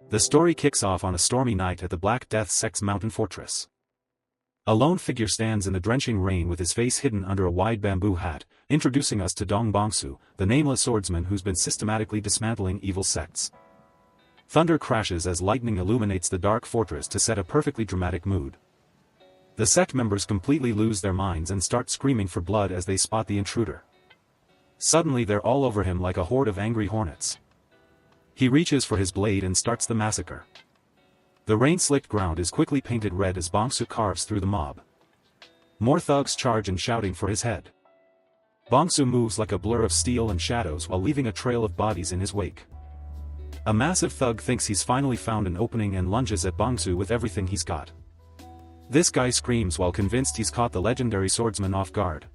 The story kicks off on a stormy night at the Black Death sect's mountain fortress. A lone figure stands in the drenching rain with his face hidden under a wide bamboo hat, introducing us to Dong Bongsu, the nameless swordsman who's been systematically dismantling evil sects. Thunder crashes as lightning illuminates the dark fortress to set a perfectly dramatic mood. The sect members completely lose their minds and start screaming for blood as they spot the intruder. Suddenly they're all over him like a horde of angry hornets. He reaches for his blade and starts the massacre. The rain-slicked ground is quickly painted red as Bongsu carves through the mob. More thugs charge and shouting for his head. Bongsu moves like a blur of steel and shadows while leaving a trail of bodies in his wake. A massive thug thinks he's finally found an opening and lunges at Bongsu with everything he's got. This guy screams while convinced he's caught the legendary swordsman off guard.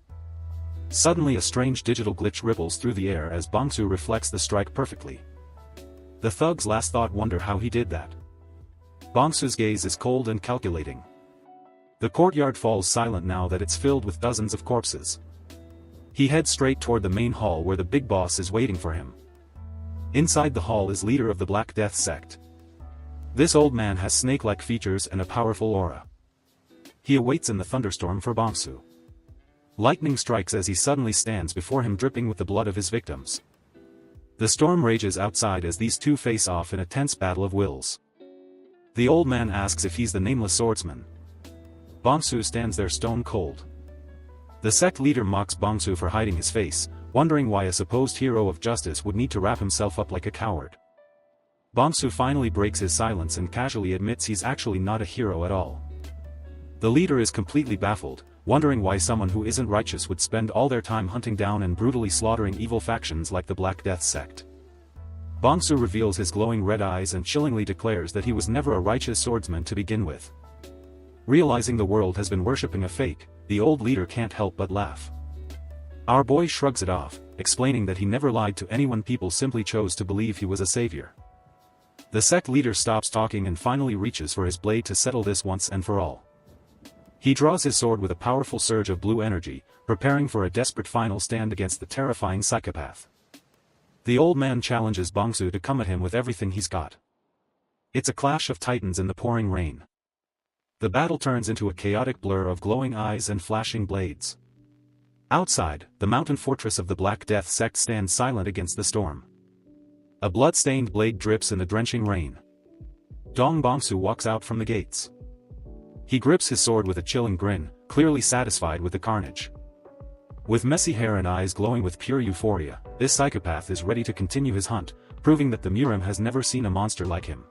Suddenly a strange digital glitch ripples through the air as Bongsu reflects the strike perfectly. The thug's last thought wonder how he did that. Bongsu's gaze is cold and calculating. The courtyard falls silent now that it's filled with dozens of corpses. He heads straight toward the main hall where the big boss is waiting for him. Inside the hall is leader of the Black Death sect. This old man has snake-like features and a powerful aura. He awaits in the thunderstorm for Bongsu. Lightning strikes as he suddenly stands before him dripping with the blood of his victims. The storm rages outside as these two face off in a tense battle of wills. The old man asks if he's the nameless swordsman. Bongsu stands there stone cold. The sect leader mocks Bongsu for hiding his face, wondering why a supposed hero of justice would need to wrap himself up like a coward. Bongsu finally breaks his silence and casually admits he's actually not a hero at all. The leader is completely baffled, wondering why someone who isn't righteous would spend all their time hunting down and brutally slaughtering evil factions like the Black Death sect. Bongsu reveals his glowing red eyes and chillingly declares that he was never a righteous swordsman to begin with. Realizing the world has been worshipping a fake, the old leader can't help but laugh. Our boy shrugs it off, explaining that he never lied to anyone, people simply chose to believe he was a savior. The sect leader stops talking and finally reaches for his blade to settle this once and for all. He draws his sword with a powerful surge of blue energy, preparing for a desperate final stand against the terrifying Psychopath. The old man challenges Bongsu to come at him with everything he's got. It's a clash of titans in the pouring rain. The battle turns into a chaotic blur of glowing eyes and flashing blades. Outside, the mountain fortress of the Black Death sect stands silent against the storm. A blood-stained blade drips in the drenching rain. Dong Bongsu walks out from the gates. He grips his sword with a chilling grin, clearly satisfied with the carnage. With messy hair and eyes glowing with pure euphoria, this psychopath is ready to continue his hunt, proving that the Murim has never seen a monster like him.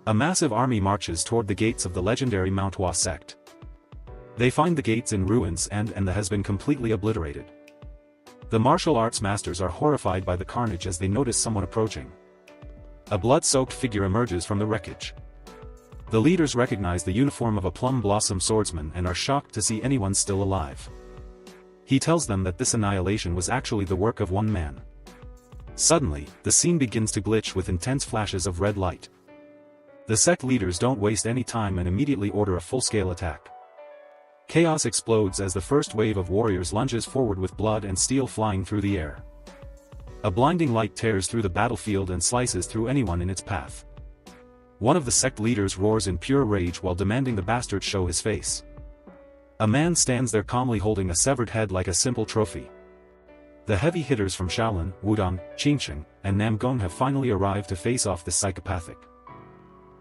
A massive army marches toward the gates of the legendary Manhwa sect. They find the gates in ruins and has been completely obliterated. The martial arts masters are horrified by the carnage as they notice someone approaching. A blood-soaked figure emerges from the wreckage. The leaders recognize the uniform of a plum blossom swordsman and are shocked to see anyone still alive. He tells them that this annihilation was actually the work of one man. Suddenly, the scene begins to glitch with intense flashes of red light. The sect leaders don't waste any time and immediately order a full-scale attack. Chaos explodes as the first wave of warriors lunges forward with blood and steel flying through the air. A blinding light tears through the battlefield and slices through anyone in its path. One of the sect leaders roars in pure rage while demanding the bastard show his face. A man stands there calmly holding a severed head like a simple trophy. The heavy hitters from Shaolin, Wudong, Qingcheng, and Namgong have finally arrived to face off this psychopathic.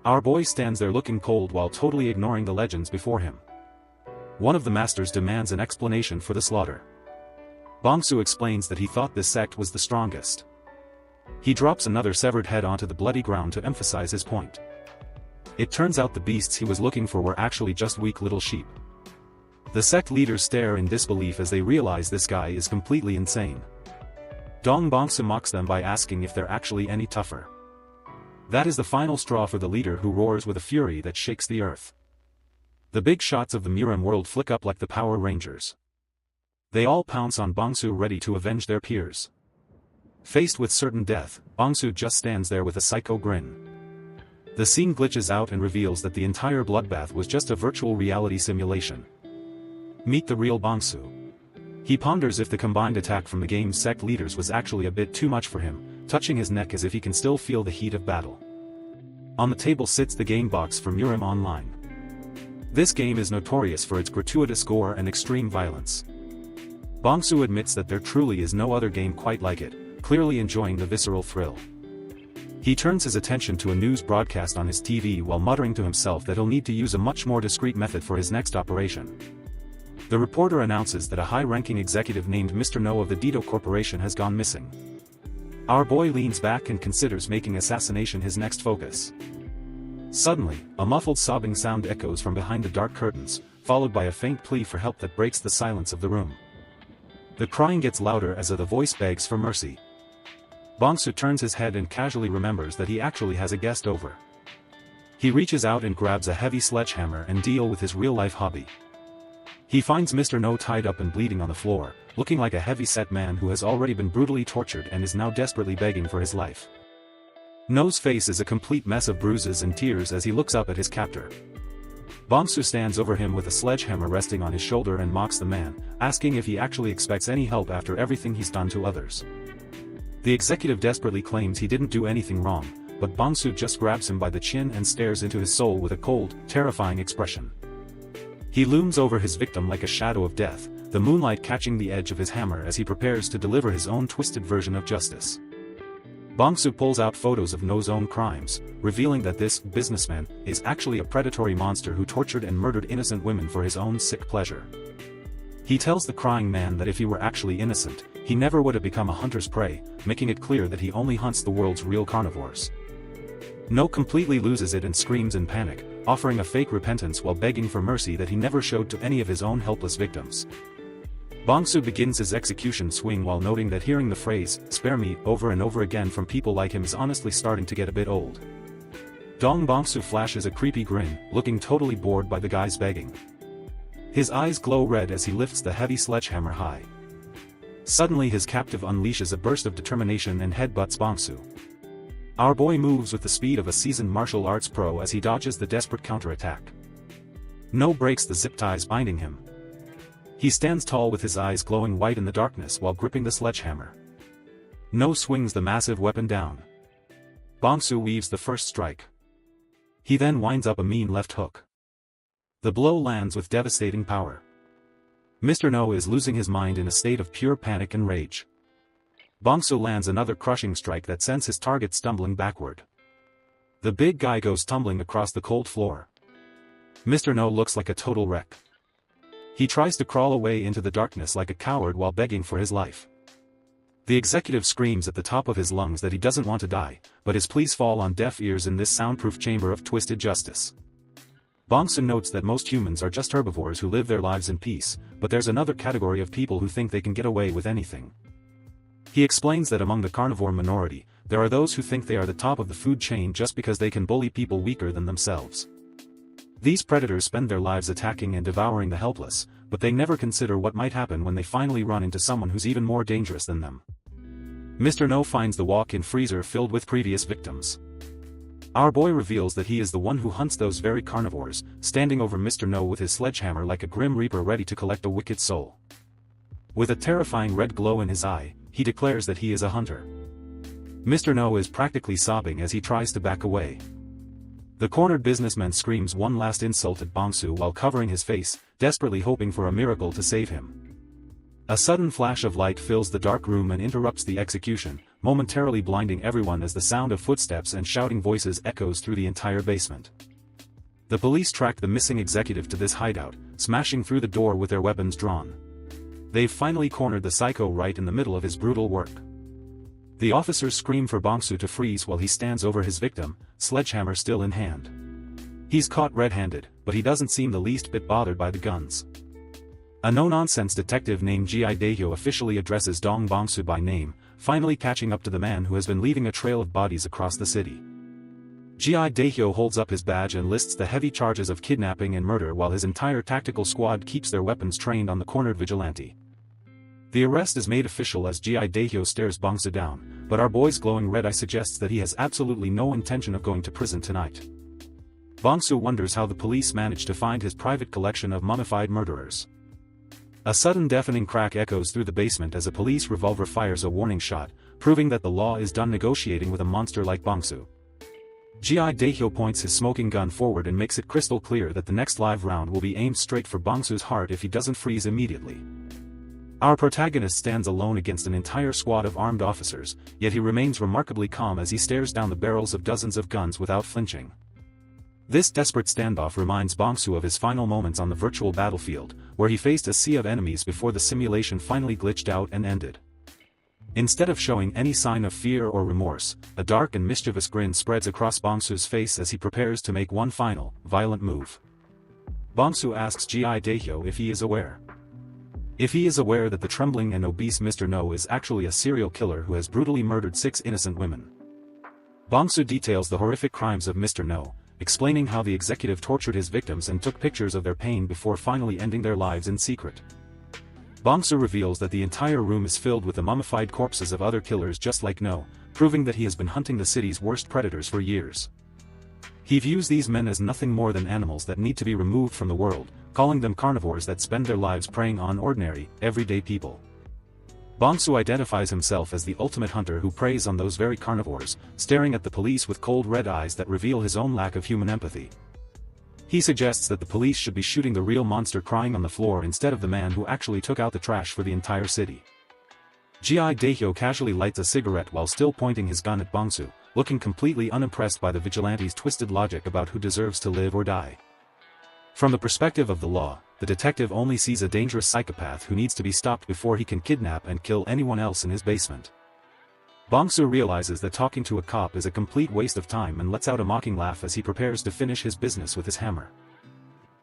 Our boy stands there looking cold while totally ignoring the legends before him. One of the masters demands an explanation for the slaughter. Bongsu explains that he thought this sect was the strongest. He drops another severed head onto the bloody ground to emphasize his point. It turns out the beasts he was looking for were actually just weak little sheep. The sect leaders stare in disbelief as they realize this guy is completely insane. Dong Bongsu mocks them by asking if they're actually any tougher. That is the final straw for the leader, who roars with a fury that shakes the earth. The big shots of the Murim world flick up like the Power Rangers. They all pounce on Bongsu, ready to avenge their peers. Faced with certain death, Bongsu just stands there with a psycho grin. The scene glitches out and reveals that the entire bloodbath was just a virtual reality simulation. Meet the real Bongsu. He ponders if the combined attack from the game's sect leaders was actually a bit too much for him, touching his neck as if he can still feel the heat of battle. On the table sits the game box for Murim Online. This game is notorious for its gratuitous gore and extreme violence. Bongsu admits that there truly is no other game quite like it, clearly enjoying the visceral thrill. He turns his attention to a news broadcast on his TV while muttering to himself that he'll need to use a much more discreet method for his next operation. The reporter announces that a high-ranking executive named Mr. No of the Dito Corporation has gone missing. Our boy leans back and considers making assassination his next focus. Suddenly, a muffled sobbing sound echoes from behind the dark curtains, followed by a faint plea for help that breaks the silence of the room. The crying gets louder as the voice begs for mercy. Bongsu turns his head and casually remembers that he actually has a guest over. He reaches out and grabs a heavy sledgehammer and deals with his real-life hobby. He finds Mr. No tied up and bleeding on the floor, looking like a heavy-set man who has already been brutally tortured and is now desperately begging for his life. No's face is a complete mess of bruises and tears as he looks up at his captor. Bongsu stands over him with a sledgehammer resting on his shoulder and mocks the man, asking if he actually expects any help after everything he's done to others. The executive desperately claims he didn't do anything wrong, but Bongsu just grabs him by the chin and stares into his soul with a cold, terrifying expression. He looms over his victim like a shadow of death, the moonlight catching the edge of his hammer as he prepares to deliver his own twisted version of justice. Bongsu pulls out photos of No's own crimes, revealing that this businessman is actually a predatory monster who tortured and murdered innocent women for his own sick pleasure. He tells the crying man that if he were actually innocent, he never would have become a hunter's prey, making it clear that he only hunts the world's real carnivores. No completely loses it and screams in panic, offering a fake repentance while begging for mercy that he never showed to any of his own helpless victims. Bongsu begins his execution swing while noting that hearing the phrase, "spare me," over and over again from people like him is honestly starting to get a bit old. Dong Bongsu flashes a creepy grin, looking totally bored by the guy's begging. His eyes glow red as he lifts the heavy sledgehammer high. Suddenly his captive unleashes a burst of determination and headbutts Bongsu. Our boy moves with the speed of a seasoned martial arts pro as he dodges the desperate counterattack. No breaks the zip ties binding him. He stands tall with his eyes glowing white in the darkness while gripping the sledgehammer. No swings the massive weapon down. Bongsu weaves the first strike. He then winds up a mean left hook. The blow lands with devastating power. Mr. No is losing his mind in a state of pure panic and rage. Bongsu lands another crushing strike that sends his target stumbling backward. The big guy goes tumbling across the cold floor. Mr. No looks like a total wreck. He tries to crawl away into the darkness like a coward while begging for his life. The executive screams at the top of his lungs that he doesn't want to die, but his pleas fall on deaf ears in this soundproof chamber of twisted justice. Bongsu notes that most humans are just herbivores who live their lives in peace, but there's another category of people who think they can get away with anything. He explains that among the carnivore minority, there are those who think they are the top of the food chain just because they can bully people weaker than themselves. These predators spend their lives attacking and devouring the helpless, but they never consider what might happen when they finally run into someone who's even more dangerous than them. Mr. No finds the walk-in freezer filled with previous victims. Our boy reveals that he is the one who hunts those very carnivores, standing over Mr. No with his sledgehammer like a grim reaper ready to collect a wicked soul. With a terrifying red glow in his eye, he declares that he is a hunter. Mr. No is practically sobbing as he tries to back away. The cornered businessman screams one last insult at Bongsu while covering his face, desperately hoping for a miracle to save him. A sudden flash of light fills the dark room and interrupts the execution, momentarily blinding everyone as the sound of footsteps and shouting voices echoes through the entire basement. The police track the missing executive to this hideout, smashing through the door with their weapons drawn. They've finally cornered the psycho right in the middle of his brutal work. The officers scream for Bongsu to freeze while he stands over his victim, sledgehammer still in hand. He's caught red-handed, but he doesn't seem the least bit bothered by the guns. A no-nonsense detective named Ji Daehyo officially addresses Dong Bongsu by name, finally catching up to the man who has been leaving a trail of bodies across the city. Ji Daehyo holds up his badge and lists the heavy charges of kidnapping and murder while his entire tactical squad keeps their weapons trained on the cornered vigilante. The arrest is made official as Ji Daehyo stares Bongsu down, but our boy's glowing red eye suggests that he has absolutely no intention of going to prison tonight. Bongsu wonders how the police managed to find his private collection of mummified murderers. A sudden deafening crack echoes through the basement as a police revolver fires a warning shot, proving that the law is done negotiating with a monster like Bongsu. Gi Daehyo points his smoking gun forward and makes it crystal clear that the next live round will be aimed straight for Bongsu's heart if he doesn't freeze immediately. Our protagonist stands alone against an entire squad of armed officers, yet he remains remarkably calm as he stares down the barrels of dozens of guns without flinching. This desperate standoff reminds Bongsu of his final moments on the virtual battlefield, where he faced a sea of enemies before the simulation finally glitched out and ended. Instead of showing any sign of fear or remorse, a dark and mischievous grin spreads across Bongsu's face as he prepares to make one final, violent move. Bongsu asks Gi Daehyo if he is aware. If he is aware that the trembling and obese Mr. No is actually a serial killer who has brutally murdered 6 innocent women. Bongsu details the horrific crimes of Mr. No, explaining how the executive tortured his victims and took pictures of their pain before finally ending their lives in secret. Bongsu reveals that the entire room is filled with the mummified corpses of other killers just like No, proving that he has been hunting the city's worst predators for years. He views these men as nothing more than animals that need to be removed from the world, calling them carnivores that spend their lives preying on ordinary, everyday people. Bongsu identifies himself as the ultimate hunter who preys on those very carnivores, staring at the police with cold red eyes that reveal his own lack of human empathy. He suggests that the police should be shooting the real monster crying on the floor instead of the man who actually took out the trash for the entire city. Gi Daehyo casually lights a cigarette while still pointing his gun at Bongsu, looking completely unimpressed by the vigilante's twisted logic about who deserves to live or die. From the perspective of the law, the detective only sees a dangerous psychopath who needs to be stopped before he can kidnap and kill anyone else in his basement. Bongsu realizes that talking to a cop is a complete waste of time and lets out a mocking laugh as he prepares to finish his business with his hammer.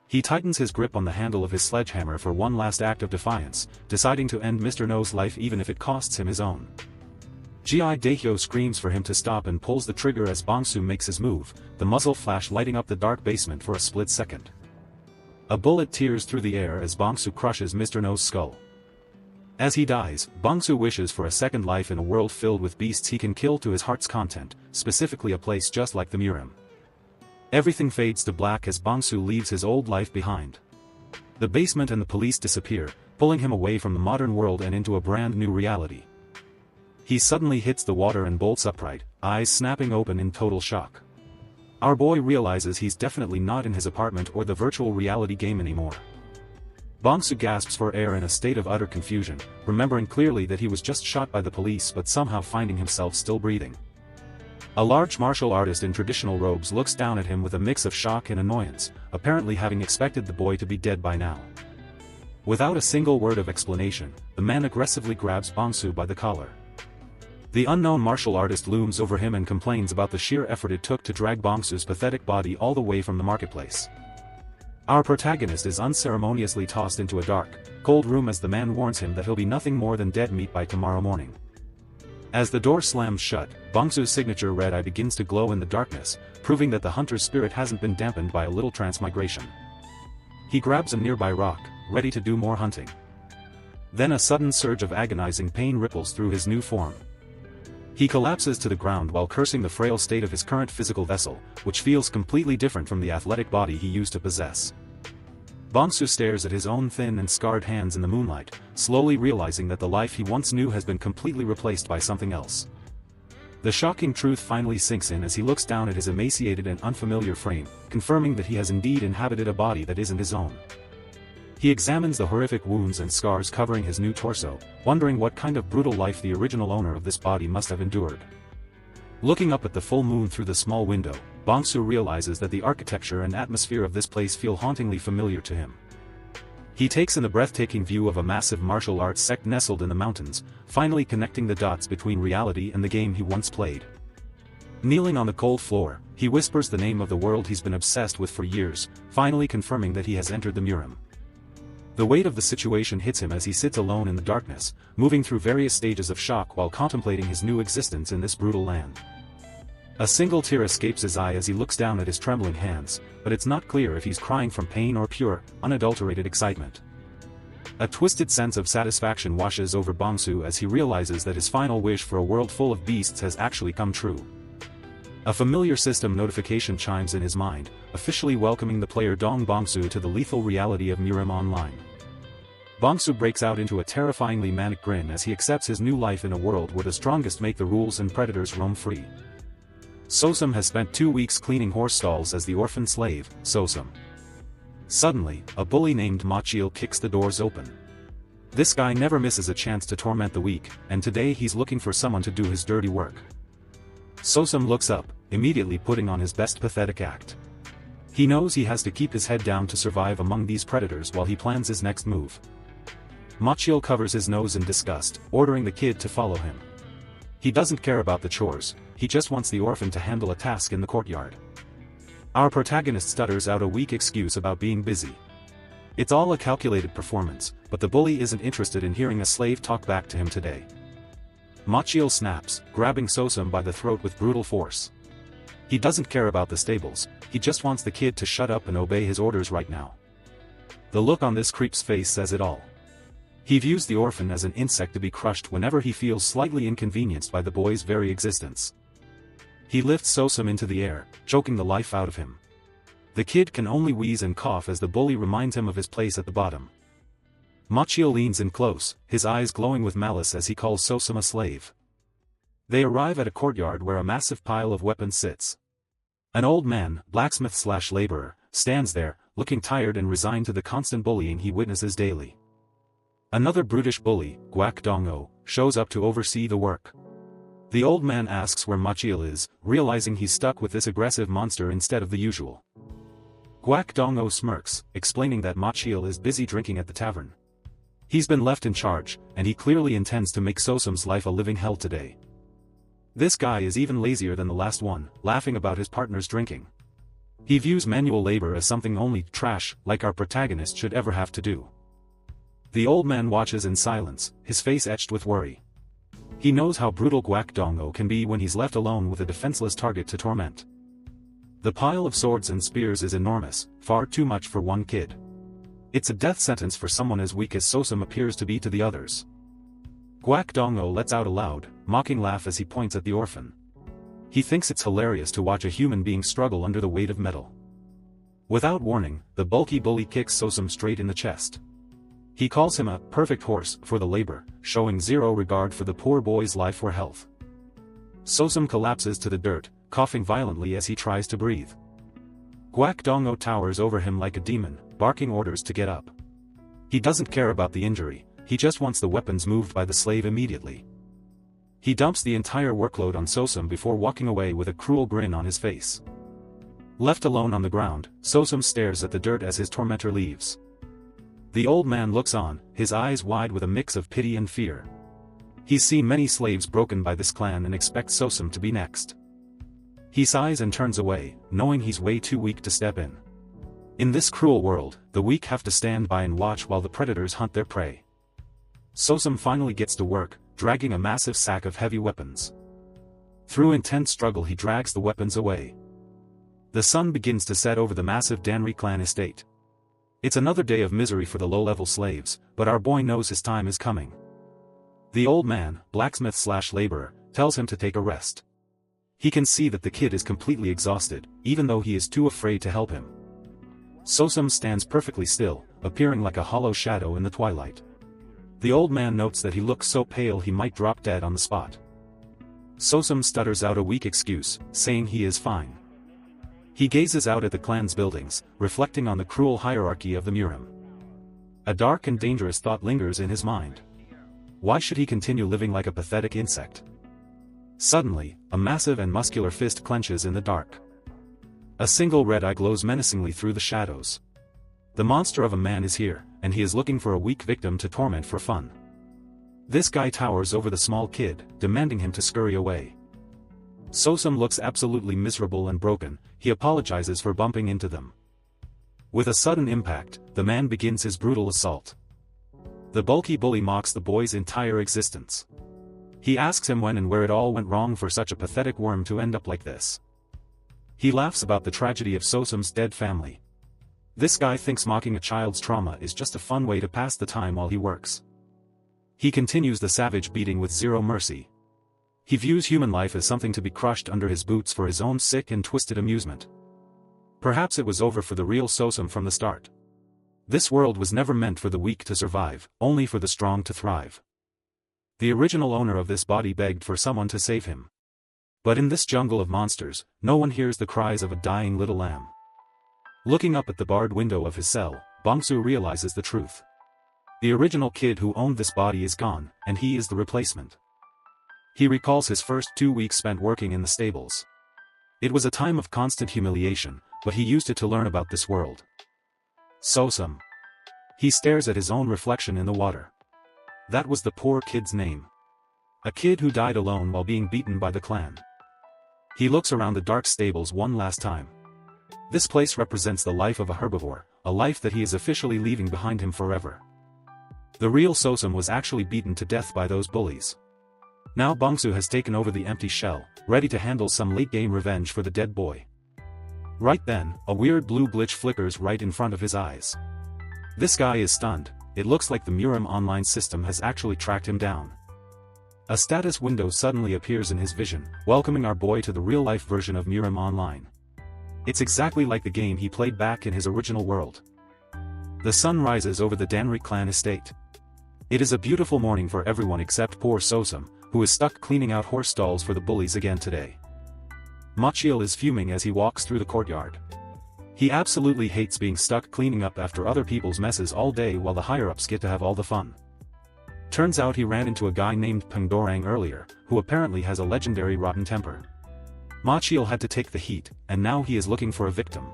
He tightens his grip on the handle of his sledgehammer for one last act of defiance, deciding to end Mr. No's life even if it costs him his own. Gi Daehyo screams for him to stop and pulls the trigger as Bongsu makes his move, the muzzle flash lighting up the dark basement for a split second. A bullet tears through the air as Bongsu crushes Mr. No's skull. As he dies, Bongsu wishes for a second life in a world filled with beasts he can kill to his heart's content, specifically a place just like the Murim. Everything fades to black as Bongsu leaves his old life behind. The basement and the police disappear, pulling him away from the modern world and into a brand new reality. He suddenly hits the water and bolts upright, eyes snapping open in total shock. Our boy realizes he's definitely not in his apartment or the virtual reality game anymore. Bongsu gasps for air in a state of utter confusion, remembering clearly that he was just shot by the police but somehow finding himself still breathing. A large martial artist in traditional robes looks down at him with a mix of shock and annoyance, apparently having expected the boy to be dead by now. Without a single word of explanation, the man aggressively grabs Bongsu by the collar. The unknown martial artist looms over him and complains about the sheer effort it took to drag Bongsu's pathetic body all the way from the marketplace. Our protagonist is unceremoniously tossed into a dark, cold room as the man warns him that he'll be nothing more than dead meat by tomorrow morning. As the door slams shut, Bongsu's signature red eye begins to glow in the darkness, proving that the hunter's spirit hasn't been dampened by a little transmigration. He grabs a nearby rock, ready to do more hunting. Then a sudden surge of agonizing pain ripples through his new form. He collapses to the ground while cursing the frail state of his current physical vessel, which feels completely different from the athletic body he used to possess. Bongsu stares at his own thin and scarred hands in the moonlight, slowly realizing that the life he once knew has been completely replaced by something else. The shocking truth finally sinks in as he looks down at his emaciated and unfamiliar frame, confirming that he has indeed inhabited a body that isn't his own. He examines the horrific wounds and scars covering his new torso, wondering what kind of brutal life the original owner of this body must have endured. Looking up at the full moon through the small window, Bongsu realizes that the architecture and atmosphere of this place feel hauntingly familiar to him. He takes in the breathtaking view of a massive martial arts sect nestled in the mountains, finally connecting the dots between reality and the game he once played. Kneeling on the cold floor, he whispers the name of the world he's been obsessed with for years, finally confirming that he has entered the Murim. The weight of the situation hits him as he sits alone in the darkness, moving through various stages of shock while contemplating his new existence in this brutal land. A single tear escapes his eye as he looks down at his trembling hands, but it's not clear if he's crying from pain or pure, unadulterated excitement. A twisted sense of satisfaction washes over Bongsu as he realizes that his final wish for a world full of beasts has actually come true. A familiar system notification chimes in his mind, officially welcoming the player Dong Bongsu to the lethal reality of Murim Online. Bongsu breaks out into a terrifyingly manic grin as he accepts his new life in a world where the strongest make the rules and predators roam free. Sosum has spent 2 weeks cleaning horse stalls as the orphan slave, Sosum. Suddenly, a bully named Machiel kicks the doors open. This guy never misses a chance to torment the weak, and today he's looking for someone to do his dirty work. Sosum looks up, immediately putting on his best pathetic act. He knows he has to keep his head down to survive among these predators while he plans his next move. Machiel covers his nose in disgust, ordering the kid to follow him. He doesn't care about the chores, he just wants the orphan to handle a task in the courtyard. Our protagonist stutters out a weak excuse about being busy. It's all a calculated performance, but the bully isn't interested in hearing a slave talk back to him today. Machiel snaps, grabbing Sosum by the throat with brutal force. He doesn't care about the stables, he just wants the kid to shut up and obey his orders right now. The look on this creep's face says it all. He views the orphan as an insect to be crushed whenever he feels slightly inconvenienced by the boy's very existence. He lifts Sosum into the air, choking the life out of him. The kid can only wheeze and cough as the bully reminds him of his place at the bottom. Machiel leans in close, his eyes glowing with malice as he calls Sosum a slave. They arrive at a courtyard where a massive pile of weapons sits. An old man, blacksmith/laborer, stands there, looking tired and resigned to the constant bullying he witnesses daily. Another brutish bully, Guak Dong-o, shows up to oversee the work. The old man asks where Machiel is, realizing he's stuck with this aggressive monster instead of the usual. Guak Dong-o smirks, explaining that Machiel is busy drinking at the tavern. He's been left in charge, and he clearly intends to make Sosum's life a living hell today. This guy is even lazier than the last one, laughing about his partner's drinking. He views manual labor as something only trash, like our protagonist, should ever have to do. The old man watches in silence, his face etched with worry. He knows how brutal Guak Dong-o can be when he's left alone with a defenseless target to torment. The pile of swords and spears is enormous, far too much for one kid. It's a death sentence for someone as weak as Sosum appears to be to the others. Guak Dong-o lets out a loud, mocking laugh as he points at the orphan. He thinks it's hilarious to watch a human being struggle under the weight of metal. Without warning, the bulky bully kicks Sosum straight in the chest. He calls him a perfect horse for the labor, showing zero regard for the poor boy's life or health. Sosum collapses to the dirt, coughing violently as he tries to breathe. Guak Dong-o towers over him like a demon, barking orders to get up. He doesn't care about the injury, he just wants the weapons moved by the slave immediately. He dumps the entire workload on Sosum before walking away with a cruel grin on his face. Left alone on the ground, Sosum stares at the dirt as his tormentor leaves. The old man looks on, his eyes wide with a mix of pity and fear. He's seen many slaves broken by this clan and expects Sosum to be next. He sighs and turns away, knowing he's way too weak to step in. In this cruel world, the weak have to stand by and watch while the predators hunt their prey. Sosum finally gets to work, dragging a massive sack of heavy weapons. Through intense struggle he drags the weapons away. The sun begins to set over the massive Danri clan estate. It's another day of misery for the low-level slaves, but our boy knows his time is coming. The old man, blacksmith/laborer, tells him to take a rest. He can see that the kid is completely exhausted, even though he is too afraid to help him. Sosum stands perfectly still, appearing like a hollow shadow in the twilight. The old man notes that he looks so pale he might drop dead on the spot. Sosum stutters out a weak excuse, saying he is fine. He gazes out at the clan's buildings, reflecting on the cruel hierarchy of the Murim. A dark and dangerous thought lingers in his mind. Why should he continue living like a pathetic insect? Suddenly, a massive and muscular fist clenches in the dark. A single red eye glows menacingly through the shadows. The monster of a man is here, and he is looking for a weak victim to torment for fun. This guy towers over the small kid, demanding him to scurry away. Sosum looks absolutely miserable and broken, he apologizes for bumping into them. With a sudden impact, the man begins his brutal assault. The bulky bully mocks the boy's entire existence. He asks him when and where it all went wrong for such a pathetic worm to end up like this. He laughs about the tragedy of Sosum's dead family. This guy thinks mocking a child's trauma is just a fun way to pass the time while he works. He continues the savage beating with zero mercy. He views human life as something to be crushed under his boots for his own sick and twisted amusement. Perhaps it was over for the real Sosum from the start. This world was never meant for the weak to survive, only for the strong to thrive. The original owner of this body begged for someone to save him. But in this jungle of monsters, no one hears the cries of a dying little lamb. Looking up at the barred window of his cell, Bongsu realizes the truth. The original kid who owned this body is gone, and he is the replacement. He recalls his first 2 weeks spent working in the stables. It was a time of constant humiliation, but he used it to learn about this world. Sosum. He stares at his own reflection in the water. That was the poor kid's name. A kid who died alone while being beaten by the clan. He looks around the dark stables one last time. This place represents the life of a herbivore, a life that he is officially leaving behind him forever. The real Sosum was actually beaten to death by those bullies. Now Bongsu has taken over the empty shell, ready to handle some late-game revenge for the dead boy. Right then, a weird blue glitch flickers right in front of his eyes. This guy is stunned. It looks like the Murim online system has actually tracked him down. A status window suddenly appears in his vision, welcoming our boy to the real-life version of Murim Online. It's exactly like the game he played back in his original world. The sun rises over the Danri clan estate. It is a beautiful morning for everyone except poor Sosum, who is stuck cleaning out horse stalls for the bullies again today. Machiel is fuming as he walks through the courtyard. He absolutely hates being stuck cleaning up after other people's messes all day while the higher-ups get to have all the fun. Turns out he ran into a guy named Pengdorang earlier, who apparently has a legendary rotten temper. Machiel had to take the heat, and now he is looking for a victim.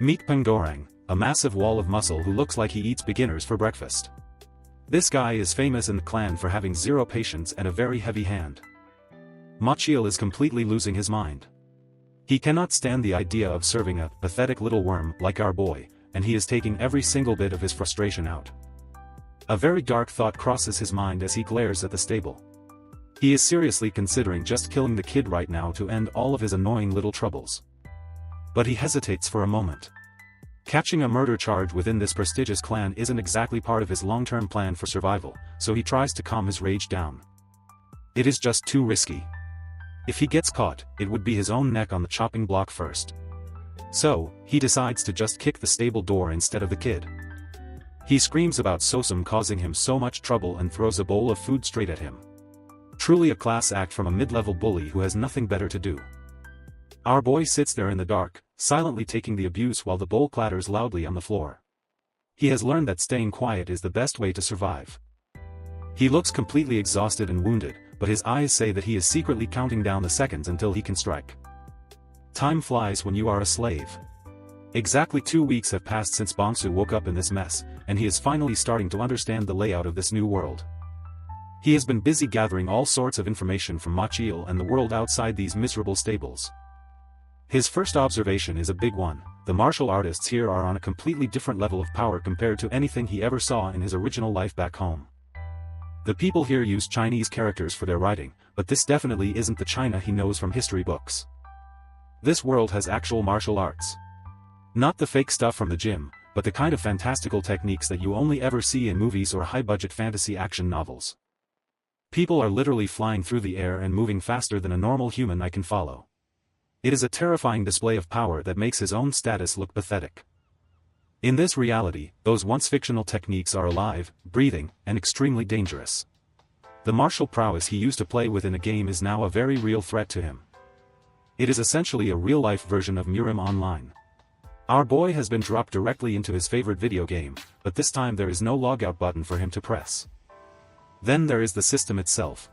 Meet Pengdorang, a massive wall of muscle who looks like he eats beginners for breakfast. This guy is famous in the clan for having zero patience and a very heavy hand. Machiel is completely losing his mind. He cannot stand the idea of serving a pathetic little worm like our boy, and he is taking every single bit of his frustration out. A very dark thought crosses his mind as he glares at the stable. He is seriously considering just killing the kid right now to end all of his annoying little troubles. But he hesitates for a moment. Catching a murder charge within this prestigious clan isn't exactly part of his long-term plan for survival, so he tries to calm his rage down. It is just too risky. If he gets caught, it would be his own neck on the chopping block first. So, he decides to just kick the stable door instead of the kid. He screams about Sosum causing him so much trouble and throws a bowl of food straight at him. Truly a class act from a mid-level bully who has nothing better to do. Our boy sits there in the dark, silently taking the abuse while the bowl clatters loudly on the floor. He has learned that staying quiet is the best way to survive. He looks completely exhausted and wounded, but his eyes say that he is secretly counting down the seconds until he can strike. Time flies when you are a slave. Exactly 2 weeks have passed since Bongsu woke up in this mess, and he is finally starting to understand the layout of this new world. He has been busy gathering all sorts of information from Machiel and the world outside these miserable stables. His first observation is a big one: the martial artists here are on a completely different level of power compared to anything he ever saw in his original life back home. The people here use Chinese characters for their writing, but this definitely isn't the China he knows from history books. This world has actual martial arts. Not the fake stuff from the gym, but the kind of fantastical techniques that you only ever see in movies or high-budget fantasy action novels. People are literally flying through the air and moving faster than a normal human I can follow. It is a terrifying display of power that makes his own status look pathetic. In this reality, those once fictional techniques are alive, breathing, and extremely dangerous. The martial prowess he used to play with in a game is now a very real threat to him. It is essentially a real-life version of Murim Online. Our boy has been dropped directly into his favorite video game, but this time there is no logout button for him to press. Then there is the system itself.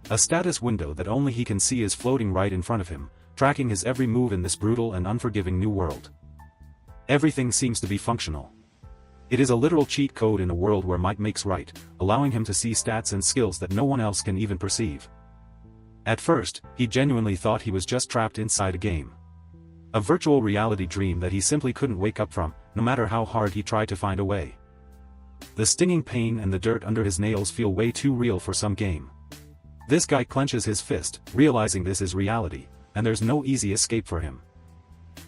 A status window that only he can see is floating right in front of him, tracking his every move in this brutal and unforgiving new world. Everything seems to be functional. It is a literal cheat code in a world where might makes right, allowing him to see stats and skills that no one else can even perceive. At first, he genuinely thought he was just trapped inside a game. A virtual reality dream that he simply couldn't wake up from, no matter how hard he tried to find a way. The stinging pain and the dirt under his nails feel way too real for some game. This guy clenches his fist, realizing this is reality, and there's no easy escape for him.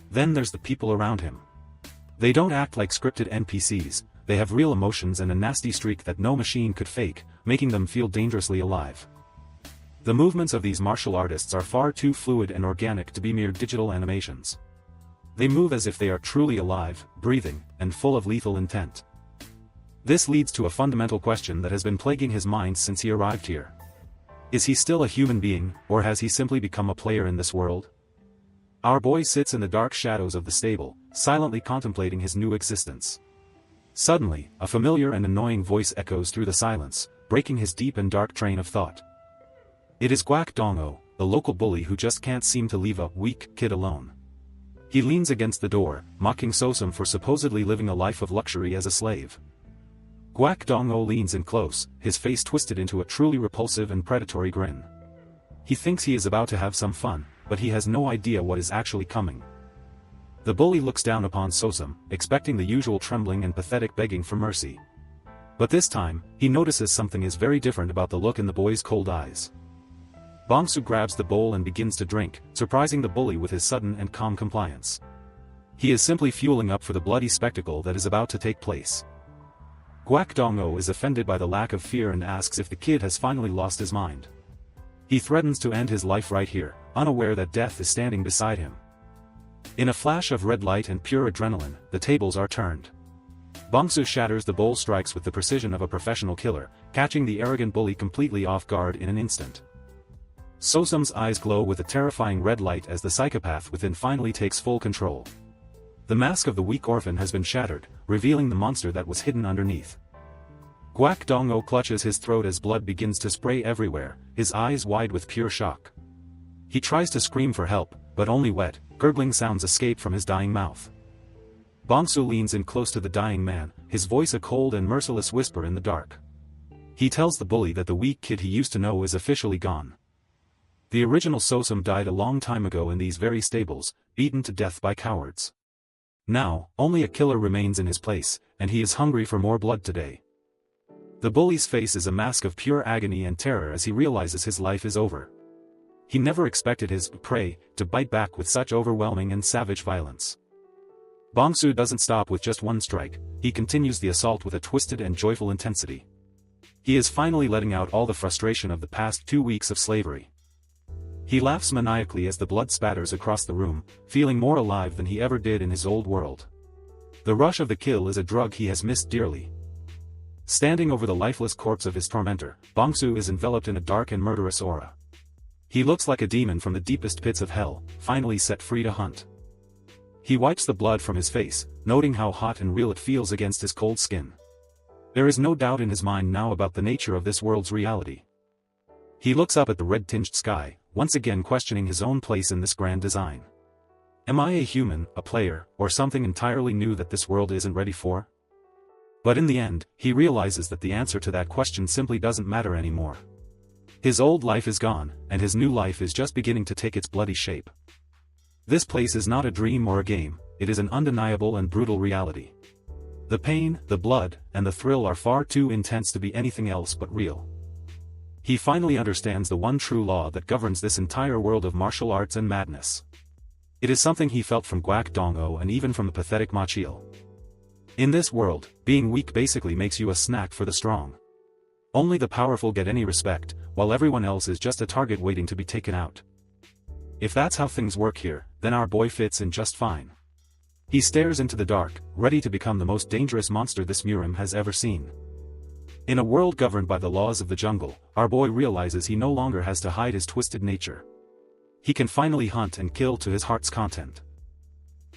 Then there's the people around him. They don't act like scripted NPCs, they have real emotions and a nasty streak that no machine could fake, making them feel dangerously alive. The movements of these martial artists are far too fluid and organic to be mere digital animations. They move as if they are truly alive, breathing, and full of lethal intent. This leads to a fundamental question that has been plaguing his mind since he arrived here. Is he still a human being, or has he simply become a player in this world? Our boy sits in the dark shadows of the stable, silently contemplating his new existence. Suddenly, a familiar and annoying voice echoes through the silence, breaking his deep and dark train of thought. It is Guak Dong-o, the local bully who just can't seem to leave a weak kid alone. He leans against the door, mocking Sosum for supposedly living a life of luxury as a slave. Guak Dong-o leans in close, his face twisted into a truly repulsive and predatory grin. He thinks he is about to have some fun, but he has no idea what is actually coming. The bully looks down upon Sosum, expecting the usual trembling and pathetic begging for mercy. But this time, he notices something is very different about the look in the boy's cold eyes. Bongsu grabs the bowl and begins to drink, surprising the bully with his sudden and calm compliance. He is simply fueling up for the bloody spectacle that is about to take place. Guak Dong-o is offended by the lack of fear and asks if the kid has finally lost his mind. He threatens to end his life right here, unaware that death is standing beside him. In a flash of red light and pure adrenaline, the tables are turned. Bongsu shatters the bowl strikes with the precision of a professional killer, catching the arrogant bully completely off guard in an instant. Sosum's eyes glow with a terrifying red light as the psychopath within finally takes full control. The mask of the weak orphan has been shattered, revealing the monster that was hidden underneath. Guak Dong-o clutches his throat as blood begins to spray everywhere, his eyes wide with pure shock. He tries to scream for help, but only wet, gurgling sounds escape from his dying mouth. Bongsu leans in close to the dying man, his voice a cold and merciless whisper in the dark. He tells the bully that the weak kid he used to know is officially gone. The original Sosum died a long time ago in these very stables, beaten to death by cowards. Now, only a killer remains in his place, and he is hungry for more blood today. The bully's face is a mask of pure agony and terror as he realizes his life is over. He never expected his prey to bite back with such overwhelming and savage violence. Bongsu doesn't stop with just one strike, he continues the assault with a twisted and joyful intensity. He is finally letting out all the frustration of the past 2 weeks of slavery. He laughs maniacally as the blood spatters across the room, feeling more alive than he ever did in his old world. The rush of the kill is a drug he has missed dearly. Standing over the lifeless corpse of his tormentor, Bongsu is enveloped in a dark and murderous aura. He looks like a demon from the deepest pits of hell, finally set free to hunt. He wipes the blood from his face, noting how hot and real it feels against his cold skin. There is no doubt in his mind now about the nature of this world's reality. He looks up at the red-tinged sky, once again questioning his own place in this grand design. Am I a human, a player, or something entirely new that this world isn't ready for? But in the end, he realizes that the answer to that question simply doesn't matter anymore. His old life is gone, and his new life is just beginning to take its bloody shape. This place is not a dream or a game, it is an undeniable and brutal reality. The pain, the blood, and the thrill are far too intense to be anything else but real. He finally understands the one true law that governs this entire world of martial arts and madness. It is something he felt from Guak Dong-o and even from the pathetic Machil. In this world, being weak basically makes you a snack for the strong. Only the powerful get any respect, while everyone else is just a target waiting to be taken out. If that's how things work here, then our boy fits in just fine. He stares into the dark, ready to become the most dangerous monster this Murim has ever seen. In a world governed by the laws of the jungle, our boy realizes he no longer has to hide his twisted nature. He can finally hunt and kill to his heart's content.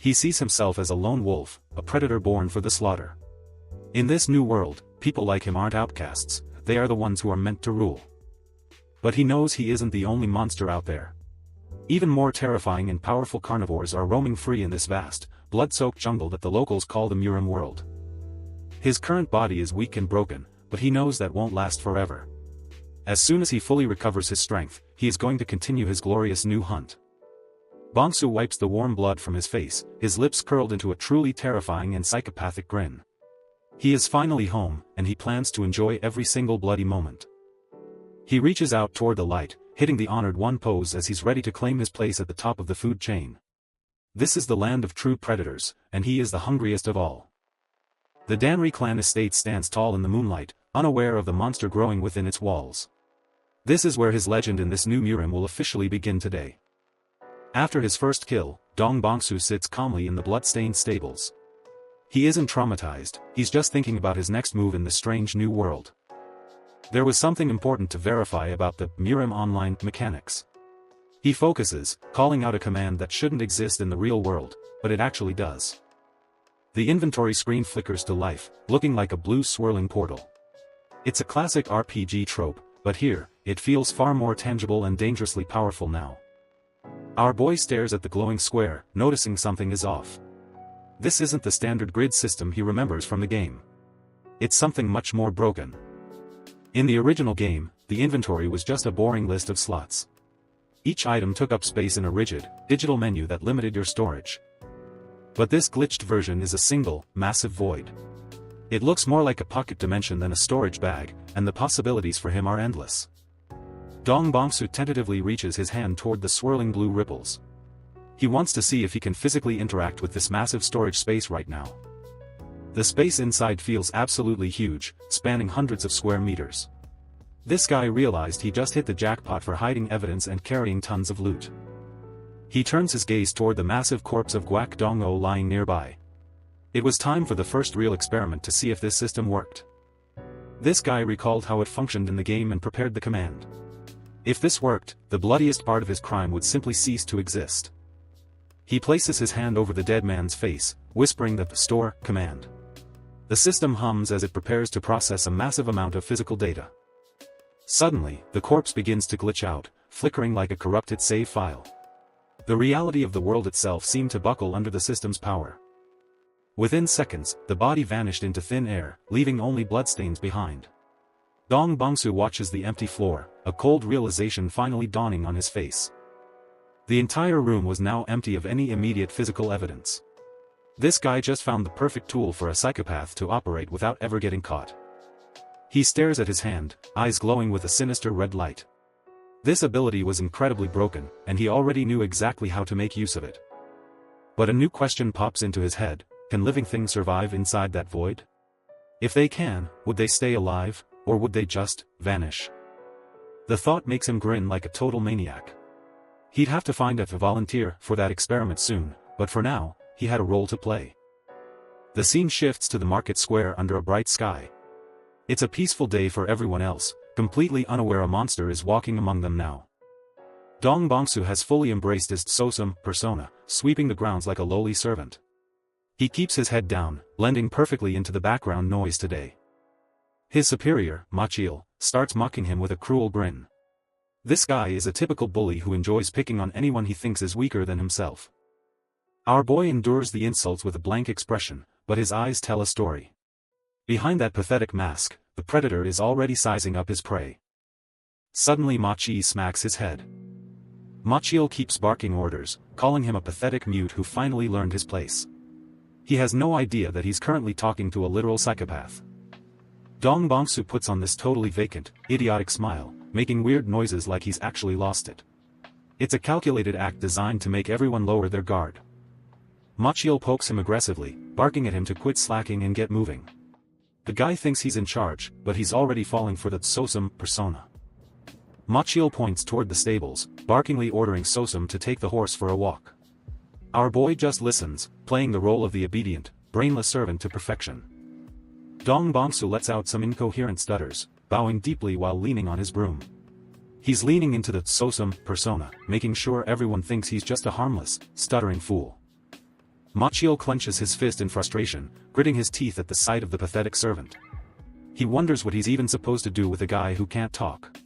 He sees himself as a lone wolf, a predator born for the slaughter. In this new world, people like him aren't outcasts, they are the ones who are meant to rule. But he knows he isn't the only monster out there. Even more terrifying and powerful carnivores are roaming free in this vast, blood-soaked jungle that the locals call the Murim world. His current body is weak and broken, but he knows that won't last forever. As soon as he fully recovers his strength, he is going to continue his glorious new hunt. Bongsu wipes the warm blood from his face, his lips curled into a truly terrifying and psychopathic grin. He is finally home, and he plans to enjoy every single bloody moment. He reaches out toward the light, hitting the honored one pose as he's ready to claim his place at the top of the food chain. This is the land of true predators, and he is the hungriest of all. The Danri clan estate stands tall in the moonlight, unaware of the monster growing within its walls. This is where his legend in this new Murim will officially begin today. After his first kill, Dong Bongsu sits calmly in the blood-stained stables. He isn't traumatized, he's just thinking about his next move in this strange new world. There was something important to verify about the Murim online mechanics. He focuses, calling out a command that shouldn't exist in the real world, but it actually does. The inventory screen flickers to life, looking like a blue swirling portal. It's a classic RPG trope, but here, it feels far more tangible and dangerously powerful now. Our boy stares at the glowing square, noticing something is off. This isn't the standard grid system he remembers from the game. It's something much more broken. In the original game, the inventory was just a boring list of slots. Each item took up space in a rigid, digital menu that limited your storage. But this glitched version is a single, massive void. It looks more like a pocket dimension than a storage bag, and the possibilities for him are endless. Dong Bongsu tentatively reaches his hand toward the swirling blue ripples. He wants to see if he can physically interact with this massive storage space right now. The space inside feels absolutely huge, spanning hundreds of square meters. This guy realized he just hit the jackpot for hiding evidence and carrying tons of loot. He turns his gaze toward the massive corpse of Guak Dong-o lying nearby. It was time for the first real experiment to see if this system worked. This guy recalled how it functioned in the game and prepared the command. If this worked, the bloodiest part of his crime would simply cease to exist. He places his hand over the dead man's face, whispering the "store" command. The system hums as it prepares to process a massive amount of physical data. Suddenly, the corpse begins to glitch out, flickering like a corrupted save file. The reality of the world itself seemed to buckle under the system's power. Within seconds, the body vanished into thin air, leaving only bloodstains behind. Dong Bongsu watches the empty floor, a cold realization finally dawning on his face. The entire room was now empty of any immediate physical evidence. This guy just found the perfect tool for a psychopath to operate without ever getting caught. He stares at his hand, eyes glowing with a sinister red light. This ability was incredibly broken, and he already knew exactly how to make use of it. But a new question pops into his head: can living things survive inside that void? If they can, would they stay alive, or would they just vanish? The thought makes him grin like a total maniac. He'd have to find a volunteer for that experiment soon, but for now, he had a role to play. The scene shifts to the market square under a bright sky. It's a peaceful day for everyone else, completely unaware a monster is walking among them now. Dong Bongsu has fully embraced his Sosum persona, sweeping the grounds like a lowly servant. He keeps his head down, blending perfectly into the background noise today. His superior, Machil, starts mocking him with a cruel grin. This guy is a typical bully who enjoys picking on anyone he thinks is weaker than himself. Our boy endures the insults with a blank expression, but his eyes tell a story. Behind that pathetic mask, the predator is already sizing up his prey. Suddenly Machi smacks his head. Machil keeps barking orders, calling him a pathetic mute who finally learned his place. He has no idea that he's currently talking to a literal psychopath. Dong Bongsu puts on this totally vacant, idiotic smile, making weird noises like he's actually lost it. It's a calculated act designed to make everyone lower their guard. Machil pokes him aggressively, barking at him to quit slacking and get moving. The guy thinks he's in charge, but he's already falling for the Sosum persona. Machil points toward the stables, barkingly ordering Sosum to take the horse for a walk. Our boy just listens, playing the role of the obedient, brainless servant to perfection. Dong Bongsu lets out some incoherent stutters, bowing deeply while leaning on his broom. He's leaning into the Sosum persona, making sure everyone thinks he's just a harmless, stuttering fool. Machil clenches his fist in frustration, gritting his teeth at the sight of the pathetic servant. He wonders what he's even supposed to do with a guy who can't talk.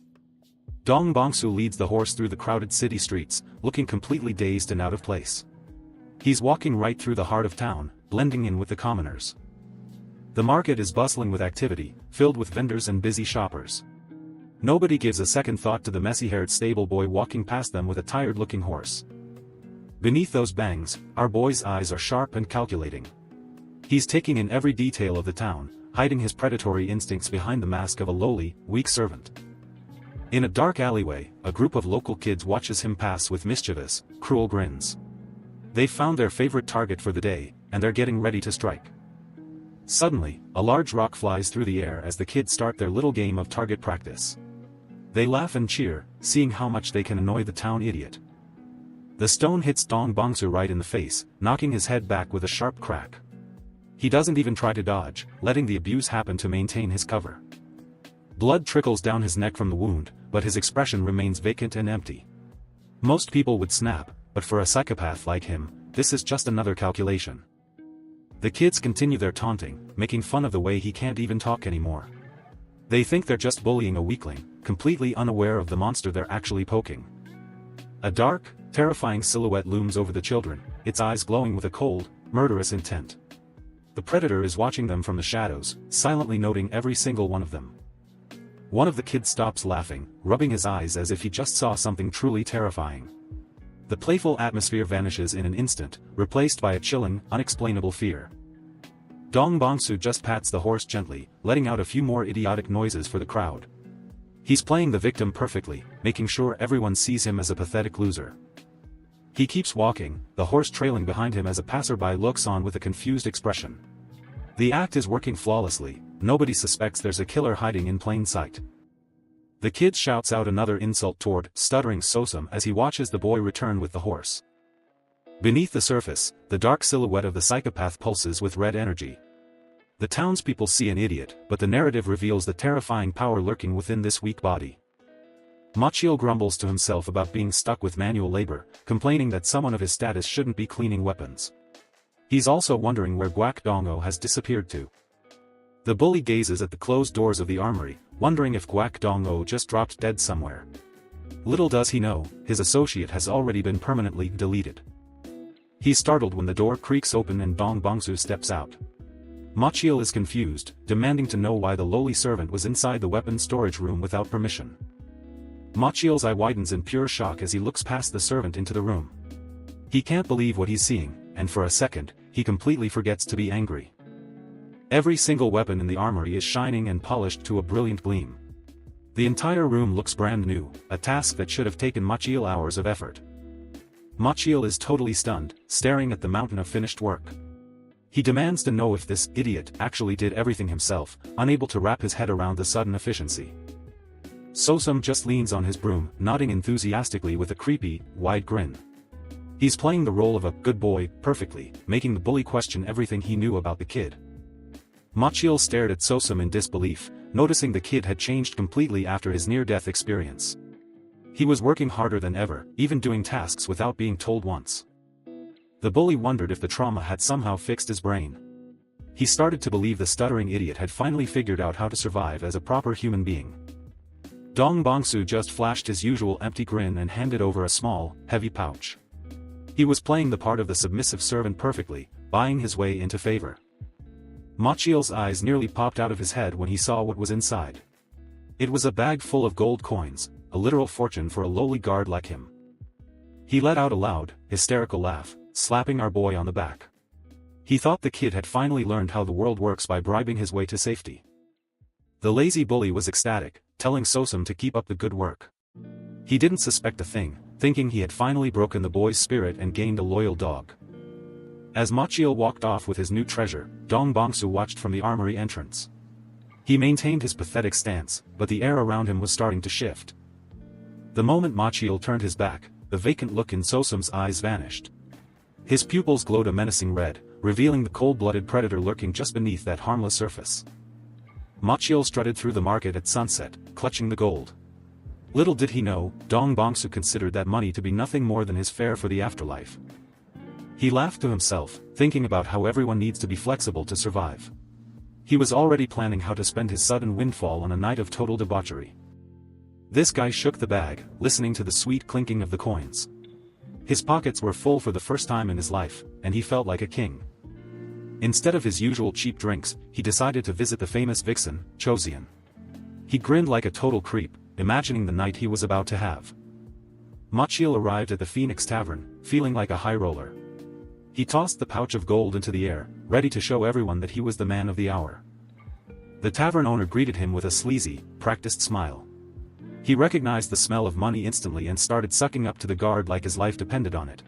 Dong Bongsu leads the horse through the crowded city streets, looking completely dazed and out of place. He's walking right through the heart of town, blending in with the commoners. The market is bustling with activity, filled with vendors and busy shoppers. Nobody gives a second thought to the messy-haired stable boy walking past them with a tired-looking horse. Beneath those bangs, our boy's eyes are sharp and calculating. He's taking in every detail of the town, hiding his predatory instincts behind the mask of a lowly, weak servant. In a dark alleyway, a group of local kids watches him pass with mischievous, cruel grins. They've found their favorite target for the day, and they're getting ready to strike. Suddenly, a large rock flies through the air as the kids start their little game of target practice. They laugh and cheer, seeing how much they can annoy the town idiot. The stone hits Dong Bongsu right in the face, knocking his head back with a sharp crack. He doesn't even try to dodge, letting the abuse happen to maintain his cover. Blood trickles down his neck from the wound, but his expression remains vacant and empty. Most people would snap, but for a psychopath like him, this is just another calculation. The kids continue their taunting, making fun of the way he can't even talk anymore. They think they're just bullying a weakling, completely unaware of the monster they're actually poking. A dark, terrifying silhouette looms over the children, its eyes glowing with a cold, murderous intent. The predator is watching them from the shadows, silently noting every single one of them. One of the kids stops laughing, rubbing his eyes as if he just saw something truly terrifying. The playful atmosphere vanishes in an instant, replaced by a chilling, unexplainable fear. Dong Bongsu just pats the horse gently, letting out a few more idiotic noises for the crowd. He's playing the victim perfectly, making sure everyone sees him as a pathetic loser. He keeps walking, the horse trailing behind him as a passerby looks on with a confused expression. The act is working flawlessly, nobody suspects there's a killer hiding in plain sight. The kid shouts out another insult toward stuttering Sosum as he watches the boy return with the horse. Beneath the surface, the dark silhouette of the psychopath pulses with red energy. The townspeople see an idiot, but the narrative reveals the terrifying power lurking within this weak body. Machio grumbles to himself about being stuck with manual labor, complaining that someone of his status shouldn't be cleaning weapons. He's also wondering where Guakdongo has disappeared to. The bully gazes at the closed doors of the armory, wondering if Guakdongo just dropped dead somewhere. Little does he know, his associate has already been permanently deleted. He's startled when the door creaks open and Dong Bongsu steps out. Machio is confused, demanding to know why the lowly servant was inside the weapon storage room without permission. Machio's eye widens in pure shock as he looks past the servant into the room. He can't believe what he's seeing, and for a second, he completely forgets to be angry. Every single weapon in the armory is shining and polished to a brilliant gleam. The entire room looks brand new, a task that should have taken Machio hours of effort. Machio is totally stunned, staring at the mountain of finished work. He demands to know if this idiot actually did everything himself, unable to wrap his head around the sudden efficiency. Sosum just leans on his broom, nodding enthusiastically with a creepy, wide grin. He's playing the role of a good boy perfectly, making the bully question everything he knew about the kid. Machio stared at Sosum in disbelief, noticing the kid had changed completely after his near-death experience. He was working harder than ever, even doing tasks without being told once. The bully wondered if the trauma had somehow fixed his brain. He started to believe the stuttering idiot had finally figured out how to survive as a proper human being. Dong Bongsu just flashed his usual empty grin and handed over a small, heavy pouch. He was playing the part of the submissive servant perfectly, buying his way into favor. Machio's eyes nearly popped out of his head when he saw what was inside. It was a bag full of gold coins, a literal fortune for a lowly guard like him. He let out a loud, hysterical laugh, slapping our boy on the back. He thought the kid had finally learned how the world works by bribing his way to safety. The lazy bully was ecstatic, telling Sosum to keep up the good work. He didn't suspect a thing, thinking he had finally broken the boy's spirit and gained a loyal dog. As Machio walked off with his new treasure, Dong Bongsu watched from the armory entrance. He maintained his pathetic stance, but the air around him was starting to shift. The moment Machio turned his back, the vacant look in Sosum's eyes vanished. His pupils glowed a menacing red, revealing the cold-blooded predator lurking just beneath that harmless surface. Machio strutted through the market at sunset, clutching the gold. Little did he know, Dong Bongsu considered that money to be nothing more than his fare for the afterlife. He laughed to himself, thinking about how everyone needs to be flexible to survive. He was already planning how to spend his sudden windfall on a night of total debauchery. This guy shook the bag, listening to the sweet clinking of the coins. His pockets were full for the first time in his life, and he felt like a king. Instead of his usual cheap drinks, he decided to visit the famous vixen, Chozian. He grinned like a total creep, imagining the night he was about to have. Machio arrived at the Phoenix Tavern, feeling like a high roller. He tossed the pouch of gold into the air, ready to show everyone that he was the man of the hour. The tavern owner greeted him with a sleazy, practiced smile. He recognized the smell of money instantly and started sucking up to the guard like his life depended on it.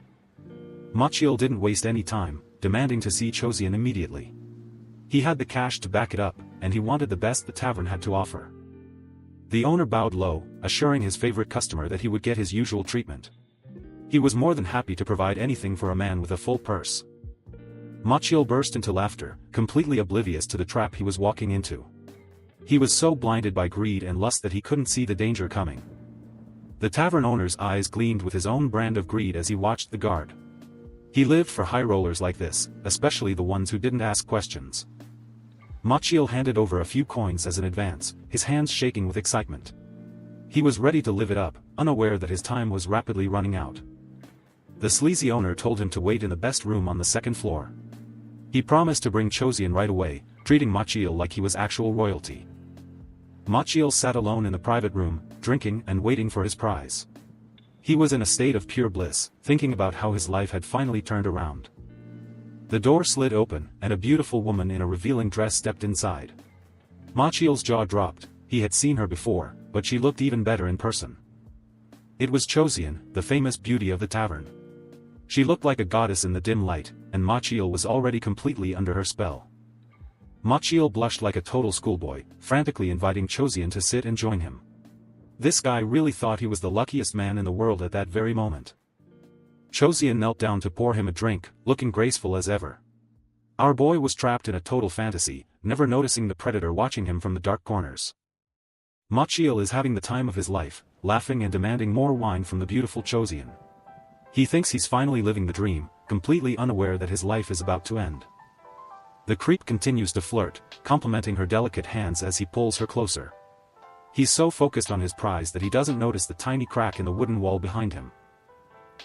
Machio didn't waste any time, demanding to see Chozian immediately. He had the cash to back it up, and he wanted the best the tavern had to offer. The owner bowed low, assuring his favorite customer that he would get his usual treatment. He was more than happy to provide anything for a man with a full purse. Machio burst into laughter, completely oblivious to the trap he was walking into. He was so blinded by greed and lust that he couldn't see the danger coming. The tavern owner's eyes gleamed with his own brand of greed as he watched the guard. He lived for high rollers like this, especially the ones who didn't ask questions. Machiel handed over a few coins as an advance, his hands shaking with excitement. He was ready to live it up, unaware that his time was rapidly running out. The sleazy owner told him to wait in the best room on the second floor. He promised to bring Chozian right away, treating Machiel like he was actual royalty. Machiel sat alone in the private room, drinking and waiting for his prize. He was in a state of pure bliss, thinking about how his life had finally turned around. The door slid open, and a beautiful woman in a revealing dress stepped inside. Machiel's jaw dropped. He had seen her before, but she looked even better in person. It was Chozian, the famous beauty of the tavern. She looked like a goddess in the dim light, and Machiel was already completely under her spell. Machiel blushed like a total schoolboy, frantically inviting Chozian to sit and join him. This guy really thought he was the luckiest man in the world at that very moment. Chozian knelt down to pour him a drink, looking graceful as ever. Our boy was trapped in a total fantasy, never noticing the predator watching him from the dark corners. Machiel is having the time of his life, laughing and demanding more wine from the beautiful Chozian. He thinks he's finally living the dream, completely unaware that his life is about to end. The creep continues to flirt, complimenting her delicate hands as he pulls her closer. He's so focused on his prize that he doesn't notice the tiny crack in the wooden wall behind him.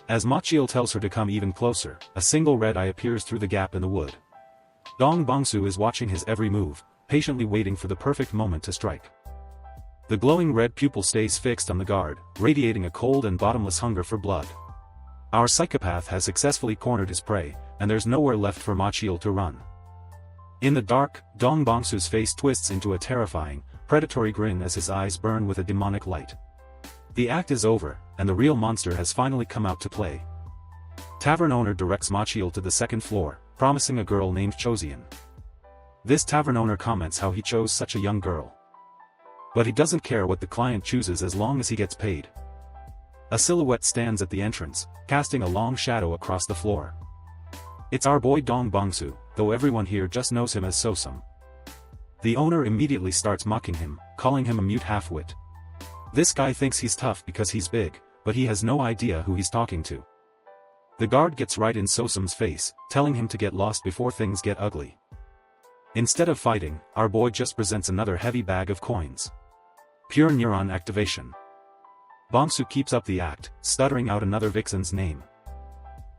As Machiel tells her to come even closer, a single red eye appears through the gap in the wood. Dong Bongsu is watching his every move, patiently waiting for the perfect moment to strike. The glowing red pupil stays fixed on the guard, radiating a cold and bottomless hunger for blood. Our psychopath has successfully cornered his prey, and there's nowhere left for Machiel to run. In the dark, Dong Bongsu's face twists into a terrifying, predatory grin as his eyes burn with a demonic light. The act is over, and the real monster has finally come out to play. Tavern owner directs Machiel to the second floor, promising a girl named Chozian. This tavern owner comments how he chose such a young girl. But he doesn't care what the client chooses as long as he gets paid. A silhouette stands at the entrance, casting a long shadow across the floor. It's our boy Dong Bongsu, though everyone here just knows him as Sosum. The owner immediately starts mocking him, calling him a mute half-wit. This guy thinks he's tough because he's big, but he has no idea who he's talking to. The guard gets right in Sosum's face, telling him to get lost before things get ugly. Instead of fighting, our boy just presents another heavy bag of coins. Pure neuron activation. Bongsu keeps up the act, stuttering out another vixen's name.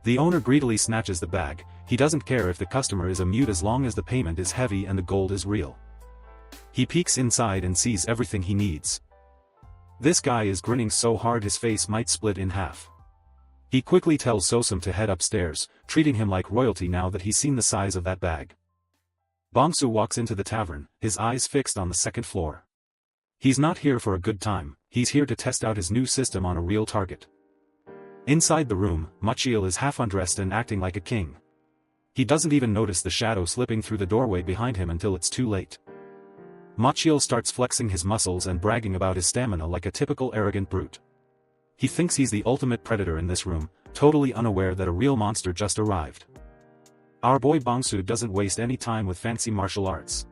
The owner greedily snatches the bag. He doesn't care if the customer is a mute as long as the payment is heavy and the gold is real. He peeks inside and sees everything he needs. This guy is grinning so hard his face might split in half. He quickly tells Sosum to head upstairs, treating him like royalty now that he's seen the size of that bag. Bongsu walks into the tavern, his eyes fixed on the second floor. He's not here for a good time, he's here to test out his new system on a real target. Inside the room, Machiel is half undressed and acting like a king. He doesn't even notice the shadow slipping through the doorway behind him until it's too late. Machiel starts flexing his muscles and bragging about his stamina like a typical arrogant brute. He thinks he's the ultimate predator in this room, totally unaware that a real monster just arrived. Our boy Bongsu doesn't waste any time with fancy martial arts.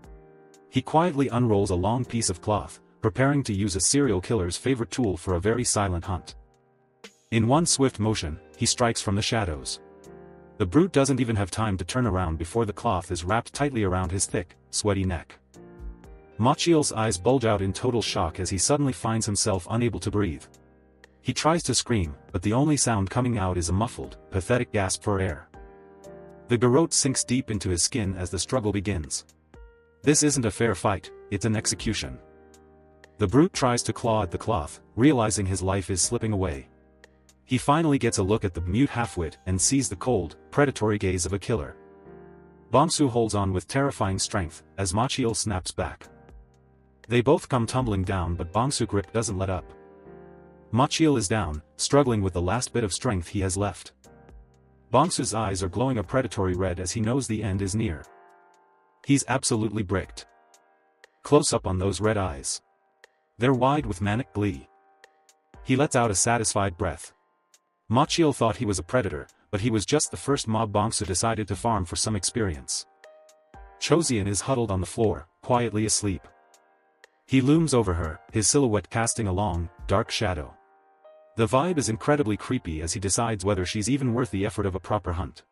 He quietly unrolls a long piece of cloth, preparing to use a serial killer's favorite tool for a very silent hunt. In one swift motion, he strikes from the shadows. The brute doesn't even have time to turn around before the cloth is wrapped tightly around his thick, sweaty neck. Machiel's eyes bulge out in total shock as he suddenly finds himself unable to breathe. He tries to scream, but the only sound coming out is a muffled, pathetic gasp for air. The garrote sinks deep into his skin as the struggle begins. This isn't a fair fight, it's an execution. The brute tries to claw at the cloth, realizing his life is slipping away. He finally gets a look at the mute halfwit and sees the cold, predatory gaze of a killer. Bongsu holds on with terrifying strength, as Machiel snaps back. They both come tumbling down, but Bongsu grip doesn't let up. Machiel is down, struggling with the last bit of strength he has left. Bongsu's eyes are glowing a predatory red as he knows the end is near. He's absolutely bricked. Close up on those red eyes. They're wide with manic glee. He lets out a satisfied breath. Machiel thought he was a predator, but he was just the first mob Bongsu decided to farm for some experience. Chozian is huddled on the floor, quietly asleep. He looms over her, his silhouette casting a long, dark shadow. The vibe is incredibly creepy as he decides whether she's even worth the effort of a proper hunt.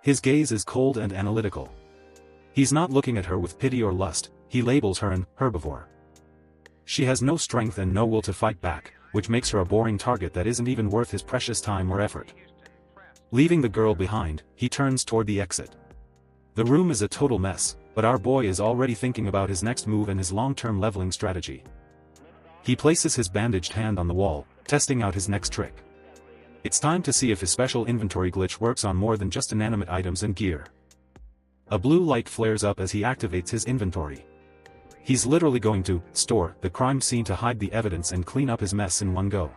His gaze is cold and analytical. He's not looking at her with pity or lust, he labels her an herbivore. She has no strength and no will to fight back, which makes her a boring target that isn't even worth his precious time or effort. Leaving the girl behind, he turns toward the exit. The room is a total mess, but our boy is already thinking about his next move and his long-term leveling strategy. He places his bandaged hand on the wall, testing out his next trick. It's time to see if his special inventory glitch works on more than just inanimate items and gear. A blue light flares up as he activates his inventory. He's literally going to store the crime scene to hide the evidence and clean up his mess in one go.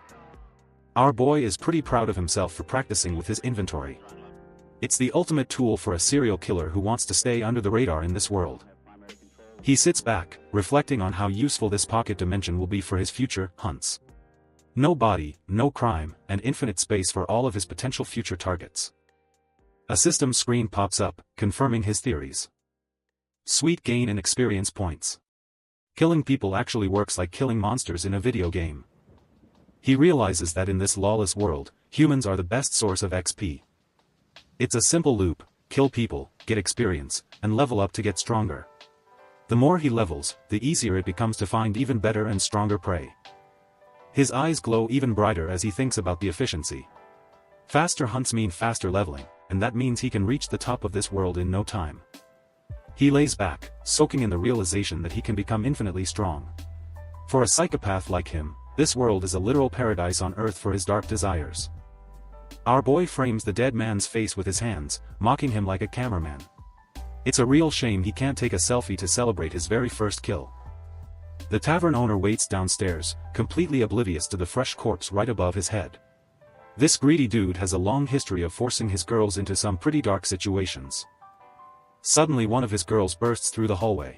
Our boy is pretty proud of himself for practicing with his inventory. It's the ultimate tool for a serial killer who wants to stay under the radar in this world. He sits back, reflecting on how useful this pocket dimension will be for his future hunts. No body, no crime, and infinite space for all of his potential future targets. A system screen pops up, confirming his theories. Sweet gain in experience points. Killing people actually works like killing monsters in a video game. He realizes that in this lawless world, humans are the best source of XP. It's a simple loop: kill people, get experience, and level up to get stronger. The more he levels, the easier it becomes to find even better and stronger prey. His eyes glow even brighter as he thinks about the efficiency. Faster hunts mean faster leveling, and that means he can reach the top of this world in no time. He lays back, soaking in the realization that he can become infinitely strong. For a psychopath like him, this world is a literal paradise on earth for his dark desires. Our boy frames the dead man's face with his hands, mocking him like a cameraman. It's a real shame he can't take a selfie to celebrate his very first kill. The tavern owner waits downstairs, completely oblivious to the fresh corpse right above his head. This greedy dude has a long history of forcing his girls into some pretty dark situations. Suddenly one of his girls bursts through the hallway.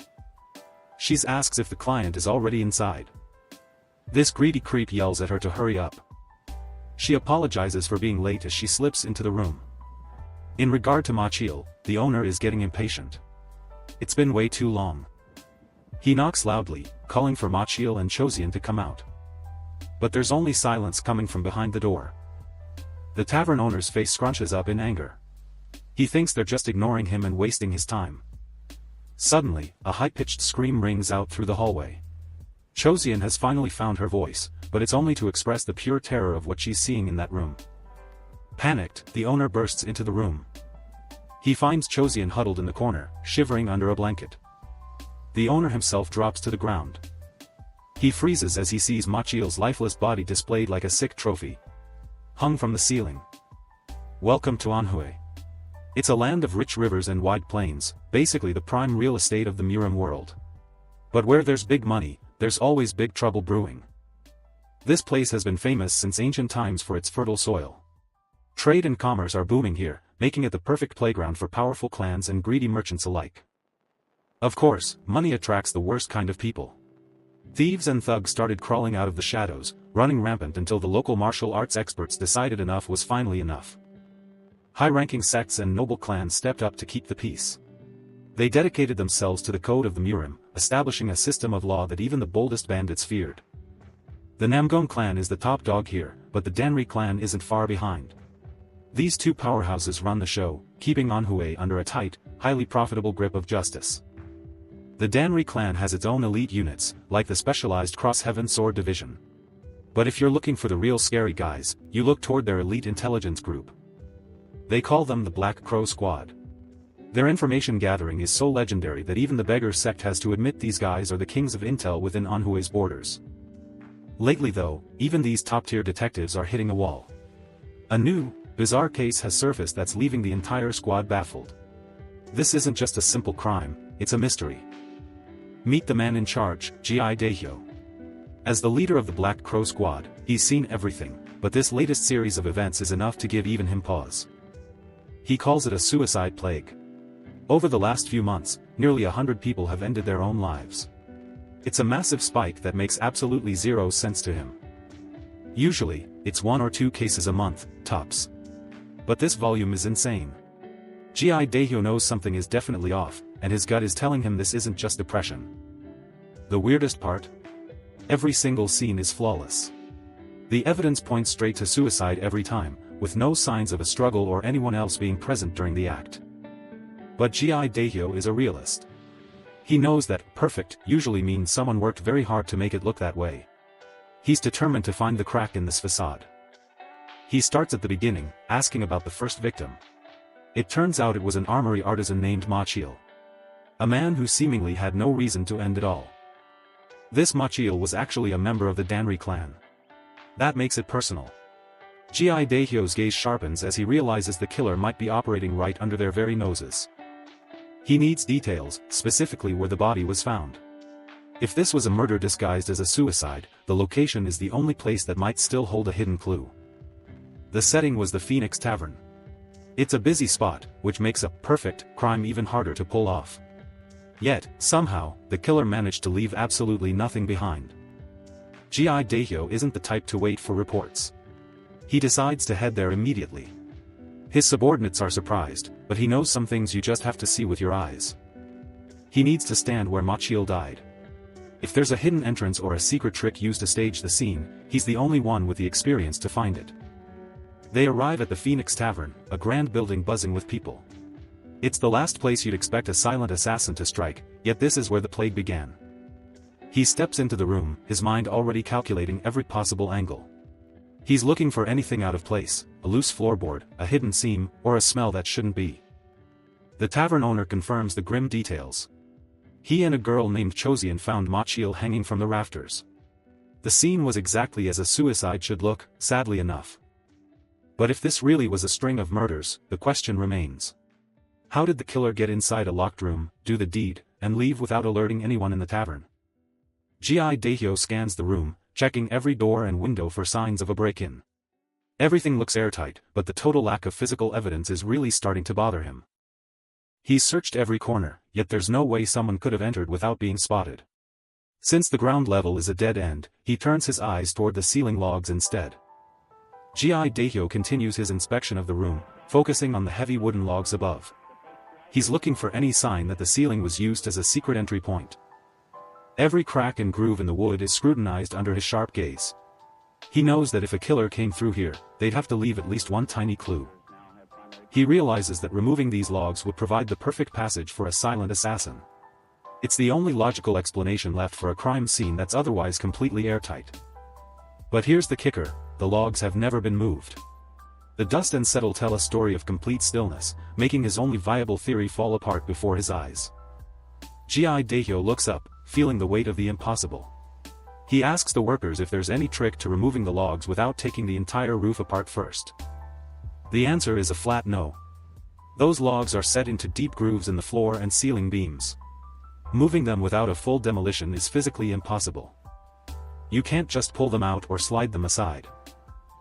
She asks if the client is already inside. This greedy creep yells at her to hurry up. She apologizes for being late as she slips into the room. In regard to Machiel, the owner is getting impatient. It's been way too long. He knocks loudly, calling for Machiel and Chosian to come out. But there's only silence coming from behind the door. The tavern owner's face scrunches up in anger. He thinks they're just ignoring him and wasting his time. Suddenly, a high-pitched scream rings out through the hallway. Chosian has finally found her voice, but it's only to express the pure terror of what she's seeing in that room. Panicked, the owner bursts into the room. He finds Chosian huddled in the corner, shivering under a blanket. The owner himself drops to the ground. He freezes as he sees Machiel's lifeless body displayed like a sick trophy, hung from the ceiling. Welcome to Manhwa. It's a land of rich rivers and wide plains, basically the prime real estate of the Murim world. But where there's big money, there's always big trouble brewing. This place has been famous since ancient times for its fertile soil. Trade and commerce are booming here, making it the perfect playground for powerful clans and greedy merchants alike. Of course, money attracts the worst kind of people. Thieves and thugs started crawling out of the shadows, running rampant until the local martial arts experts decided enough was finally enough. High-ranking sects and noble clans stepped up to keep the peace. They dedicated themselves to the code of the Murim, establishing a system of law that even the boldest bandits feared. The Namgon clan is the top dog here, but the Danri clan isn't far behind. These two powerhouses run the show, keeping Manhwa under a tight, highly profitable grip of justice. The Danri clan has its own elite units, like the specialized Crossheaven Sword Division. But if you're looking for the real scary guys, you look toward their elite intelligence group. They call them the Black Crow Squad. Their information gathering is so legendary that even the beggar sect has to admit these guys are the kings of intel within Manhwa's borders. Lately though, even these top-tier detectives are hitting a wall. A new, bizarre case has surfaced that's leaving the entire squad baffled. This isn't just a simple crime, it's a mystery. Meet the man in charge, Gi Daehyo. As the leader of the Black Crow Squad, he's seen everything, but this latest series of events is enough to give even him pause. He calls it a suicide plague. Over the last few months, nearly 100 people have ended their own lives. It's a massive spike that makes absolutely zero sense to him. Usually, it's 1 or 2 cases a month, tops. But this volume is insane. Gi Daehyo knows something is definitely off, and his gut is telling him this isn't just depression. The weirdest part? Every single scene is flawless. The evidence points straight to suicide every time, with no signs of a struggle or anyone else being present during the act. But Ji Daehyo is a realist. He knows that perfect usually means someone worked very hard to make it look that way. He's determined to find the crack in this facade. He starts at the beginning, asking about the first victim. It turns out it was an armory artisan named Ma Chil. A man who seemingly had no reason to end it all. This Ma Chil was actually a member of the Danri clan. That makes it personal. Ji Daehyo's gaze sharpens as he realizes the killer might be operating right under their very noses. He needs details, specifically where the body was found. If this was a murder disguised as a suicide, the location is the only place that might still hold a hidden clue. The setting was the Phoenix Tavern. It's a busy spot, which makes a perfect crime even harder to pull off. Yet, somehow, the killer managed to leave absolutely nothing behind. Ji Daehyo isn't the type to wait for reports. He decides to head there immediately. His subordinates are surprised, but he knows some things you just have to see with your eyes. He needs to stand where Ma Chil died. If there's a hidden entrance or a secret trick used to stage the scene, he's the only one with the experience to find it. They arrive at the Phoenix Tavern, a grand building buzzing with people. It's the last place you'd expect a silent assassin to strike, yet this is where the plague began. He steps into the room, his mind already calculating every possible angle. He's looking for anything out of place, a loose floorboard, a hidden seam, or a smell that shouldn't be. The tavern owner confirms the grim details. He and a girl named Chozian found Ma Chil hanging from the rafters. The scene was exactly as a suicide should look, sadly enough. But if this really was a string of murders, the question remains. How did the killer get inside a locked room, do the deed, and leave without alerting anyone in the tavern? Ji Daehyo scans the room, checking every door and window for signs of a break-in. Everything looks airtight, but the total lack of physical evidence is really starting to bother him. He's searched every corner, yet there's no way someone could have entered without being spotted. Since the ground level is a dead end, he turns his eyes toward the ceiling logs instead. Ji Daehyo continues his inspection of the room, focusing on the heavy wooden logs above. He's looking for any sign that the ceiling was used as a secret entry point. Every crack and groove in the wood is scrutinized under his sharp gaze. He knows that if a killer came through here, they'd have to leave at least one tiny clue. He realizes that removing these logs would provide the perfect passage for a silent assassin. It's the only logical explanation left for a crime scene that's otherwise completely airtight. But here's the kicker, the logs have never been moved. The dust and settle tell a story of complete stillness, making his only viable theory fall apart before his eyes. Ji Daehyo looks up, feeling the weight of the impossible. He asks the workers if there's any trick to removing the logs without taking the entire roof apart first. The answer is a flat no. Those logs are set into deep grooves in the floor and ceiling beams. Moving them without a full demolition is physically impossible. You can't just pull them out or slide them aside.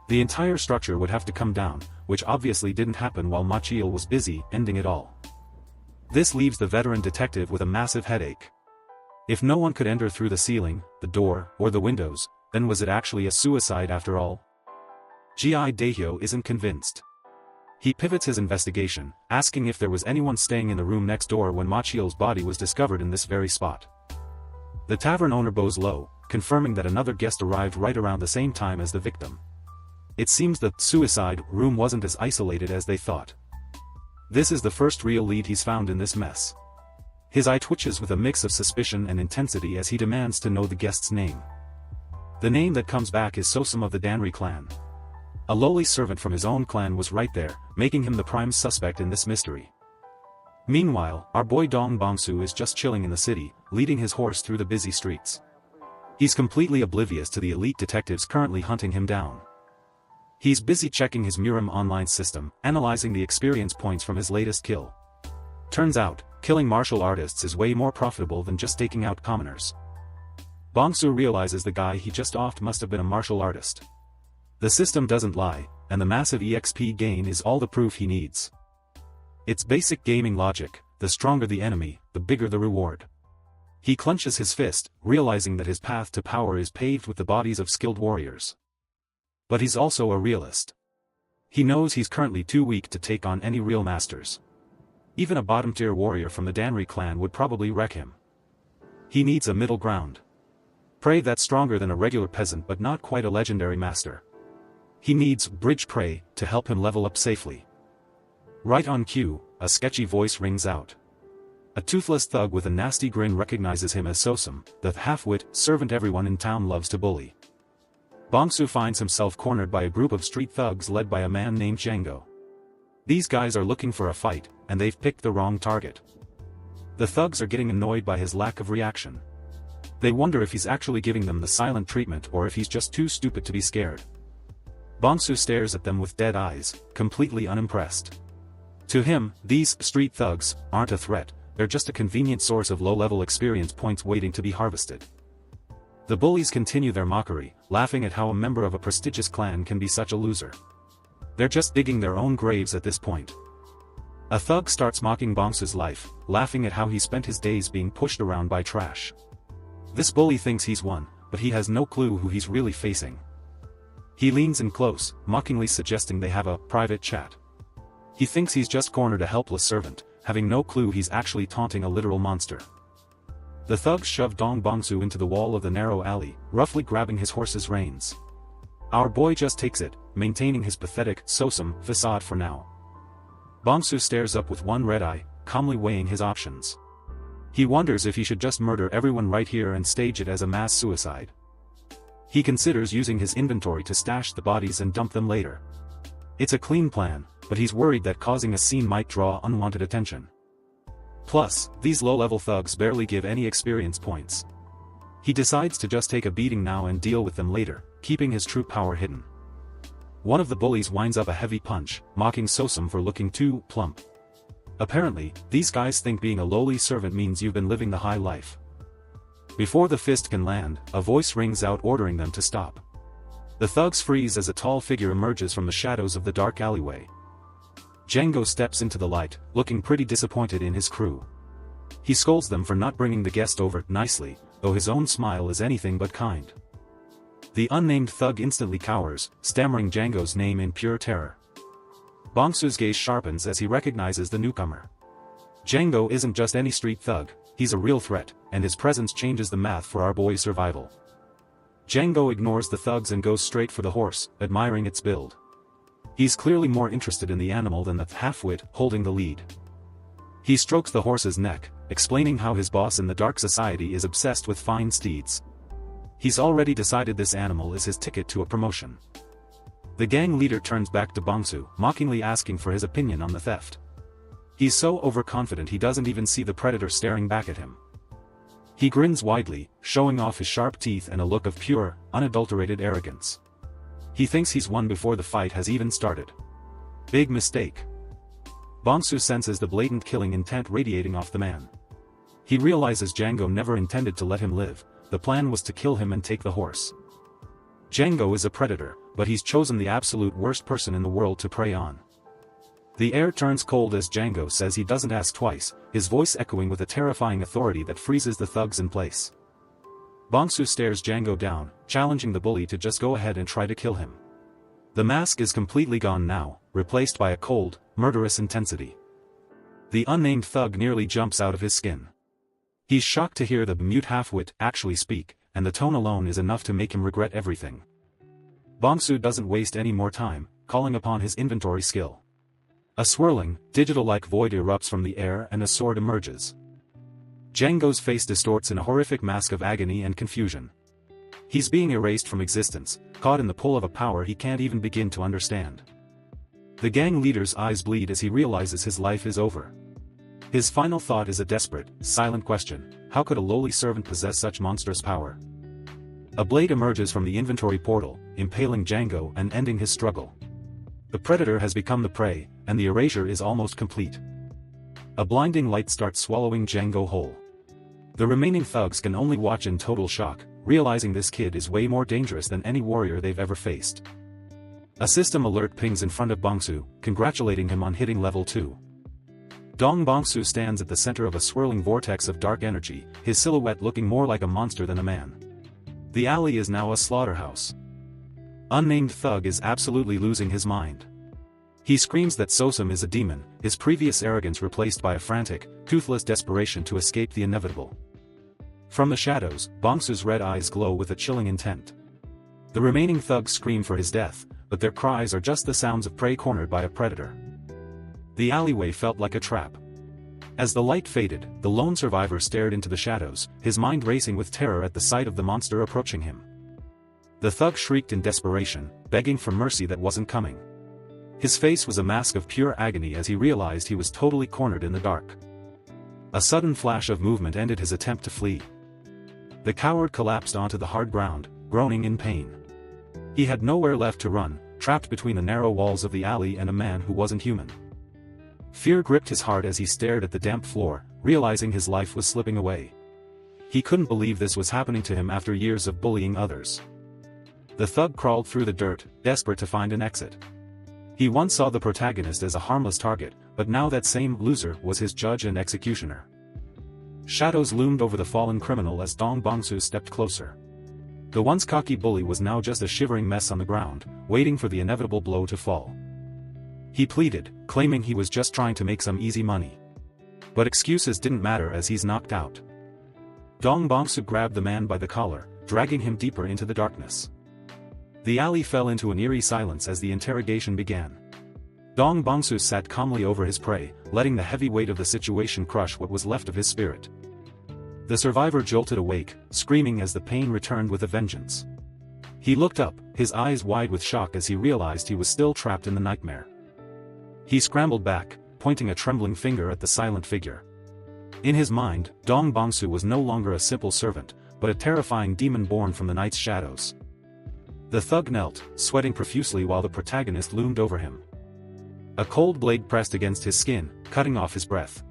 The entire structure would have to come down, which obviously didn't happen while Ma Chil was busy ending it all. This leaves the veteran detective with a massive headache. If no one could enter through the ceiling, the door, or the windows, then was it actually a suicide after all? Ji Daehyo isn't convinced. He pivots his investigation, asking if there was anyone staying in the room next door when Ma Chil's body was discovered in this very spot. The tavern owner bows low, confirming that another guest arrived right around the same time as the victim. It seems the suicide room wasn't as isolated as they thought. This is the first real lead he's found in this mess. His eye twitches with a mix of suspicion and intensity as he demands to know the guest's name. The name that comes back is Sosam of the Danri clan. A lowly servant from his own clan was right there, making him the prime suspect in this mystery. Meanwhile, our boy Dong Bongsu is just chilling in the city, leading his horse through the busy streets. He's completely oblivious to the elite detectives currently hunting him down. He's busy checking his Murim online system, analyzing the experience points from his latest kill. Turns out, killing martial artists is way more profitable than just taking out commoners. Bongsu realizes the guy he just offed must have been a martial artist. The system doesn't lie, and the massive EXP gain is all the proof he needs. It's basic gaming logic, the stronger the enemy, the bigger the reward. He clenches his fist, realizing that his path to power is paved with the bodies of skilled warriors. But he's also a realist. He knows he's currently too weak to take on any real masters. Even a bottom-tier warrior from the Danri clan would probably wreck him. He needs a middle ground. Prey that's stronger than a regular peasant but not quite a legendary master. He needs bridge prey to help him level up safely. Right on cue, a sketchy voice rings out. A toothless thug with a nasty grin recognizes him as Sosum, the half-wit servant everyone in town loves to bully. Bongsu finds himself cornered by a group of street thugs led by a man named Django. These guys are looking for a fight, and they've picked the wrong target. The thugs are getting annoyed by his lack of reaction. They wonder if he's actually giving them the silent treatment or if he's just too stupid to be scared. Bongsu stares at them with dead eyes, completely unimpressed. To him, these street thugs aren't a threat, they're just a convenient source of low-level experience points waiting to be harvested. The bullies continue their mockery, laughing at how a member of a prestigious clan can be such a loser. They're just digging their own graves at this point. A thug starts mocking Bongsu's life, laughing at how he spent his days being pushed around by trash. This bully thinks he's won, but he has no clue who he's really facing. He leans in close, mockingly suggesting they have a private chat. He thinks he's just cornered a helpless servant, having no clue he's actually taunting a literal monster. The thugs shove Dong Bongsu into the wall of the narrow alley, roughly grabbing his horse's reins. Our boy just takes it, maintaining his pathetic Sosum facade for now. Bongsu stares up with one red eye, calmly weighing his options. He wonders if he should just murder everyone right here and stage it as a mass suicide. He considers using his inventory to stash the bodies and dump them later. It's a clean plan, but he's worried that causing a scene might draw unwanted attention. Plus, these low-level thugs barely give any experience points. He decides to just take a beating now and deal with them later, keeping his true power hidden. One of the bullies winds up a heavy punch, mocking Sosum for looking too plump. Apparently, these guys think being a lowly servant means you've been living the high life. Before the fist can land, a voice rings out ordering them to stop. The thugs freeze as a tall figure emerges from the shadows of the dark alleyway. Django steps into the light, looking pretty disappointed in his crew. He scolds them for not bringing the guest over nicely, though his own smile is anything but kind. The unnamed thug instantly cowers, stammering Django's name in pure terror. Bongsu's gaze sharpens as he recognizes the newcomer. Django isn't just any street thug, he's a real threat, and his presence changes the math for our boy's survival. Django ignores the thugs and goes straight for the horse, admiring its build. He's clearly more interested in the animal than the half-wit holding the lead. He strokes the horse's neck, explaining how his boss in the dark society is obsessed with fine steeds. He's already decided this animal is his ticket to a promotion. The gang leader turns back to Bongsu, mockingly asking for his opinion on the theft. He's so overconfident he doesn't even see the predator staring back at him. He grins widely, showing off his sharp teeth and a look of pure, unadulterated arrogance. He thinks he's won before the fight has even started. Big mistake. Bongsu senses the blatant killing intent radiating off the man. He realizes Django never intended to let him live, the plan was to kill him and take the horse. Django is a predator, but he's chosen the absolute worst person in the world to prey on. The air turns cold as Django says he doesn't ask twice, his voice echoing with a terrifying authority that freezes the thugs in place. Bongsu stares Django down, challenging the bully to just go ahead and try to kill him. The mask is completely gone now, replaced by a cold, murderous intensity. The unnamed thug nearly jumps out of his skin. He's shocked to hear the mute half-wit actually speak, and the tone alone is enough to make him regret everything. Bongsu doesn't waste any more time, calling upon his inventory skill. A swirling, digital-like void erupts from the air and a sword emerges. Django's face distorts in a horrific mask of agony and confusion. He's being erased from existence, caught in the pull of a power he can't even begin to understand. The gang leader's eyes bleed as he realizes his life is over. His final thought is a desperate, silent question: how could a lowly servant possess such monstrous power? A blade emerges from the inventory portal, impaling Django and ending his struggle. The predator has become the prey, and the erasure is almost complete. A blinding light starts swallowing Django whole. The remaining thugs can only watch in total shock, realizing this kid is way more dangerous than any warrior they've ever faced. A system alert pings in front of Bongsu, congratulating him on hitting level 2. Dong Bongsu stands at the center of a swirling vortex of dark energy, his silhouette looking more like a monster than a man. The alley is now a slaughterhouse. Unnamed thug is absolutely losing his mind. He screams that Sosum is a demon, his previous arrogance replaced by a frantic, toothless desperation to escape the inevitable. From the shadows, Bongsu's red eyes glow with a chilling intent. The remaining thugs scream for his death, but their cries are just the sounds of prey cornered by a predator. The alleyway felt like a trap. As the light faded, the lone survivor stared into the shadows, his mind racing with terror at the sight of the monster approaching him. The thug shrieked in desperation, begging for mercy that wasn't coming. His face was a mask of pure agony as he realized he was totally cornered in the dark. A sudden flash of movement ended his attempt to flee. The coward collapsed onto the hard ground, groaning in pain. He had nowhere left to run, trapped between the narrow walls of the alley and a man who wasn't human. Fear gripped his heart as he stared at the damp floor, realizing his life was slipping away. He couldn't believe this was happening to him after years of bullying others. The thug crawled through the dirt, desperate to find an exit. He once saw the protagonist as a harmless target, but now that same loser was his judge and executioner. Shadows loomed over the fallen criminal as Dong Bongsu stepped closer. The once cocky bully was now just a shivering mess on the ground, waiting for the inevitable blow to fall. He pleaded, claiming he was just trying to make some easy money. But excuses didn't matter as he's knocked out. Dong Bongsu grabbed the man by the collar, dragging him deeper into the darkness. The alley fell into an eerie silence as the interrogation began. Dong Bongsu sat calmly over his prey, letting the heavy weight of the situation crush what was left of his spirit. The survivor jolted awake, screaming as the pain returned with a vengeance. He looked up, his eyes wide with shock as he realized he was still trapped in the nightmare. He scrambled back, pointing a trembling finger at the silent figure. In his mind, Dong Bongsu was no longer a simple servant, but a terrifying demon born from the night's shadows. The thug knelt, sweating profusely while the protagonist loomed over him. A cold blade pressed against his skin, cutting off his breath.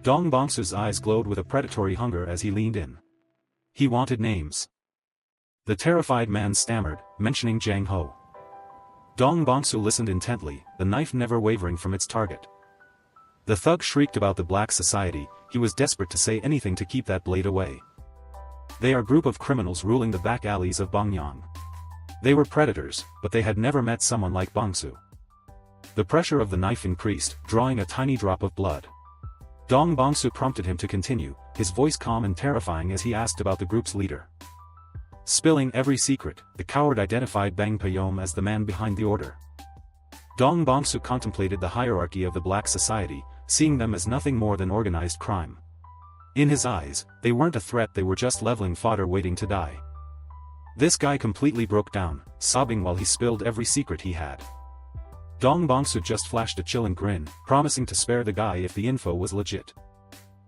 Dong Bongsu's eyes glowed with a predatory hunger as he leaned in. He wanted names. The terrified man stammered, mentioning Jang Ho. Dong Bongsu listened intently, the knife never wavering from its target. The thug shrieked about the black society, he was desperate to say anything to keep that blade away. They are a group of criminals ruling the back alleys of Bongyang. They were predators, but they had never met someone like Bongsu. The pressure of the knife increased, drawing a tiny drop of blood. Dong Bongsu prompted him to continue, his voice calm and terrifying as he asked about the group's leader. Spilling every secret, the coward identified Bang Payom as the man behind the order. Dong Bongsu contemplated the hierarchy of the black society, seeing them as nothing more than organized crime. In his eyes, they weren't a threat, they were just leveling fodder waiting to die. This guy completely broke down, sobbing while he spilled every secret he had. Dong Bongsu just flashed a chilling grin, promising to spare the guy if the info was legit.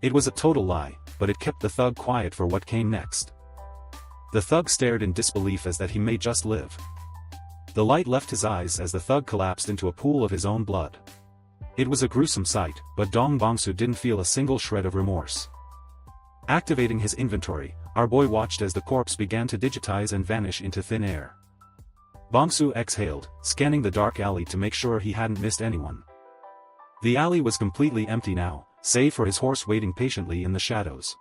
It was a total lie, but it kept the thug quiet for what came next. The thug stared in disbelief as that he may just live. The light left his eyes as the thug collapsed into a pool of his own blood. It was a gruesome sight, but Dong Bongsu didn't feel a single shred of remorse. Activating his inventory, our boy watched as the corpse began to digitize and vanish into thin air. Bongsu exhaled, scanning the dark alley to make sure he hadn't missed anyone. The alley was completely empty now, save for his horse waiting patiently in the shadows.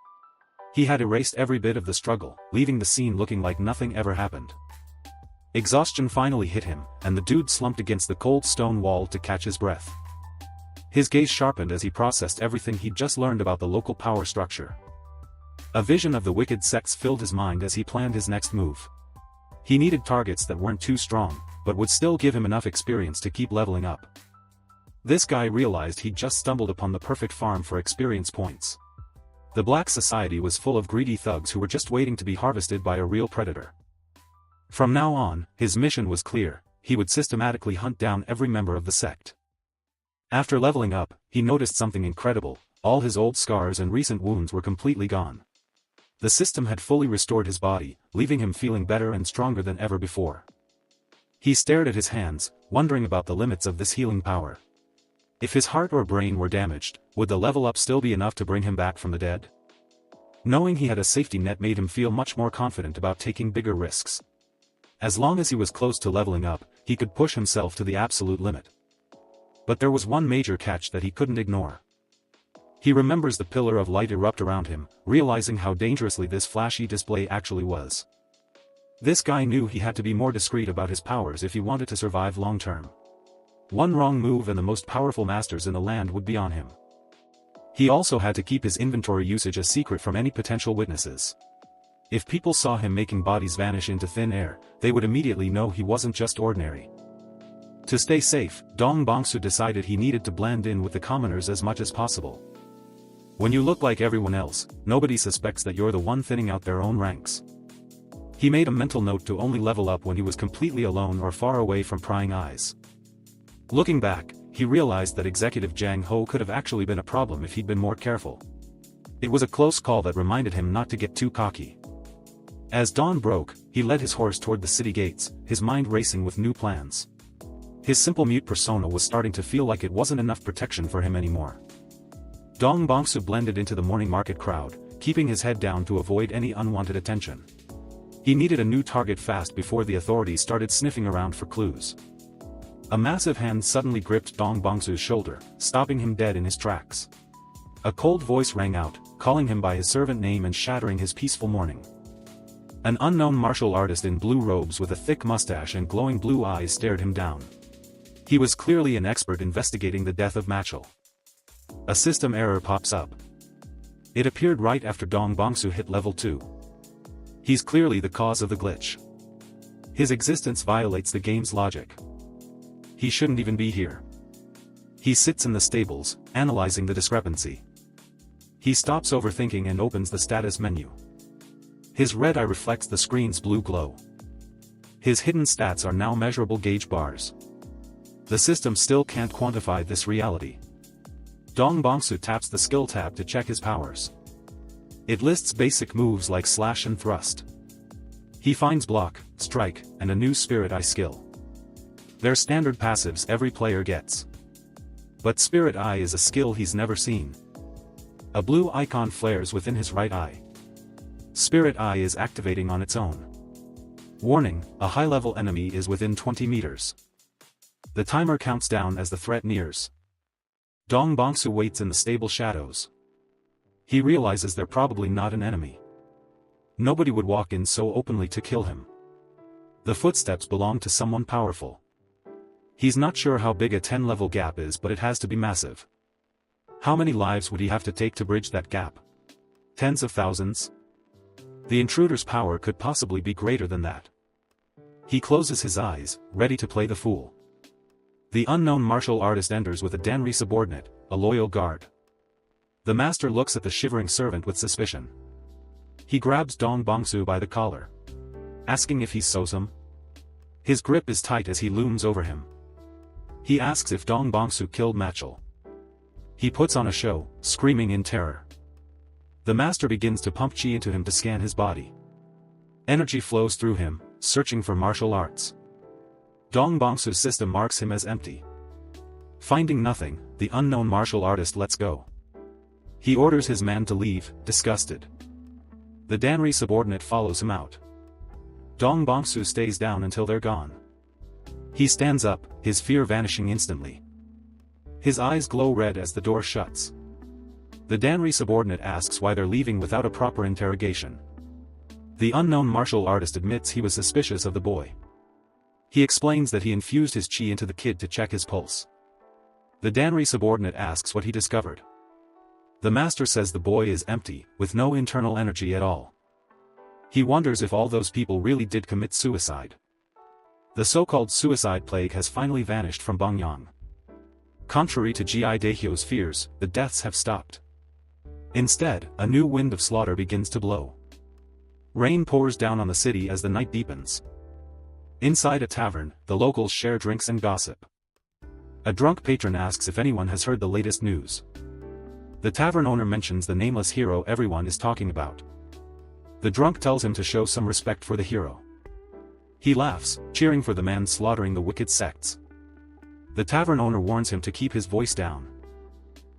He had erased every bit of the struggle, leaving the scene looking like nothing ever happened. Exhaustion finally hit him, and the dude slumped against the cold stone wall to catch his breath. His gaze sharpened as he processed everything he'd just learned about the local power structure. A vision of the wicked sects filled his mind as he planned his next move. He needed targets that weren't too strong, but would still give him enough experience to keep leveling up. This guy realized he'd just stumbled upon the perfect farm for experience points. The black society was full of greedy thugs who were just waiting to be harvested by a real predator. From now on, his mission was clear, he would systematically hunt down every member of the sect. After leveling up, he noticed something incredible, all his old scars and recent wounds were completely gone. The system had fully restored his body, leaving him feeling better and stronger than ever before. He stared at his hands, wondering about the limits of this healing power. If his heart or brain were damaged, would the level up still be enough to bring him back from the dead? Knowing he had a safety net made him feel much more confident about taking bigger risks. As long as he was close to leveling up, he could push himself to the absolute limit. But there was one major catch that he couldn't ignore. He remembers the pillar of light erupt around him, realizing how dangerously this flashy display actually was. This guy knew he had to be more discreet about his powers if he wanted to survive long term. One wrong move and the most powerful masters in the land would be on him. He also had to keep his inventory usage a secret from any potential witnesses. If people saw him making bodies vanish into thin air, they would immediately know he wasn't just ordinary. To stay safe, Dong Bongsu decided he needed to blend in with the commoners as much as possible. When you look like everyone else, nobody suspects that you're the one thinning out their own ranks. He made a mental note to only level up when he was completely alone or far away from prying eyes. Looking back, he realized that Executive Jang Ho could have actually been a problem if he'd been more careful. It was a close call that reminded him not to get too cocky. As dawn broke, he led his horse toward the city gates, his mind racing with new plans. His simple mute persona was starting to feel like it wasn't enough protection for him anymore. Dong Bongsu blended into the morning market crowd, keeping his head down to avoid any unwanted attention. He needed a new target fast before the authorities started sniffing around for clues. A massive hand suddenly gripped Dong Bongsu's shoulder, stopping him dead in his tracks. A cold voice rang out, calling him by his servant name and shattering his peaceful morning. An unknown martial artist in blue robes with a thick mustache and glowing blue eyes stared him down. He was clearly an expert investigating the death of Machel. A system error pops up. It appeared right after Dong Bongsu hit level 2. He's clearly the cause of the glitch. His existence violates the game's logic. He shouldn't even be here. He sits in the stables, analyzing the discrepancy. He stops overthinking and opens the status menu. His red eye reflects the screen's blue glow. His hidden stats are now measurable gauge bars. The system still can't quantify this reality. Dong Bongsu taps the skill tab to check his powers. It lists basic moves like slash and thrust. He finds block, strike, and a new spirit eye skill. They're standard passives every player gets. But spirit eye is a skill he's never seen. A blue icon flares within his right eye. Spirit eye is activating on its own. Warning, a high-level enemy is within 20 meters. The timer counts down as the threat nears. Dong Bongsu waits in the stable shadows. He realizes they're probably not an enemy. Nobody would walk in so openly to kill him. The footsteps belong to someone powerful. He's not sure how big a 10-level gap is, but it has to be massive. How many lives would he have to take to bridge that gap? Tens of thousands? The intruder's power could possibly be greater than that. He closes his eyes, ready to play the fool. The unknown martial artist enters with a Danri subordinate, a loyal guard. The master looks at the shivering servant with suspicion. He grabs Dong Bongsu by the collar, asking if he's Sosum. His grip is tight as he looms over him. He asks if Dong Bongsu killed Machel. He puts on a show, screaming in terror. The master begins to pump chi into him to scan his body. Energy flows through him, searching for martial arts. Dong Bongsu's system marks him as empty. Finding nothing, the unknown martial artist lets go. He orders his man to leave, disgusted. The Danri subordinate follows him out. Dong Bongsu stays down until they're gone. He stands up, his fear vanishing instantly. His eyes glow red as the door shuts. The Danri subordinate asks why they're leaving without a proper interrogation. The unknown martial artist admits he was suspicious of the boy. He explains that he infused his chi into the kid to check his pulse. The Danri subordinate asks what he discovered. The master says the boy is empty, with no internal energy at all. He wonders if all those people really did commit suicide. The so-called suicide plague has finally vanished from Bongyang. Contrary to Ji Daehyo's fears, the deaths have stopped. Instead, a new wind of slaughter begins to blow. Rain pours down on the city as the night deepens. Inside a tavern, the locals share drinks and gossip. A drunk patron asks if anyone has heard the latest news. The tavern owner mentions the nameless hero everyone is talking about. The drunk tells him to show some respect for the hero. He laughs, cheering for the man slaughtering the wicked sects. The tavern owner warns him to keep his voice down.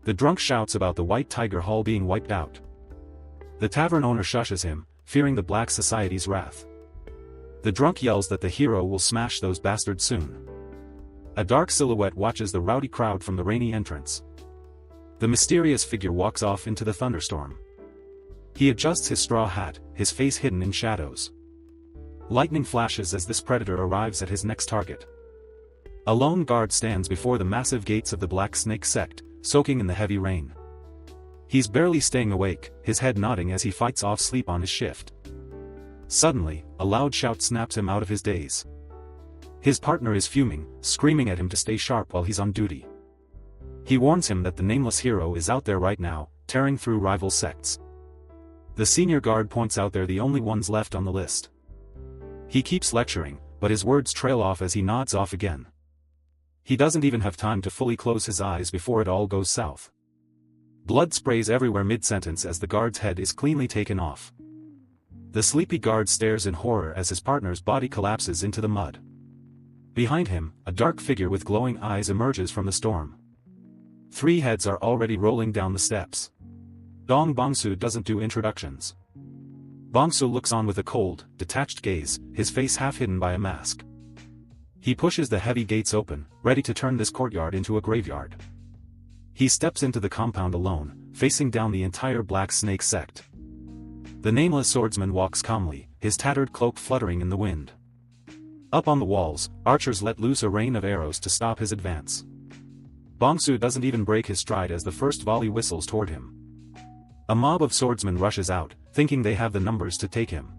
The drunk shouts about the White Tiger Hall being wiped out. The tavern owner shushes him, fearing the Black Society's wrath. The drunk yells that the hero will smash those bastards soon. A dark silhouette watches the rowdy crowd from the rainy entrance. The mysterious figure walks off into the thunderstorm. He adjusts his straw hat, his face hidden in shadows. Lightning flashes as this predator arrives at his next target. A lone guard stands before the massive gates of the Black Snake sect, soaking in the heavy rain. He's barely staying awake, his head nodding as he fights off sleep on his shift. Suddenly, a loud shout snaps him out of his daze. His partner is fuming, screaming at him to stay sharp while he's on duty. He warns him that the nameless hero is out there right now, tearing through rival sects. The senior guard points out they're the only ones left on the list. He keeps lecturing, but his words trail off as he nods off again. He doesn't even have time to fully close his eyes before it all goes south. Blood sprays everywhere mid-sentence as the guard's head is cleanly taken off. The sleepy guard stares in horror as his partner's body collapses into the mud. Behind him, a dark figure with glowing eyes emerges from the storm. 3 heads are already rolling down the steps. Dong Bongsu doesn't do introductions. Bongsu looks on with a cold, detached gaze, his face half hidden by a mask. He pushes the heavy gates open, ready to turn this courtyard into a graveyard. He steps into the compound alone, facing down the entire Black Snake sect. The nameless swordsman walks calmly, his tattered cloak fluttering in the wind. Up on the walls, archers let loose a rain of arrows to stop his advance. Bongsu doesn't even break his stride as the first volley whistles toward him. A mob of swordsmen rushes out, thinking they have the numbers to take him.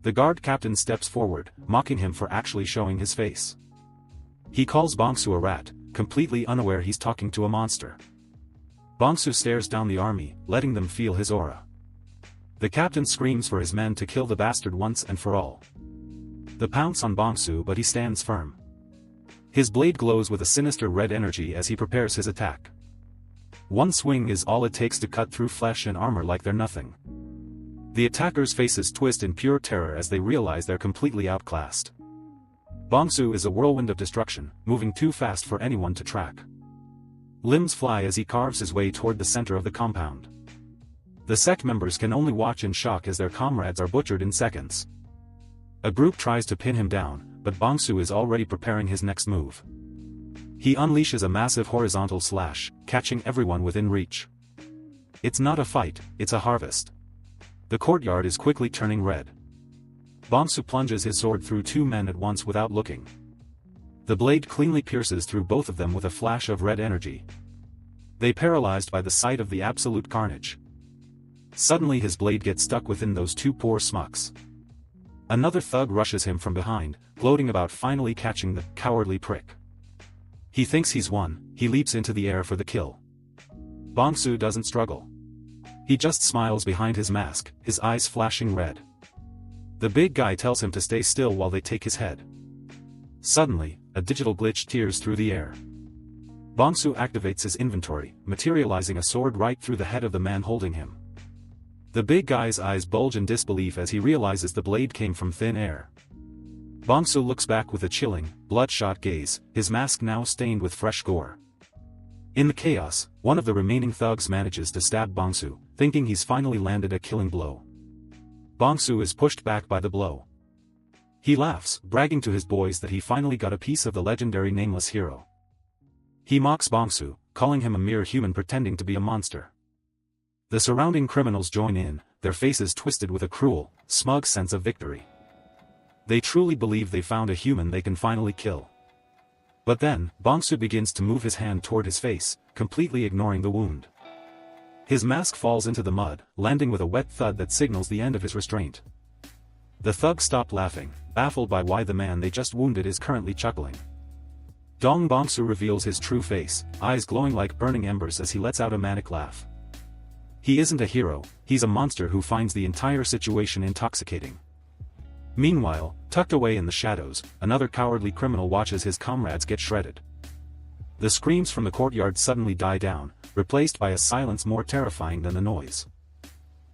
The guard captain steps forward, mocking him for actually showing his face. He calls Bongsu a rat, completely unaware he's talking to a monster. Bongsu stares down the army, letting them feel his aura. The captain screams for his men to kill the bastard once and for all. They pounce on Bongsu, but he stands firm. His blade glows with a sinister red energy as he prepares his attack. One swing is all it takes to cut through flesh and armor like they're nothing. The attackers' faces twist in pure terror as they realize they're completely outclassed. Bongsu is a whirlwind of destruction, moving too fast for anyone to track. Limbs fly as he carves his way toward the center of the compound. The sect members can only watch in shock as their comrades are butchered in seconds. A group tries to pin him down, but Bongsu is already preparing his next move. He unleashes a massive horizontal slash, catching everyone within reach. It's not a fight, it's a harvest. The courtyard is quickly turning red. Bongsu plunges his sword through 2 men at once without looking. The blade cleanly pierces through both of them with a flash of red energy. They paralyzed by the sight of the absolute carnage. Suddenly his blade gets stuck within those 2 poor smucks. Another thug rushes him from behind, gloating about finally catching the cowardly prick. He thinks he's won, he leaps into the air for the kill. Bongsu doesn't struggle. He just smiles behind his mask, his eyes flashing red. The big guy tells him to stay still while they take his head. Suddenly, a digital glitch tears through the air. Bongsu activates his inventory, materializing a sword right through the head of the man holding him. The big guy's eyes bulge in disbelief as he realizes the blade came from thin air. Bongsu looks back with a chilling, bloodshot gaze, his mask now stained with fresh gore. In the chaos, one of the remaining thugs manages to stab Bongsu, thinking he's finally landed a killing blow. Bongsu is pushed back by the blow. He laughs, bragging to his boys that he finally got a piece of the legendary nameless hero. He mocks Bongsu, calling him a mere human pretending to be a monster. The surrounding criminals join in, their faces twisted with a cruel, smug sense of victory. They truly believe they found a human they can finally kill. But then, Bongsu begins to move his hand toward his face, completely ignoring the wound. His mask falls into the mud, landing with a wet thud that signals the end of his restraint. The thugs stop laughing, baffled by why the man they just wounded is currently chuckling. Dong Bongsu reveals his true face, eyes glowing like burning embers as he lets out a manic laugh. He isn't a hero, he's a monster who finds the entire situation intoxicating. Meanwhile, tucked away in the shadows, another cowardly criminal watches his comrades get shredded. The screams from the courtyard suddenly die down, replaced by a silence more terrifying than the noise.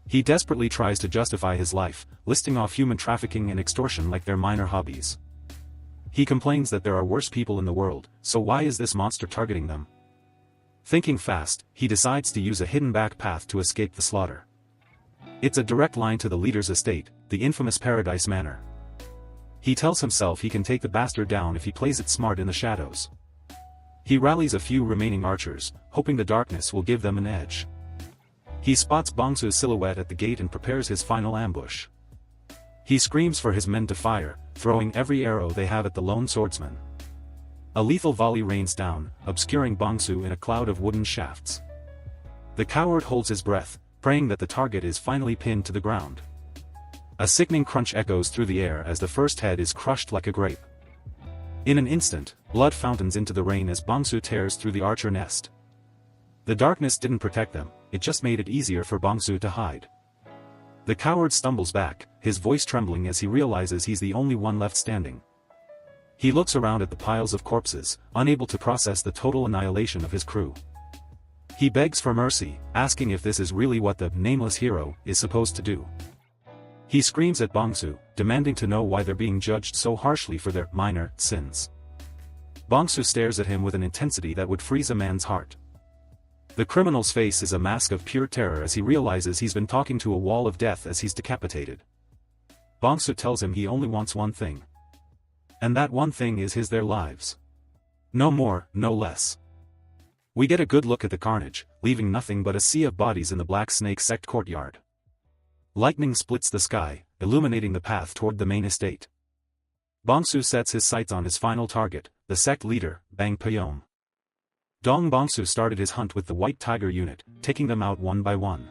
He desperately tries to justify his life, listing off human trafficking and extortion like they're minor hobbies. He complains that there are worse people in the world, so why is this monster targeting them? Thinking fast, he decides to use a hidden back path to escape the slaughter. It's a direct line to the leader's estate, the infamous Paradise Manor. He tells himself he can take the bastard down if he plays it smart in the shadows. He rallies a few remaining archers, hoping the darkness will give them an edge. He spots Bongsu's silhouette at the gate and prepares his final ambush. He screams for his men to fire, throwing every arrow they have at the lone swordsman. A lethal volley rains down, obscuring Bongsu in a cloud of wooden shafts. The coward holds his breath, praying that the target is finally pinned to the ground. A sickening crunch echoes through the air as the first head is crushed like a grape. In an instant, blood fountains into the rain as Bongsu tears through the archer nest. The darkness didn't protect them, it just made it easier for Bongsu to hide. The coward stumbles back, his voice trembling as he realizes he's the only one left standing. He looks around at the piles of corpses, unable to process the total annihilation of his crew. He begs for mercy, asking if this is really what the nameless hero is supposed to do. He screams at Bongsu, demanding to know why they're being judged so harshly for their minor sins. Bongsu stares at him with an intensity that would freeze a man's heart. The criminal's face is a mask of pure terror as he realizes he's been talking to a wall of death as he's decapitated. Bongsu tells him he only wants one thing. And that one thing is their lives. No more, no less. We get a good look at the carnage, leaving nothing but a sea of bodies in the Black Snake sect courtyard. Lightning splits the sky, illuminating the path toward the main estate. Bongsu sets his sights on his final target, the sect leader, Bang Payom. Dong Bongsu started his hunt with the White Tiger unit, taking them out one by one.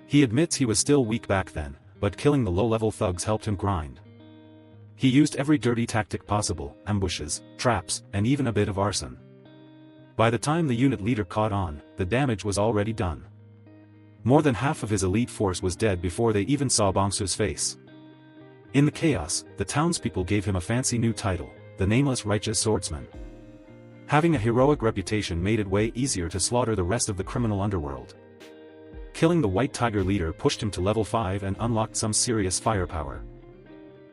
He admits he was still weak back then, but killing the low-level thugs helped him grind. He used every dirty tactic possible, ambushes, traps, and even a bit of arson. By the time the unit leader caught on, the damage was already done. More than half of his elite force was dead before they even saw Bongsu's face. In the chaos, the townspeople gave him a fancy new title, the Nameless Righteous Swordsman. Having a heroic reputation made it way easier to slaughter the rest of the criminal underworld. Killing the White Tiger leader pushed him to level 5 and unlocked some serious firepower.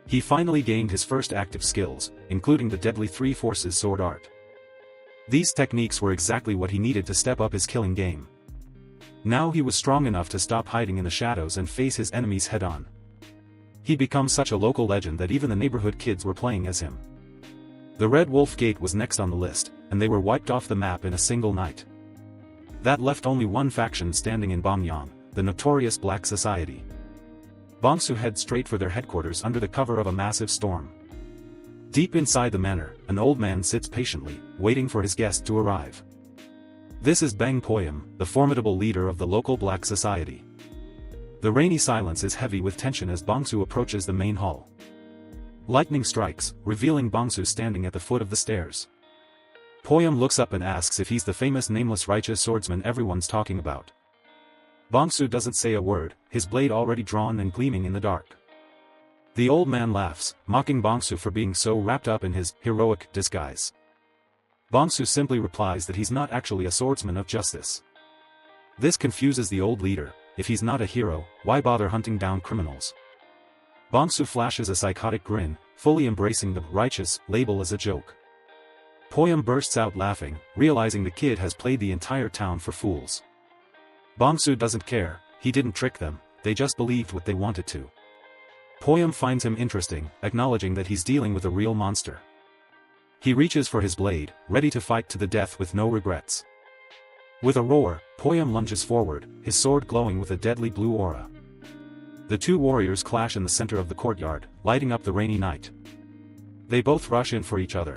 He finally gained his first active skills, including the deadly 3 forces sword art. These techniques were exactly what he needed to step up his killing game. Now he was strong enough to stop hiding in the shadows and face his enemies head-on. He'd become such a local legend that even the neighborhood kids were playing as him. The Red Wolf Gate was next on the list, and they were wiped off the map in a single night. That left only one faction standing in Bongyang, the notorious Black Society. Bongsu heads straight for their headquarters under the cover of a massive storm. Deep inside the manor, an old man sits patiently, waiting for his guest to arrive. This is Bang Poyam, the formidable leader of the local Black Society. The rainy silence is heavy with tension as Bongsu approaches the main hall. Lightning strikes, revealing Bongsu standing at the foot of the stairs. Poyam looks up and asks if he's the famous Nameless Righteous Swordsman everyone's talking about. Bongsu doesn't say a word, his blade already drawn and gleaming in the dark. The old man laughs, mocking Bongsu for being so wrapped up in his heroic disguise. Bongsu simply replies that he's not actually a swordsman of justice. This confuses the old leader. If he's not a hero, why bother hunting down criminals? Bongsu flashes a psychotic grin, fully embracing the righteous label as a joke. Poyam bursts out laughing, realizing the kid has played the entire town for fools. Bongsu doesn't care, he didn't trick them, they just believed what they wanted to. Poyam finds him interesting, acknowledging that he's dealing with a real monster. He reaches for his blade, ready to fight to the death with no regrets. With a roar, Poyam lunges forward, his sword glowing with a deadly blue aura. The two warriors clash in the center of the courtyard, lighting up the rainy night. They both rush in for each other.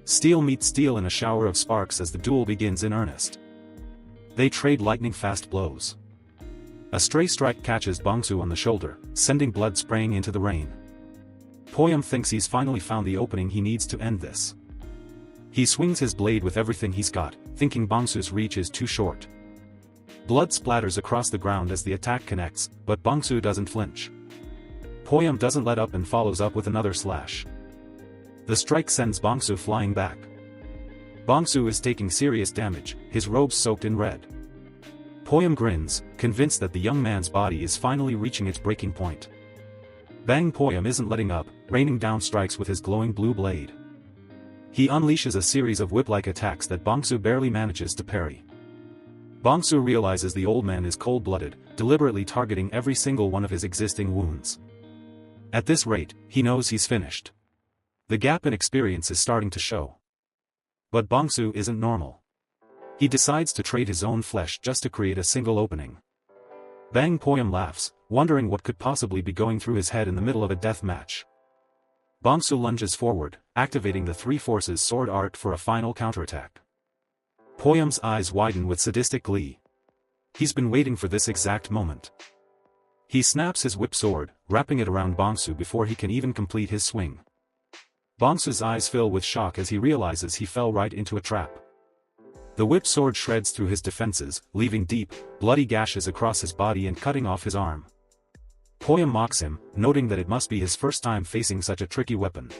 Steel meets steel in a shower of sparks as the duel begins in earnest. They trade lightning-fast blows. A stray strike catches Bongsu on the shoulder, sending blood spraying into the rain. Poyam thinks he's finally found the opening he needs to end this. He swings his blade with everything he's got, thinking Bongsu's reach is too short. Blood splatters across the ground as the attack connects, but Bongsu doesn't flinch. Poyam doesn't let up and follows up with another slash. The strike sends Bongsu flying back. Bongsu is taking serious damage, his robes soaked in red. Poyam grins, convinced that the young man's body is finally reaching its breaking point. Bang Poyam isn't letting up, raining down strikes with his glowing blue blade. He unleashes a series of whip-like attacks that Bongsu barely manages to parry. Bongsu realizes the old man is cold-blooded, deliberately targeting every single one of his existing wounds. At this rate, he knows he's finished. The gap in experience is starting to show. But Bongsu isn't normal. He decides to trade his own flesh just to create a single opening. Bang Poyam laughs, wondering what could possibly be going through his head in the middle of a death match. Bongsu lunges forward, activating the 3 forces sword art for a final counterattack. Poyam's eyes widen with sadistic glee. He's been waiting for this exact moment. He snaps his whip sword, wrapping it around Bongsu before he can even complete his swing. Bongsu's eyes fill with shock as he realizes he fell right into a trap. The whip sword shreds through his defenses, leaving deep, bloody gashes across his body and cutting off his arm. Poyam mocks him, noting that it must be his first time facing such a tricky weapon.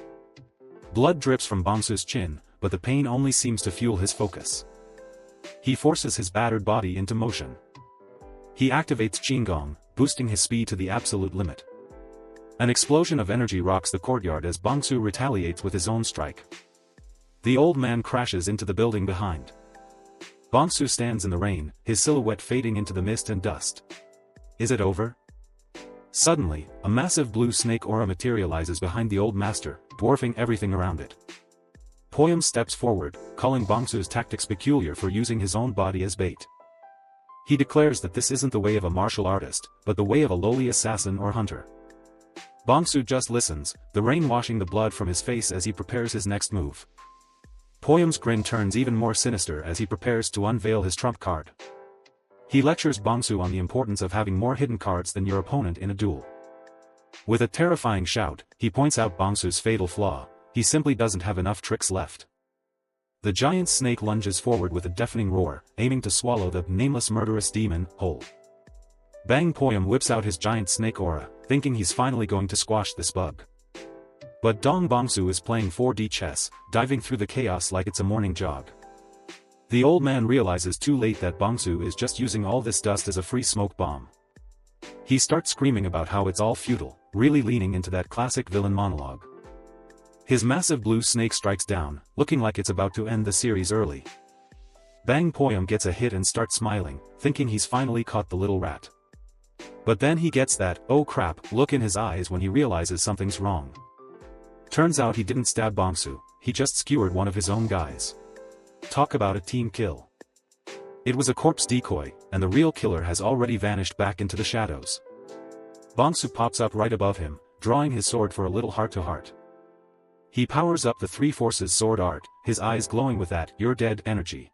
Blood drips from Bongsu's chin, but the pain only seems to fuel his focus. He forces his battered body into motion. He activates Qinggong, boosting his speed to the absolute limit. An explosion of energy rocks the courtyard as Bongsu retaliates with his own strike. The old man crashes into the building behind. Bongsu stands in the rain, his silhouette fading into the mist and dust. Is it over? Suddenly, a massive blue snake aura materializes behind the old master, dwarfing everything around it. Poyam steps forward, calling Bongsu's tactics peculiar for using his own body as bait. He declares that this isn't the way of a martial artist, but the way of a lowly assassin or hunter. Bongsu just listens, the rain washing the blood from his face as he prepares his next move. Poyam's grin turns even more sinister as he prepares to unveil his trump card. He lectures Bongsu on the importance of having more hidden cards than your opponent in a duel. With a terrifying shout, he points out Bongsu's fatal flaw: he simply doesn't have enough tricks left. The giant snake lunges forward with a deafening roar, aiming to swallow the nameless murderous demon whole. Bang! Poyam whips out his giant snake aura, thinking he's finally going to squash this bug. But Dong Bongsu is playing 4D chess, diving through the chaos like it's a morning jog. The old man realizes too late that Bongsu is just using all this dust as a free smoke bomb. He starts screaming about how it's all futile, really leaning into that classic villain monologue. His massive blue snake strikes down, looking like it's about to end the series early. Bang! Poyam gets a hit and starts smiling, thinking he's finally caught the little rat. But then he gets that "oh crap" look in his eyes when he realizes something's wrong. Turns out he didn't stab Bongsu, he just skewered one of his own guys. Talk about a team kill. It was a corpse decoy, and the real killer has already vanished back into the shadows. Bongsu pops up right above him, drawing his sword for a little heart-to-heart. He powers up the Three Forces sword art, his eyes glowing with that "you're dead" energy.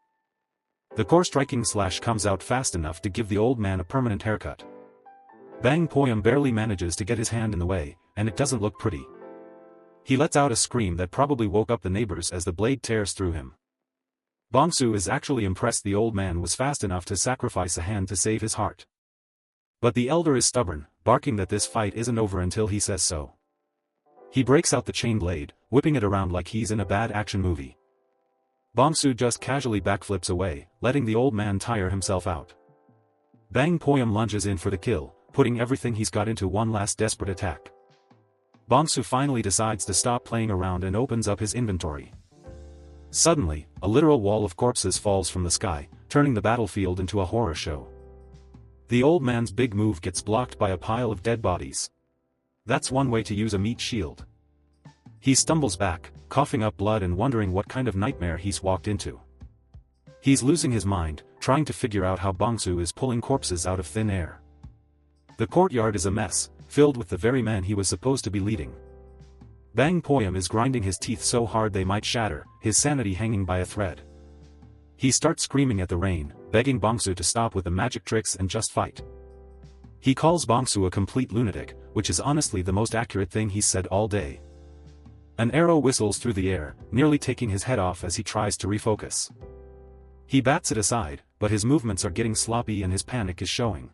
The core striking slash comes out fast enough to give the old man a permanent haircut. Bang! Poyam barely manages to get his hand in the way, and it doesn't look pretty. He lets out a scream that probably woke up the neighbors as the blade tears through him. Bongsu is actually impressed the old man was fast enough to sacrifice a hand to save his heart. But the elder is stubborn, barking that this fight isn't over until he says so. He breaks out the chain blade, whipping it around like he's in a bad action movie. Bongsu just casually backflips away, letting the old man tire himself out. Bang! Poyam lunges in for the kill, putting everything he's got into one last desperate attack. Bongsu finally decides to stop playing around and opens up his inventory. Suddenly, a literal wall of corpses falls from the sky, turning the battlefield into a horror show. The old man's big move gets blocked by a pile of dead bodies. That's one way to use a meat shield. He stumbles back, coughing up blood and wondering what kind of nightmare he's walked into. He's losing his mind, trying to figure out how Bongsu is pulling corpses out of thin air. The courtyard is a mess, filled with the very men he was supposed to be leading. Bang! Poyam is grinding his teeth so hard they might shatter, his sanity hanging by a thread. He starts screaming at the rain, begging Bongsu to stop with the magic tricks and just fight. He calls Bongsu a complete lunatic, which is honestly the most accurate thing he's said all day. An arrow whistles through the air, nearly taking his head off as he tries to refocus. He bats it aside, but his movements are getting sloppy and his panic is showing.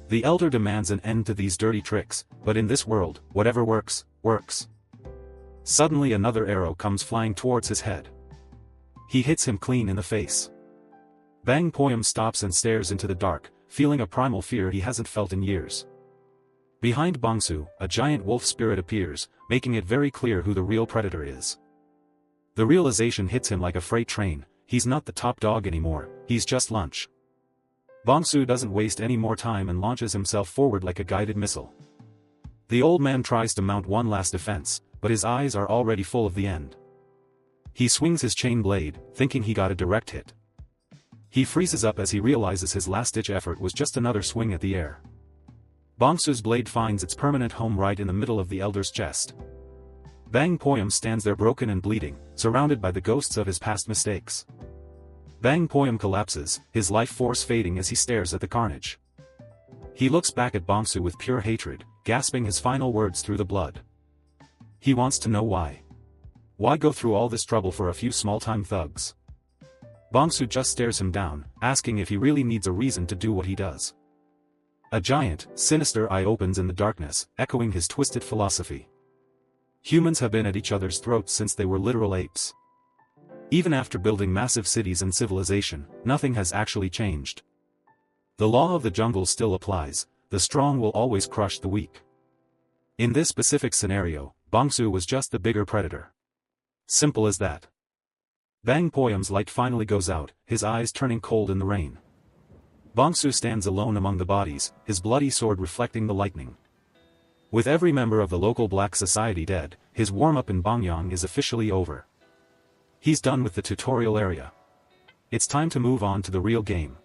The elder demands an end to these dirty tricks, but in this world, whatever works, works. Suddenly another arrow comes flying towards his head. He hits him clean in the face. Bang! Poyam stops and stares into the dark, feeling a primal fear he hasn't felt in years. Behind Bongsu, a giant wolf spirit appears, making it very clear who the real predator is. The realization hits him like a freight train: he's not the top dog anymore, he's just lunch. Bongsu doesn't waste any more time and launches himself forward like a guided missile. The old man tries to mount one last defense, but his eyes are already full of the end. He swings his chain blade, thinking he got a direct hit. He freezes up as he realizes his last-ditch effort was just another swing at the air. Bongsu's blade finds its permanent home right in the middle of the elder's chest. Bang! Poyam stands there broken and bleeding, surrounded by the ghosts of his past mistakes. Bang Poyam collapses, his life force fading as he stares at the carnage. He looks back at Bongsu with pure hatred, gasping his final words through the blood. He wants to know why. Why go through all this trouble for a few small-time thugs? Bongsu just stares him down, asking if he really needs a reason to do what he does. A giant, sinister eye opens in the darkness, echoing his twisted philosophy. Humans have been at each other's throats since they were literal apes. Even after building massive cities and civilization, nothing has actually changed. The law of the jungle still applies, the strong will always crush the weak. In this specific scenario, Bongsu was just the bigger predator. Simple as that. Bang Poyam's light finally goes out, his eyes turning cold in the rain. Bongsu stands alone among the bodies, his bloody sword reflecting the lightning. With every member of the local black society dead, his warm-up in Bangyang is officially over. He's done with the tutorial area. It's time to move on to the real game.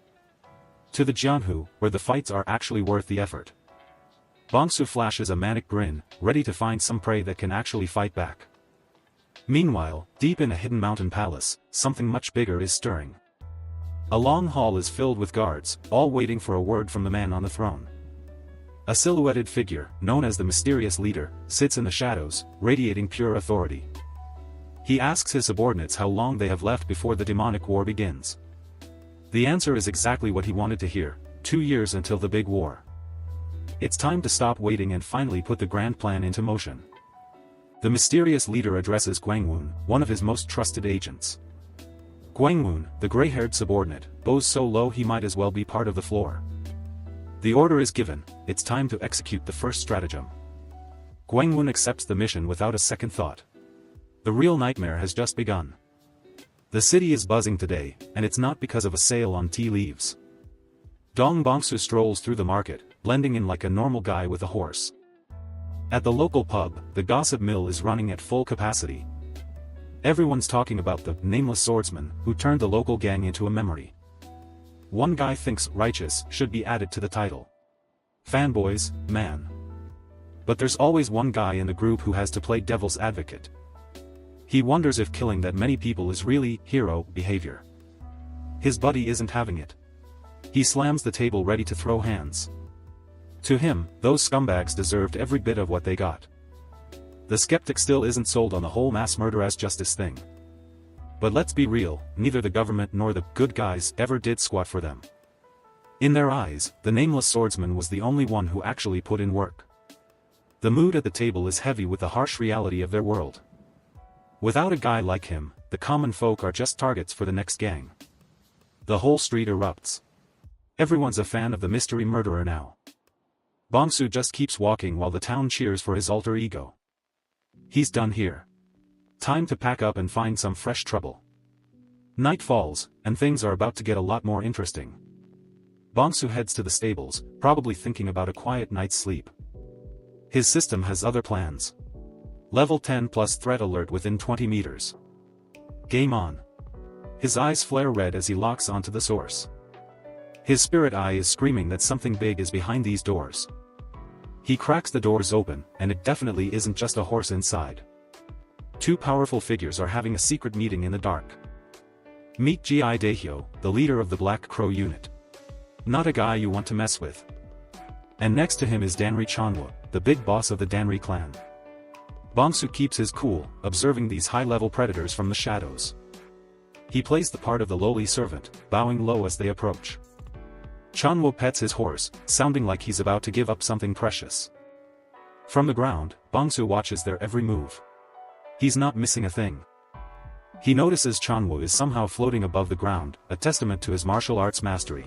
To the Jianhu, where the fights are actually worth the effort. Bongsu flashes a manic grin, ready to find some prey that can actually fight back. Meanwhile, deep in a hidden mountain palace, something much bigger is stirring. A long hall is filled with guards, all waiting for a word from the man on the throne. A silhouetted figure, known as the mysterious leader, sits in the shadows, radiating pure authority. He asks his subordinates how long they have left before the demonic war begins. The answer is exactly what he wanted to hear: 2 years until the big war. It's time to stop waiting and finally put the grand plan into motion. The mysterious leader addresses Guangwun, one of his most trusted agents. Guangwun, the gray-haired subordinate, bows so low he might as well be part of the floor. The order is given, it's time to execute the first stratagem. Guangwun accepts the mission without a second thought. The real nightmare has just begun. The city is buzzing today, and it's not because of a sale on tea leaves. Dong Bongsu strolls through the market, blending in like a normal guy with a horse. At the local pub, the gossip mill is running at full capacity. Everyone's talking about the nameless swordsman who turned the local gang into a memory. One guy thinks righteous should be added to the title. Fanboys, man. But there's always one guy in the group who has to play devil's advocate. He wonders if killing that many people is really hero behavior. His buddy isn't having it. He slams the table ready to throw hands. To him, those scumbags deserved every bit of what they got. The skeptic still isn't sold on the whole mass murder as justice thing. But let's be real, neither the government nor the good guys ever did squat for them. In their eyes, the nameless swordsman was the only one who actually put in work. The mood at the table is heavy with the harsh reality of their world. Without a guy like him, the common folk are just targets for the next gang. The whole street erupts. Everyone's a fan of the mystery murderer now. Bongsu just keeps walking while the town cheers for his alter ego. He's done here. Time to pack up and find some fresh trouble. Night falls, and things are about to get a lot more interesting. Bongsu heads to the stables, probably thinking about a quiet night's sleep. His system has other plans. Level 10 plus threat alert within 20 meters. Game on. His eyes flare red as he locks onto the source. His spirit eye is screaming that something big is behind these doors. He cracks the doors open, and it definitely isn't just a horse inside. Two powerful figures are having a secret meeting in the dark. Meet Gi Daehyo, the leader of the Black Crow unit. Not a guy you want to mess with. And next to him is Danri Chanwo, the big boss of the Danri clan. Bongsu keeps his cool, observing these high-level predators from the shadows. He plays the part of the lowly servant, bowing low as they approach. Chanwo pets his horse, sounding like he's about to give up something precious. From the ground, Bongsu watches their every move. He's not missing a thing. He notices Chanwo is somehow floating above the ground, a testament to his martial arts mastery.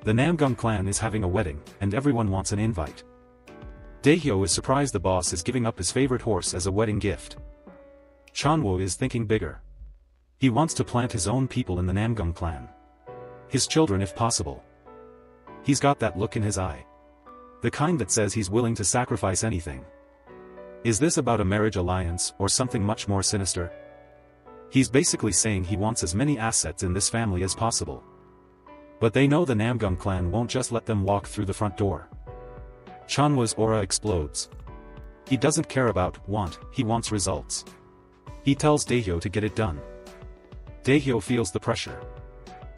The Namgung clan is having a wedding, and everyone wants an invite. Daehyo is surprised the boss is giving up his favorite horse as a wedding gift. Chanwo is thinking bigger. He wants to plant his own people in the Namgung clan. His children if possible. He's got that look in his eye. The kind that says he's willing to sacrifice anything. Is this about a marriage alliance or something much more sinister? He's basically saying he wants as many assets in this family as possible. But they know the Namgung clan won't just let them walk through the front door. Chanwo's aura explodes. He doesn't care about want, he wants results. He tells Daehyo to get it done. Daehyo feels the pressure.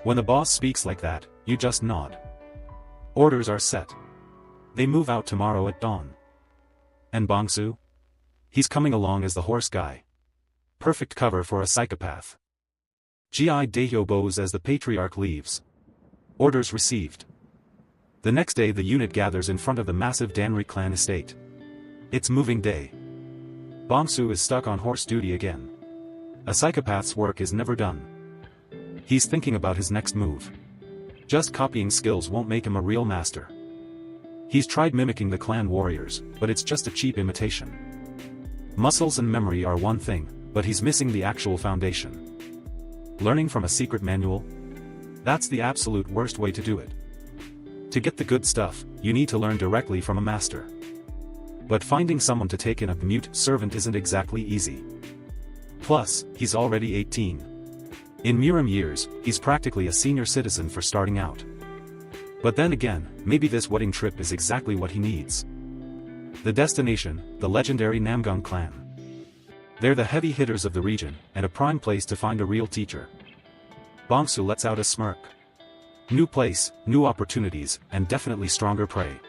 When the boss speaks like that, you just nod. Orders are set. They move out tomorrow at dawn. And Bongsu? He's coming along as the horse guy. Perfect cover for a psychopath. Gi Daehyo bows as the patriarch leaves. Orders received. The next day the unit gathers in front of the massive Danri clan estate. It's moving day. Bongsu is stuck on horse duty again. A psychopath's work is never done. He's thinking about his next move. Just copying skills won't make him a real master. He's tried mimicking the clan warriors, but it's just a cheap imitation. Muscles and memory are one thing, but he's missing the actual foundation. Learning from a secret manual? That's the absolute worst way to do it. To get the good stuff, you need to learn directly from a master. But finding someone to take in a mute servant isn't exactly easy. Plus, he's already 18. In Murim years, he's practically a senior citizen for starting out. But then again, maybe this wedding trip is exactly what he needs. The destination, the legendary Namgung clan. They're the heavy hitters of the region, and a prime place to find a real teacher. Bongsu lets out a smirk. New place, new opportunities, and definitely stronger prey.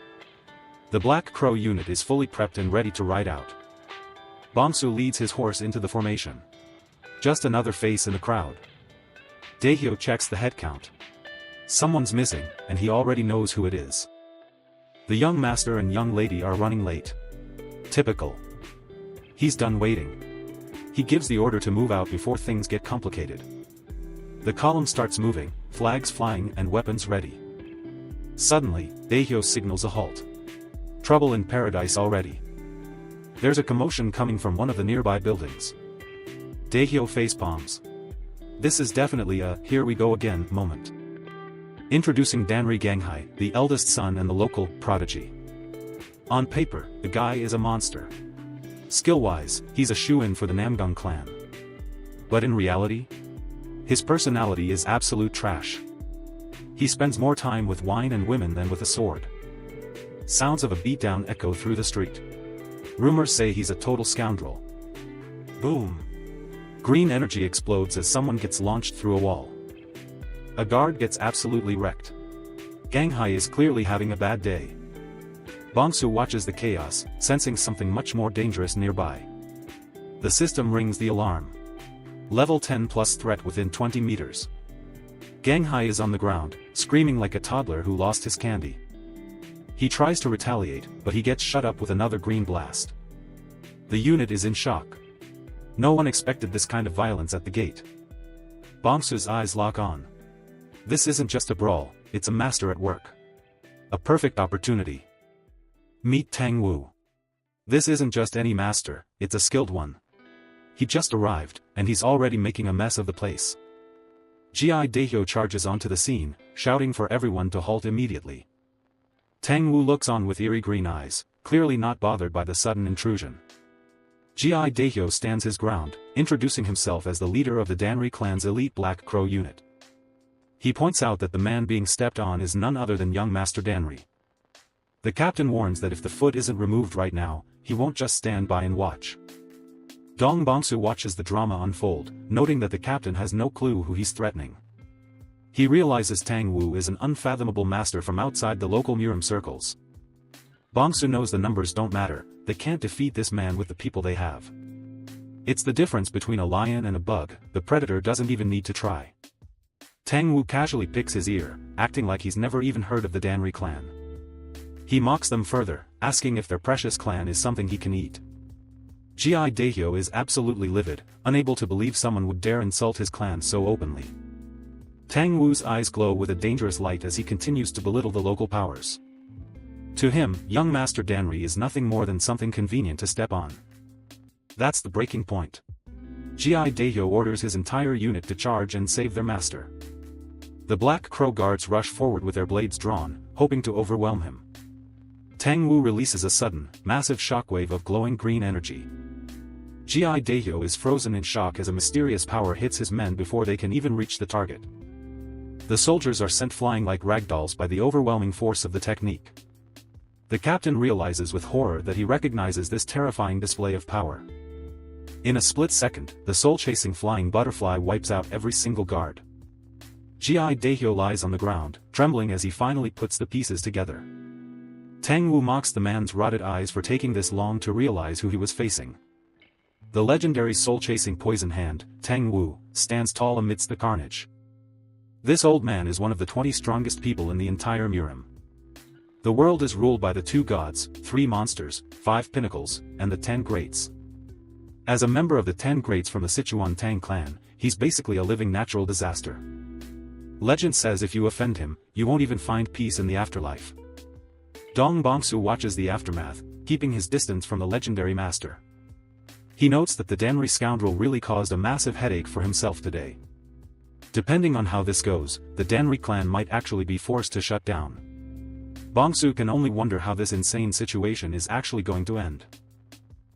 The Black Crow unit is fully prepped and ready to ride out. Bongsu leads his horse into the formation. Just another face in the crowd. Daehyo checks the head count. Someone's missing, and he already knows who it is. The young master and young lady are running late. Typical. He's done waiting. He gives the order to move out before things get complicated. The column starts moving, flags flying and weapons ready. Suddenly, Daehyo signals a halt. Trouble in paradise already. There's a commotion coming from one of the nearby buildings. Daehyo facepalms. This is definitely a "here we go again" moment. Introducing Danri Ganghai, the eldest son and the local prodigy. On paper, the guy is a monster. Skill-wise, he's a shoo-in for the Namgung clan. But in reality, his personality is absolute trash. He spends more time with wine and women than with a sword. Sounds of a beatdown echo through the street. Rumors say he's a total scoundrel. Boom. Green energy explodes as someone gets launched through a wall. A guard gets absolutely wrecked. Ganghai is clearly having a bad day. Bongsu watches the chaos, sensing something much more dangerous nearby. The system rings the alarm. Level 10 plus threat within 20 meters. Ganghai is on the ground, screaming like a toddler who lost his candy. He tries to retaliate, but he gets shut up with another green blast. The unit is in shock. No one expected this kind of violence at the gate. Bongsu's eyes lock on. This isn't just a brawl, it's a master at work. A perfect opportunity. Meet Tang Wu. This isn't just any master, it's a skilled one. He just arrived, and he's already making a mess of the place. Gi Daehyo charges onto the scene, shouting for everyone to halt immediately. Tang Wu looks on with eerie green eyes, clearly not bothered by the sudden intrusion. Gi Daehyo stands his ground, introducing himself as the leader of the Danri clan's elite Black Crow unit. He points out that the man being stepped on is none other than young Master Danri. The captain warns that if the foot isn't removed right now, he won't just stand by and watch. Dong Bongsu watches the drama unfold, noting that the captain has no clue who he's threatening. He realizes Tang Wu is an unfathomable master from outside the local Murim circles. Bongsu knows the numbers don't matter, they can't defeat this man with the people they have. It's the difference between a lion and a bug, the predator doesn't even need to try. Tang Wu casually picks his ear, acting like he's never even heard of the Danri clan. He mocks them further, asking if their precious clan is something he can eat. Gi Daehyo is absolutely livid, unable to believe someone would dare insult his clan so openly. Tang Wu's eyes glow with a dangerous light as he continues to belittle the local powers. To him, young Master Danri is nothing more than something convenient to step on. That's the breaking point. Gi Daehyo orders his entire unit to charge and save their master. The Black Crow guards rush forward with their blades drawn, hoping to overwhelm him. Tang Wu releases a sudden, massive shockwave of glowing green energy. Gi Daehyo is frozen in shock as a mysterious power hits his men before they can even reach the target. The soldiers are sent flying like ragdolls by the overwhelming force of the technique. The captain realizes with horror that he recognizes this terrifying display of power. In a split second, the soul-chasing flying butterfly wipes out every single guard. Ji Daehyo lies on the ground, trembling as he finally puts the pieces together. Tang Wu mocks the man's rotted eyes for taking this long to realize who he was facing. The legendary soul-chasing poison hand, Tang Wu, stands tall amidst the carnage. This old man is one of the 20 strongest people in the entire Murim. The world is ruled by the 2 gods, 3 monsters, 5 pinnacles, and the 10 greats. As a member of the 10 greats from the Sichuan Tang clan, he's basically a living natural disaster. Legend says if you offend him, you won't even find peace in the afterlife. Dong Bongsu watches the aftermath, keeping his distance from the legendary master. He notes that the Danri scoundrel really caused a massive headache for himself today. Depending on how this goes, the Danri clan might actually be forced to shut down. Bongsu can only wonder how this insane situation is actually going to end.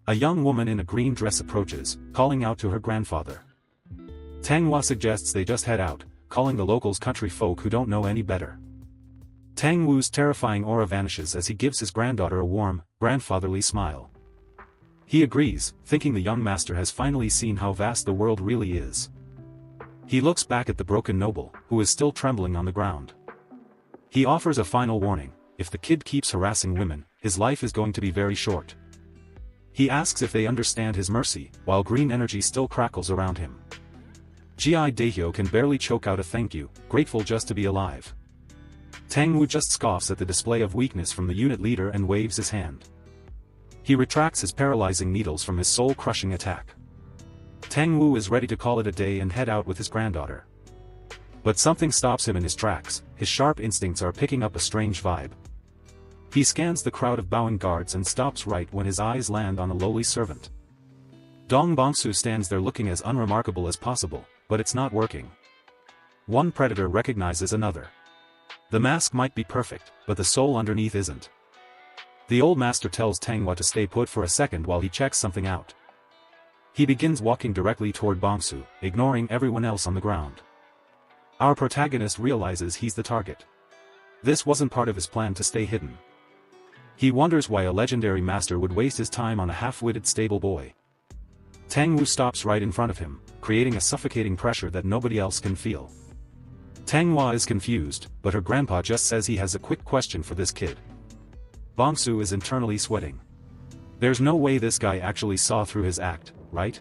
A young woman in a green dress approaches, calling out to her grandfather. Tang Hua suggests they just head out, calling the locals country folk who don't know any better. Tang Wu's terrifying aura vanishes as he gives his granddaughter a warm, grandfatherly smile. He agrees, thinking the young master has finally seen how vast the world really is. He looks back at the broken noble, who is still trembling on the ground. He offers a final warning: if the kid keeps harassing women, his life is going to be very short. He asks if they understand his mercy, while green energy still crackles around him. Ji Daehyo can barely choke out a thank you, grateful just to be alive. Tang Wu just scoffs at the display of weakness from the unit leader and waves his hand. He retracts his paralyzing needles from his soul-crushing attack. Tang Wu is ready to call it a day and head out with his granddaughter. But something stops him in his tracks. His sharp instincts are picking up a strange vibe. He scans the crowd of bowing guards and stops right when his eyes land on a lowly servant. Dong Bongsu stands there looking as unremarkable as possible, but it's not working. One predator recognizes another. The mask might be perfect, but the soul underneath isn't. The old master tells Tang Hua to stay put for a second while he checks something out. He begins walking directly toward Bongsu, ignoring everyone else on the ground. Our protagonist realizes he's the target. This wasn't part of his plan to stay hidden. He wonders why a legendary master would waste his time on a half-witted stable boy. Tang Wu stops right in front of him, creating a suffocating pressure that nobody else can feel. Tang Hua is confused, but her grandpa just says he has a quick question for this kid. Bongsu is internally sweating. There's no way this guy actually saw through his act, right?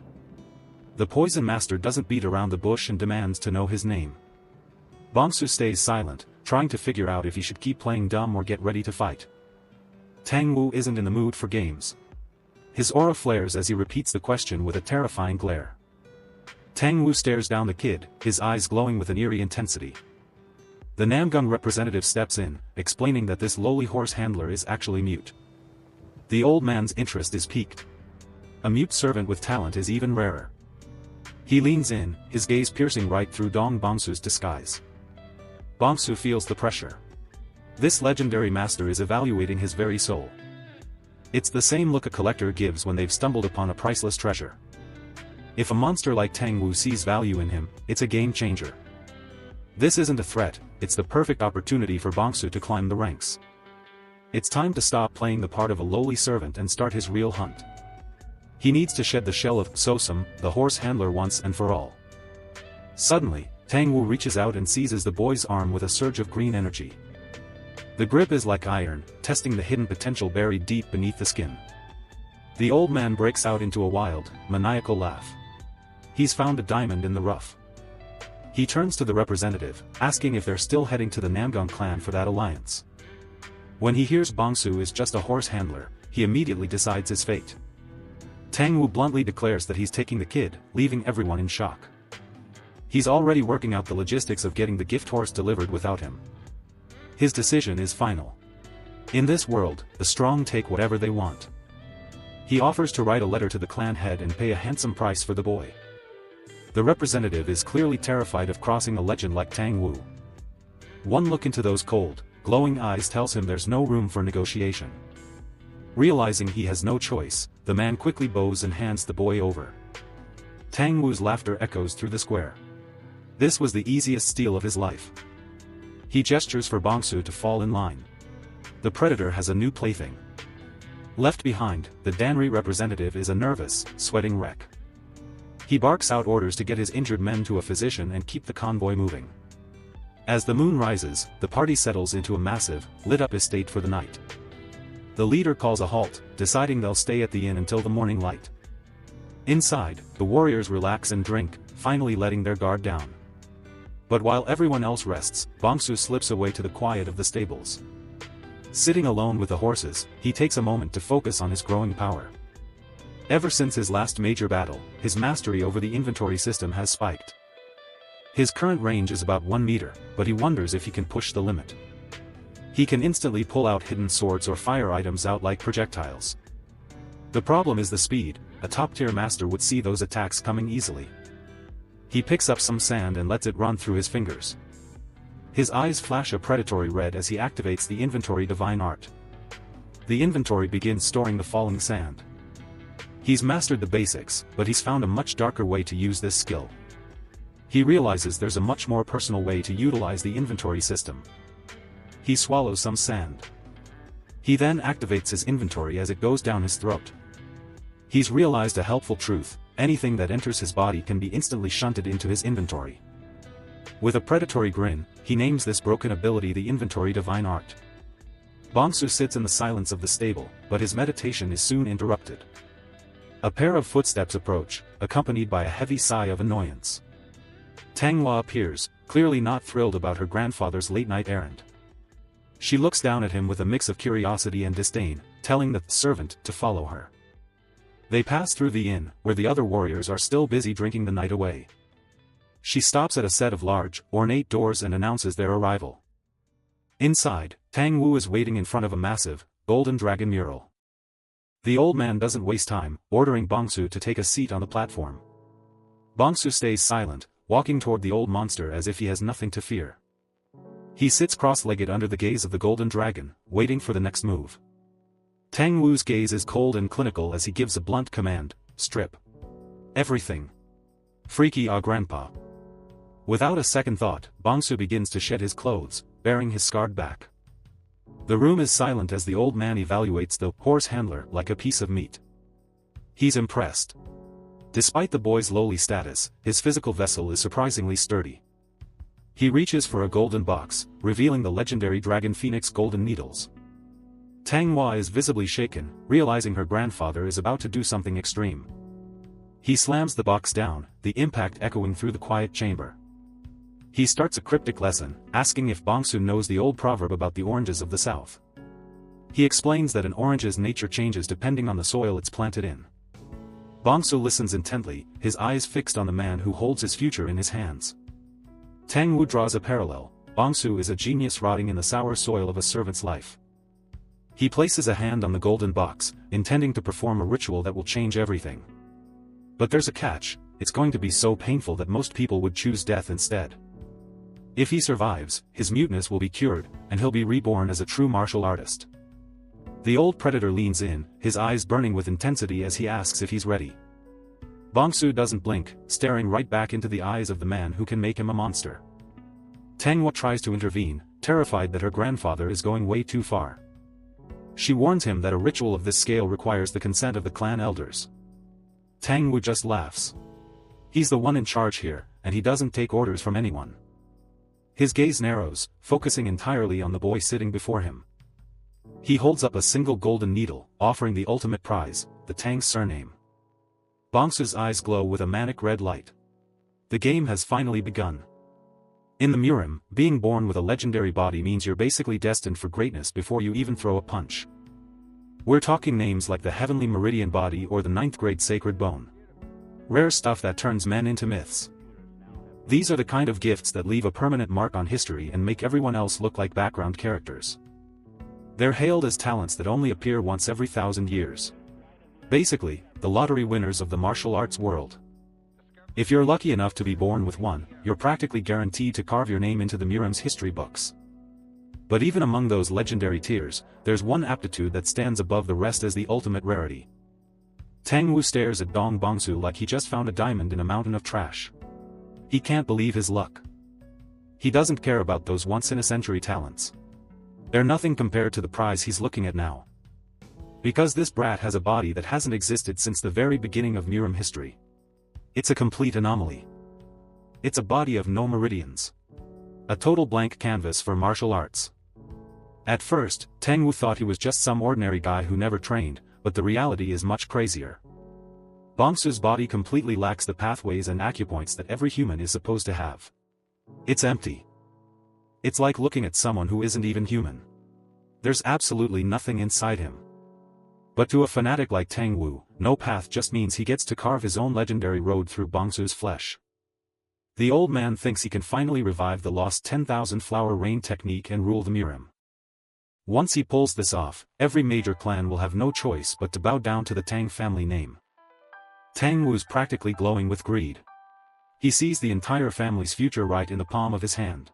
The poison master doesn't beat around the bush and demands to know his name. Bongsu stays silent, trying to figure out if he should keep playing dumb or get ready to fight. Tang Wu isn't in the mood for games. His aura flares as he repeats the question with a terrifying glare. Tang Wu stares down the kid, his eyes glowing with an eerie intensity. The Namgung representative steps in, explaining that this lowly horse handler is actually mute. The old man's interest is piqued. A mute servant with talent is even rarer. He leans in, his gaze piercing right through Dong Bongsu's disguise. Bongsu feels the pressure. This legendary master is evaluating his very soul. It's the same look a collector gives when they've stumbled upon a priceless treasure. If a monster like Tang Wu sees value in him, it's a game changer. This isn't a threat, it's the perfect opportunity for Bongsu to climb the ranks. It's time to stop playing the part of a lowly servant and start his real hunt. He needs to shed the shell of Sosum, the horse handler once and for all. Suddenly, Tang Wu reaches out and seizes the boy's arm with a surge of green energy. The grip is like iron, testing the hidden potential buried deep beneath the skin. The old man breaks out into a wild, maniacal laugh. He's found a diamond in the rough. He turns to the representative, asking if they're still heading to the Namgung clan for that alliance. When he hears Bongsu is just a horse handler, he immediately decides his fate. Tang Wu bluntly declares that he's taking the kid, leaving everyone in shock. He's already working out the logistics of getting the gift horse delivered without him. His decision is final. In this world, the strong take whatever they want. He offers to write a letter to the clan head and pay a handsome price for the boy. The representative is clearly terrified of crossing a legend like Tang Wu. One look into those cold, glowing eyes tells him there's no room for negotiation. Realizing he has no choice, the man quickly bows and hands the boy over. Tang Wu's laughter echoes through the square. This was the easiest steal of his life. He gestures for Bongsu to fall in line. The predator has a new plaything. Left behind, the Danri representative is a nervous, sweating wreck. He barks out orders to get his injured men to a physician and keep the convoy moving. As the moon rises, the party settles into a massive, lit-up estate for the night. The leader calls a halt, deciding they'll stay at the inn until the morning light. Inside, the warriors relax and drink, finally letting their guard down. But while everyone else rests, Bongsu slips away to the quiet of the stables. Sitting alone with the horses, he takes a moment to focus on his growing power. Ever since his last major battle, his mastery over the inventory system has spiked. His current range is about 1 meter, but he wonders if he can push the limit. He can instantly pull out hidden swords or fire items out like projectiles. The problem is the speed. A top-tier master would see those attacks coming easily. He picks up some sand and lets it run through his fingers. His eyes flash a predatory red as he activates the inventory divine art. The inventory begins storing the falling sand. He's mastered the basics, but he's found a much darker way to use this skill. He realizes there's a much more personal way to utilize the inventory system. He swallows some sand. He then activates his inventory as it goes down his throat. He's realized a helpful truth: anything that enters his body can be instantly shunted into his inventory. With a predatory grin, he names this broken ability the inventory divine art. Bongsu sits in the silence of the stable, but his meditation is soon interrupted. A pair of footsteps approach, accompanied by a heavy sigh of annoyance. Manhwa appears, clearly not thrilled about her grandfather's late-night errand. She looks down at him with a mix of curiosity and disdain, telling the servant to follow her. They pass through the inn, where the other warriors are still busy drinking the night away. She stops at a set of large, ornate doors and announces their arrival. Inside, Tang Wu is waiting in front of a massive, golden dragon mural. The old man doesn't waste time, ordering Bongsu to take a seat on the platform. Bongsu stays silent, walking toward the old monster as if he has nothing to fear. He sits cross-legged under the gaze of the golden dragon, waiting for the next move. Tang Wu's gaze is cold and clinical as he gives a blunt command: strip everything. Freaky grandpa. Without a second thought, Bongsu begins to shed his clothes, baring his scarred back. The room is silent as the old man evaluates the horse handler like a piece of meat. He's impressed. Despite the boy's lowly status, his physical vessel is surprisingly sturdy. He reaches for a golden box, revealing the legendary Dragon Phoenix golden needles. Manhwa is visibly shaken, realizing her grandfather is about to do something extreme. He slams the box down, the impact echoing through the quiet chamber. He starts a cryptic lesson, asking if Bongsu knows the old proverb about the oranges of the south. He explains that an orange's nature changes depending on the soil it's planted in. Bongsu listens intently, his eyes fixed on the man who holds his future in his hands. Tang Wu draws a parallel: Bongsu is a genius rotting in the sour soil of a servant's life. He places a hand on the golden box, intending to perform a ritual that will change everything. But there's a catch: it's going to be so painful that most people would choose death instead. If he survives, his muteness will be cured, and he'll be reborn as a true martial artist. The old predator leans in, his eyes burning with intensity as he asks if he's ready. Bongsu doesn't blink, staring right back into the eyes of the man who can make him a monster. Manhwa tries to intervene, terrified that her grandfather is going way too far. She warns him that a ritual of this scale requires the consent of the clan elders. Tang Wu just laughs. He's the one in charge here, and he doesn't take orders from anyone. His gaze narrows, focusing entirely on the boy sitting before him. He holds up a single golden needle, offering the ultimate prize, the Tang's surname. Bongsu's eyes glow with a manic red light. The game has finally begun. In the Murim, being born with a legendary body means you're basically destined for greatness before you even throw a punch. We're talking names like the Heavenly Meridian Body or the 9th grade Sacred Bone. Rare stuff that turns men into myths. These are the kind of gifts that leave a permanent mark on history and make everyone else look like background characters. They're hailed as talents that only appear once every 1,000 years. Basically, the lottery winners of the martial arts world. If you're lucky enough to be born with one, you're practically guaranteed to carve your name into the Murim's history books. But even among those legendary tiers, there's one aptitude that stands above the rest as the ultimate rarity. Tang Wu stares at Dong Bongsu like he just found a diamond in a mountain of trash. He can't believe his luck. He doesn't care about those once-in-a-century talents. They're nothing compared to the prize he's looking at now. Because this brat has a body that hasn't existed since the very beginning of Murim history. It's a complete anomaly. It's a body of no meridians. A total blank canvas for martial arts. At first, Tang Wu thought he was just some ordinary guy who never trained, but the reality is much crazier. Bongsu's body completely lacks the pathways and acupoints that every human is supposed to have. It's empty. It's like looking at someone who isn't even human. There's absolutely nothing inside him. But to a fanatic like Tang Wu, no path just means he gets to carve his own legendary road through Bongsu's flesh. The old man thinks he can finally revive the lost 10,000 flower rain technique and rule the Murim. Once he pulls this off, every major clan will have no choice but to bow down to the Tang family name. Tang Wu's practically glowing with greed. He sees the entire family's future right in the palm of his hand.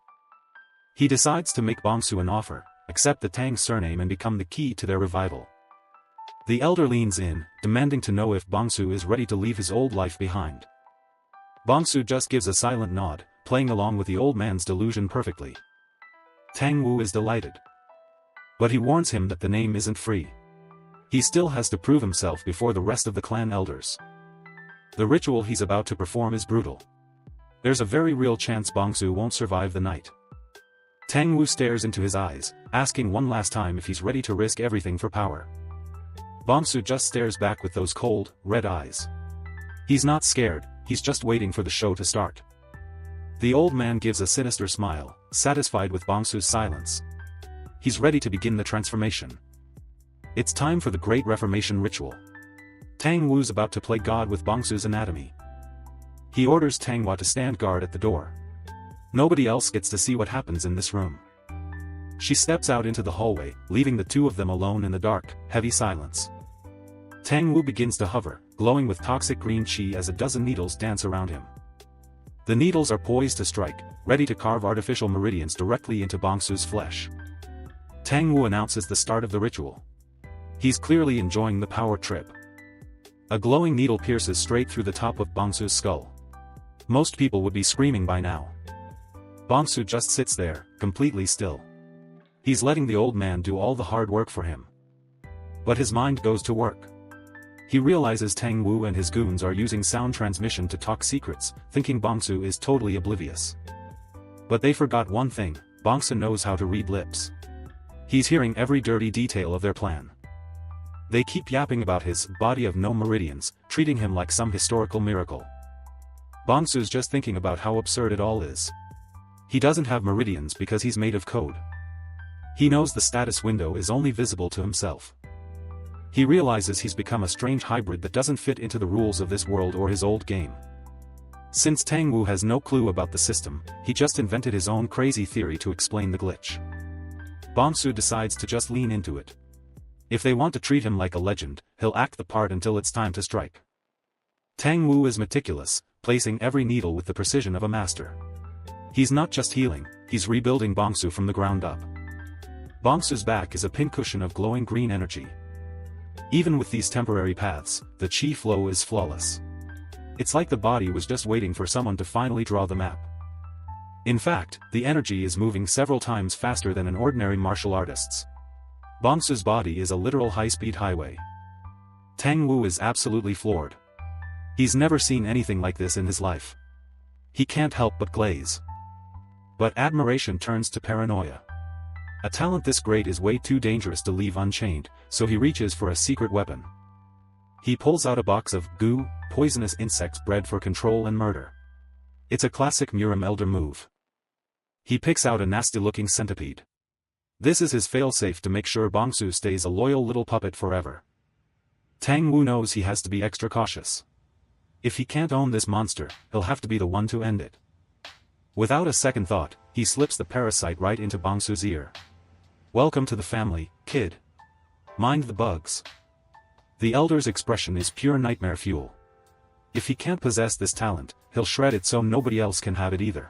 He decides to make Bongsu an offer, accept the Tang surname and become the key to their revival. The elder leans in, demanding to know if Bongsu is ready to leave his old life behind. Bongsu just gives a silent nod, playing along with the old man's delusion perfectly. Tang Wu is delighted. But he warns him that the name isn't free. He still has to prove himself before the rest of the clan elders. The ritual he's about to perform is brutal. There's a very real chance Bongsu won't survive the night. Tang Wu stares into his eyes, asking one last time if he's ready to risk everything for power. Bongsu just stares back with those cold, red eyes. He's not scared, he's just waiting for the show to start. The old man gives a sinister smile, satisfied with Bongsu's silence. He's ready to begin the transformation. It's time for the Great Reformation ritual. Tang Wu's about to play God with Bongsu's anatomy. He orders Tang Hua to stand guard at the door. Nobody else gets to see what happens in this room. She steps out into the hallway, leaving the two of them alone in the dark, heavy silence. Tang Wu begins to hover, glowing with toxic green chi as a dozen needles dance around him. The needles are poised to strike, ready to carve artificial meridians directly into Bongsu's flesh. Tang Wu announces the start of the ritual. He's clearly enjoying the power trip. A glowing needle pierces straight through the top of Bongsu's skull. Most people would be screaming by now. Bongsu just sits there, completely still. He's letting the old man do all the hard work for him. But his mind goes to work. He realizes Tang Wu and his goons are using sound transmission to talk secrets, thinking Bongsu is totally oblivious. But they forgot one thing, Bongsu knows how to read lips. He's hearing every dirty detail of their plan. They keep yapping about his body of no meridians, treating him like some historical miracle. Bongsu's just thinking about how absurd it all is. He doesn't have meridians because he's made of code. He knows the status window is only visible to himself. He realizes he's become a strange hybrid that doesn't fit into the rules of this world or his old game. Since Tang Wu has no clue about the system, he just invented his own crazy theory to explain the glitch. Bongsu decides to just lean into it. If they want to treat him like a legend, he'll act the part until it's time to strike. Tang Wu is meticulous, placing every needle with the precision of a master. He's not just healing, he's rebuilding Bongsu from the ground up. Bongsu's back is a pincushion of glowing green energy. Even with these temporary paths, the chi flow is flawless. It's like the body was just waiting for someone to finally draw the map. In fact, the energy is moving several times faster than an ordinary martial artist's. Bongsu's body is a literal high-speed highway. Tang Wu is absolutely floored. He's never seen anything like this in his life. He can't help but glaze. But admiration turns to paranoia. A talent this great is way too dangerous to leave unchained, so he reaches for a secret weapon. He pulls out a box of goo, poisonous insects bred for control and murder. It's a classic Murim elder move. He picks out a nasty-looking centipede. This is his failsafe to make sure Bongsu stays a loyal little puppet forever. Tang Wu knows he has to be extra cautious. If he can't own this monster, he'll have to be the one to end it. Without a second thought, he slips the parasite right into Bongsu's ear. "Welcome to the family, kid. Mind the bugs." The elder's expression is pure nightmare fuel. If he can't possess this talent, he'll shred it so nobody else can have it either.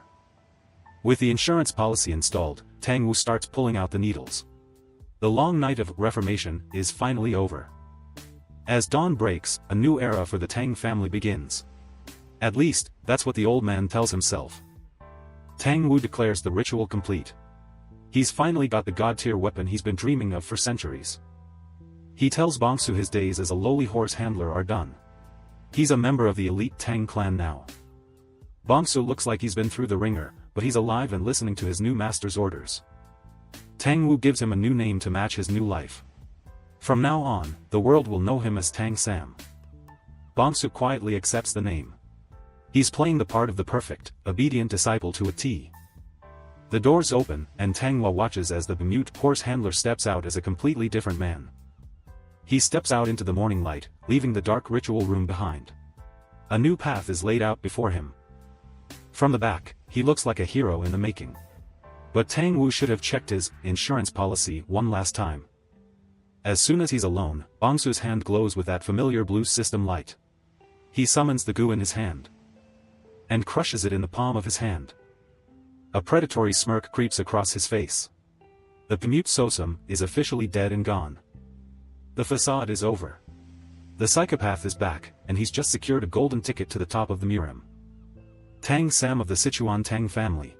With the insurance policy installed, Tang Wu starts pulling out the needles. The long night of reformation is finally over. As dawn breaks, a new era for the Tang family begins. At least, that's what the old man tells himself. Tang Wu declares the ritual complete. He's finally got the god-tier weapon he's been dreaming of for centuries. He tells Bongsu his days as a lowly horse handler are done. He's a member of the elite Tang clan now. Bongsu looks like he's been through the ringer, but he's alive and listening to his new master's orders. Tang Wu gives him a new name to match his new life. From now on, the world will know him as Tang Sam. Bongsu quietly accepts the name. He's playing the part of the perfect, obedient disciple to a T. The doors open, and Tang Hua watches as the bemute horse handler steps out as a completely different man. He steps out into the morning light, leaving the dark ritual room behind. A new path is laid out before him. From the back, he looks like a hero in the making. But Tang Wu should have checked his insurance policy one last time. As soon as he's alone, Bongsu's hand glows with that familiar blue system light. He summons the goo in his hand and crushes it in the palm of his hand. A predatory smirk creeps across his face. The Pemute Sosum is officially dead and gone. The facade is over. The psychopath is back, and he's just secured a golden ticket to the top of the Murim. Tang Sam of the Sichuan Tang family.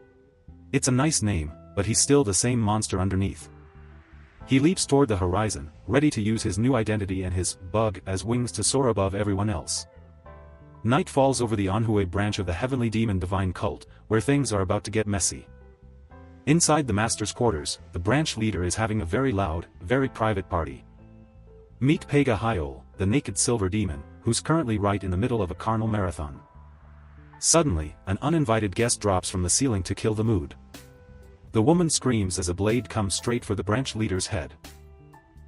It's a nice name, but he's still the same monster underneath. He leaps toward the horizon, ready to use his new identity and his bug as wings to soar above everyone else. Night falls over the Anhui branch of the heavenly demon divine cult, where things are about to get messy. Inside the master's quarters, the branch leader is having a very loud, very private party. Meet Pega Hyol, the naked silver demon, who's currently right in the middle of a carnal marathon. Suddenly, an uninvited guest drops from the ceiling to kill the mood. The woman screams as a blade comes straight for the branch leader's head.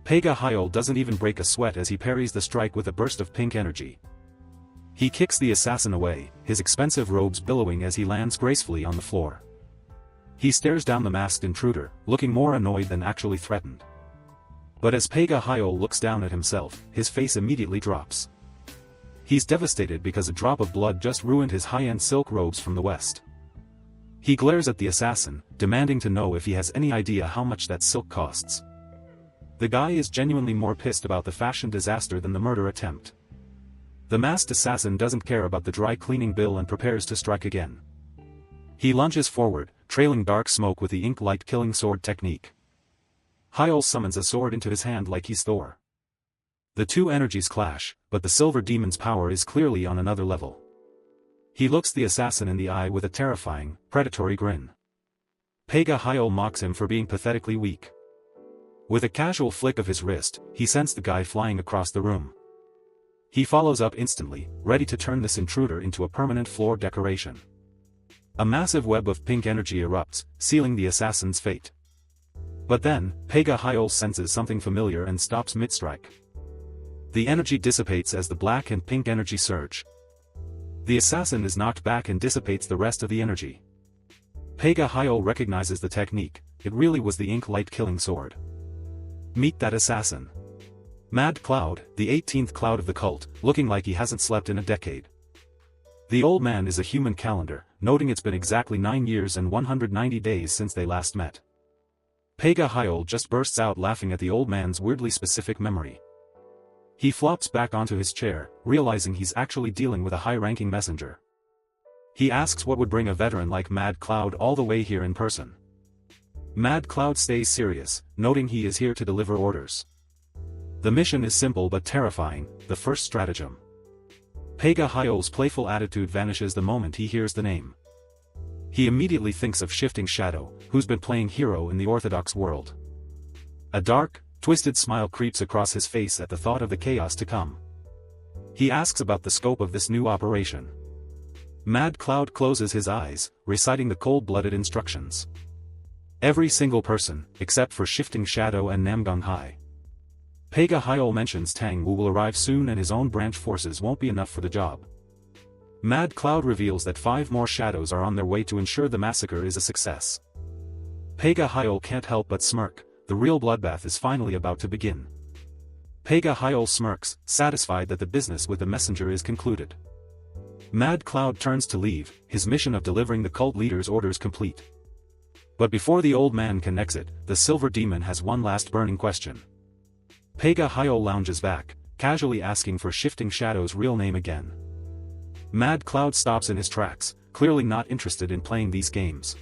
Pega Hyol doesn't even break a sweat as he parries the strike with a burst of pink energy. He kicks the assassin away, his expensive robes billowing as he lands gracefully on the floor. He stares down the masked intruder, looking more annoyed than actually threatened. But as Pega Hyol looks down at himself, his face immediately drops. He's devastated because a drop of blood just ruined his high-end silk robes from the west. He glares at the assassin, demanding to know if he has any idea how much that silk costs. The guy is genuinely more pissed about the fashion disaster than the murder attempt. The masked assassin doesn't care about the dry cleaning bill and prepares to strike again. He lunges forward, trailing dark smoke with the ink light killing sword technique. Hyol summons a sword into his hand like he's Thor. The two energies clash, but the silver demon's power is clearly on another level. He looks the assassin in the eye with a terrifying, predatory grin. Pega Hyol mocks him for being pathetically weak. With a casual flick of his wrist, he sends the guy flying across the room. He follows up instantly, ready to turn this intruder into a permanent floor decoration. A massive web of pink energy erupts, sealing the assassin's fate. But then, Pega Hyol senses something familiar and stops mid-strike. The energy dissipates as the black and pink energy surge. The assassin is knocked back and dissipates the rest of the energy. Pega Hyol recognizes the technique, it really was the ink light killing sword. Meet that assassin. Mad Cloud, the 18th cloud of the cult, looking like he hasn't slept in a decade. The old man is a human calendar, noting it's been exactly 9 years and 190 days since they last met. Pega Hyol just bursts out laughing at the old man's weirdly specific memory. He flops back onto his chair, realizing he's actually dealing with a high-ranking messenger. He asks what would bring a veteran like Mad Cloud all the way here in person. Mad Cloud stays serious, noting he is here to deliver orders. The mission is simple but terrifying, the first stratagem. Pega Hyol's playful attitude vanishes the moment he hears the name. He immediately thinks of Shifting Shadow, who's been playing hero in the Orthodox world. A dark, twisted smile creeps across his face at the thought of the chaos to come. He asks about the scope of this new operation. Mad Cloud closes his eyes, reciting the cold-blooded instructions. Every single person, except for Shifting Shadow and Namgang Hai. Pega Hyol mentions Tang Wu will arrive soon and his own branch forces won't be enough for the job. Mad Cloud reveals that 5 more shadows are on their way to ensure the massacre is a success. Pega Hyol can't help but smirk, the real bloodbath is finally about to begin. Pega Hyol smirks, satisfied that the business with the messenger is concluded. Mad Cloud turns to leave, his mission of delivering the cult leader's orders complete. But before the old man can exit, the silver demon has one last burning question. Pega Hyol lounges back, casually asking for Shifting Shadow's real name again. Mad Cloud stops in his tracks, clearly not interested in playing these games.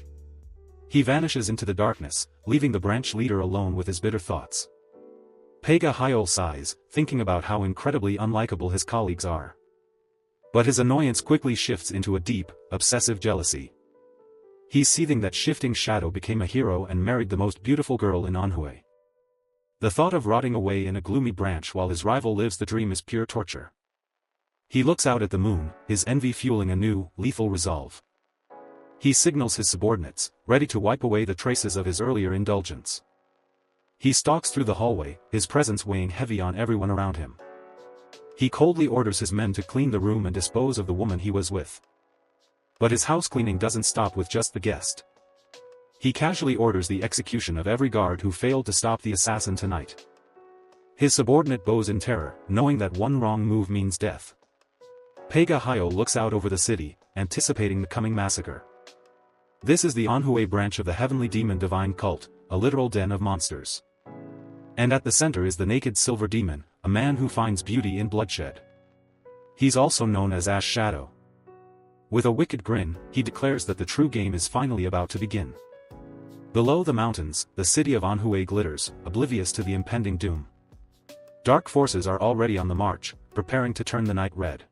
He vanishes into the darkness, leaving the branch leader alone with his bitter thoughts. Pega Hyol sighs, thinking about how incredibly unlikable his colleagues are. But his annoyance quickly shifts into a deep, obsessive jealousy. He's seething that shifting shadow became a hero and married the most beautiful girl in Manhwa. The thought of rotting away in a gloomy branch while his rival lives the dream is pure torture. He looks out at the moon, his envy fueling a new, lethal resolve. He signals his subordinates, ready to wipe away the traces of his earlier indulgence. He stalks through the hallway, his presence weighing heavy on everyone around him. He coldly orders his men to clean the room and dispose of the woman he was with. But his housecleaning doesn't stop with just the guest. He casually orders the execution of every guard who failed to stop the assassin tonight. His subordinate bows in terror, knowing that one wrong move means death. Pega Hyo looks out over the city, anticipating the coming massacre. This is the Manhwa branch of the heavenly demon divine cult, a literal den of monsters. And at the center is the naked silver demon, a man who finds beauty in bloodshed. He's also known as Ash Shadow. With a wicked grin, he declares that the true game is finally about to begin. Below the mountains, the city of Manhwa glitters, oblivious to the impending doom. Dark forces are already on the march, preparing to turn the night red.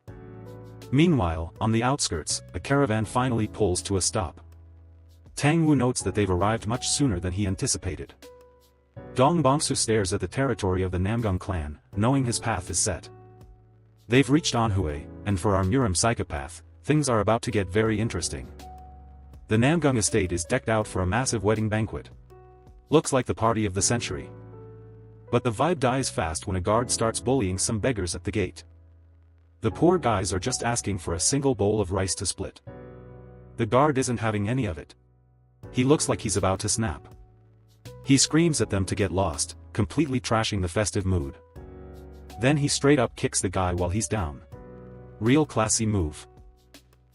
Meanwhile, on the outskirts, a caravan finally pulls to a stop. Tang Wu notes that they've arrived much sooner than he anticipated. Dong Bongsu stares at the territory of the Namgung clan, knowing his path is set. They've reached Manhwa, and for our Murim Psychopath, things are about to get very interesting. The Namgung estate is decked out for a massive wedding banquet. Looks like the party of the century. But the vibe dies fast when a guard starts bullying some beggars at the gate. The poor guys are just asking for a single bowl of rice to split. The guard isn't having any of it. He looks like he's about to snap. He screams at them to get lost, completely trashing the festive mood. Then he straight up kicks the guy while he's down. Real classy move.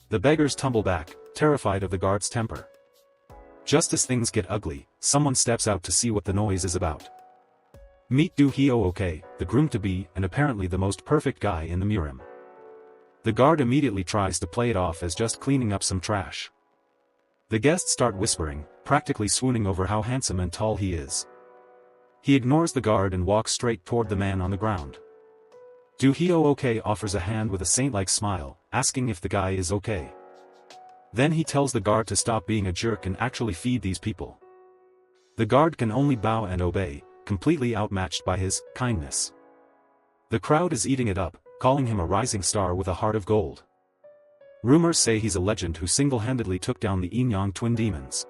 The beggars tumble back, terrified of the guard's temper. Just as things get ugly, someone steps out to see what the noise is about. Meet Do Hyo-ok, the groom-to-be and apparently the most perfect guy in the Murim. The guard immediately tries to play it off as just cleaning up some trash. The guests start whispering, practically swooning over how handsome and tall he is. He ignores the guard and walks straight toward the man on the ground. Do Hyo-ok offers a hand with a saint-like smile, asking if the guy is okay. Then he tells the guard to stop being a jerk and actually feed these people. The guard can only bow and obey, completely outmatched by his kindness. The crowd is eating it up, calling him a rising star with a heart of gold. Rumors say he's a legend who single-handedly took down the Yin-Yang twin demons.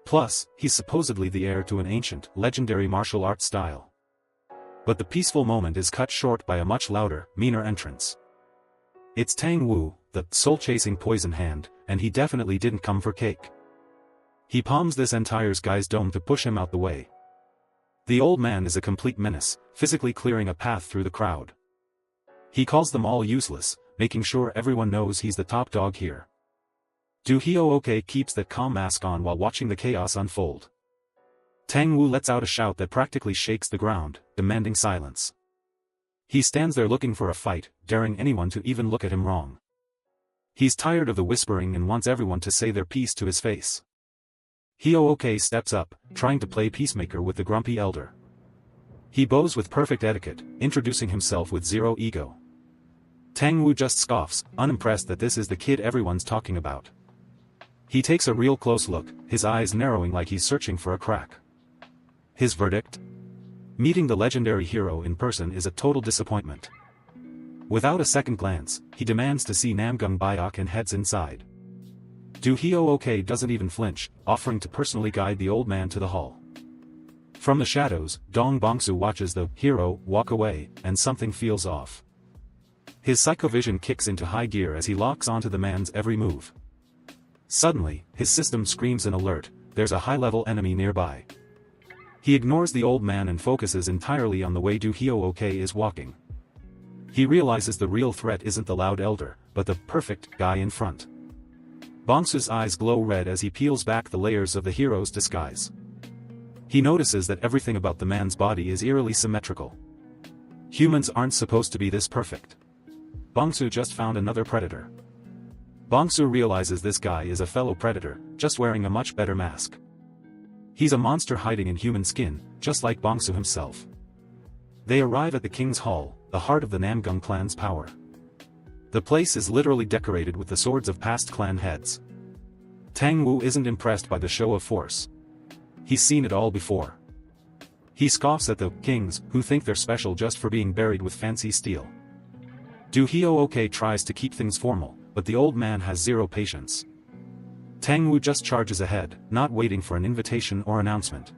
Plus, he's supposedly the heir to an ancient, legendary martial arts style. But the peaceful moment is cut short by a much louder, meaner entrance. It's Tang Wu, the soul-chasing poison hand, and he definitely didn't come for cake. He palms this entire guy's dome to push him out the way. The old man is a complete menace, physically clearing a path through the crowd. He calls them all useless, making sure everyone knows he's the top dog here. Do Hyo-ok keeps that calm mask on while watching the chaos unfold. Tang Wu lets out a shout that practically shakes the ground, demanding silence. He stands there looking for a fight, daring anyone to even look at him wrong. He's tired of the whispering and wants everyone to say their piece to his face. Hyo-ok steps up, trying to play peacemaker with the grumpy elder. He bows with perfect etiquette, introducing himself with zero ego. Tang Wu just scoffs, unimpressed that this is the kid everyone's talking about. He takes a real close look, his eyes narrowing like he's searching for a crack. His verdict? Meeting the legendary hero in person is a total disappointment. Without a second glance, he demands to see Namgung Byok and heads inside. Do Hyo-ok doesn't even flinch, offering to personally guide the old man to the hall. From the shadows, Dong Bongsu watches the hero walk away, and something feels off. His psychovision kicks into high gear as he locks onto the man's every move. Suddenly, his system screams an alert, there's a high-level enemy nearby. He ignores the old man and focuses entirely on the way Do Hyo-ok is walking. He realizes the real threat isn't the loud elder, but the perfect guy in front. Bongsu's eyes glow red as he peels back the layers of the hero's disguise. He notices that everything about the man's body is eerily symmetrical. Humans aren't supposed to be this perfect. Bongsu just found another predator. Bongsu realizes this guy is a fellow predator, just wearing a much better mask. He's a monster hiding in human skin, just like Bongsu himself. They arrive at the King's Hall, the heart of the Namgung clan's power. The place is literally decorated with the swords of past clan heads. Tang Wu isn't impressed by the show of force. He's seen it all before. He scoffs at the kings who think they're special just for being buried with fancy steel. Du Hyo-ok tries to keep things formal, but the old man has zero patience. Tang Wu just charges ahead, not waiting for an invitation or announcement.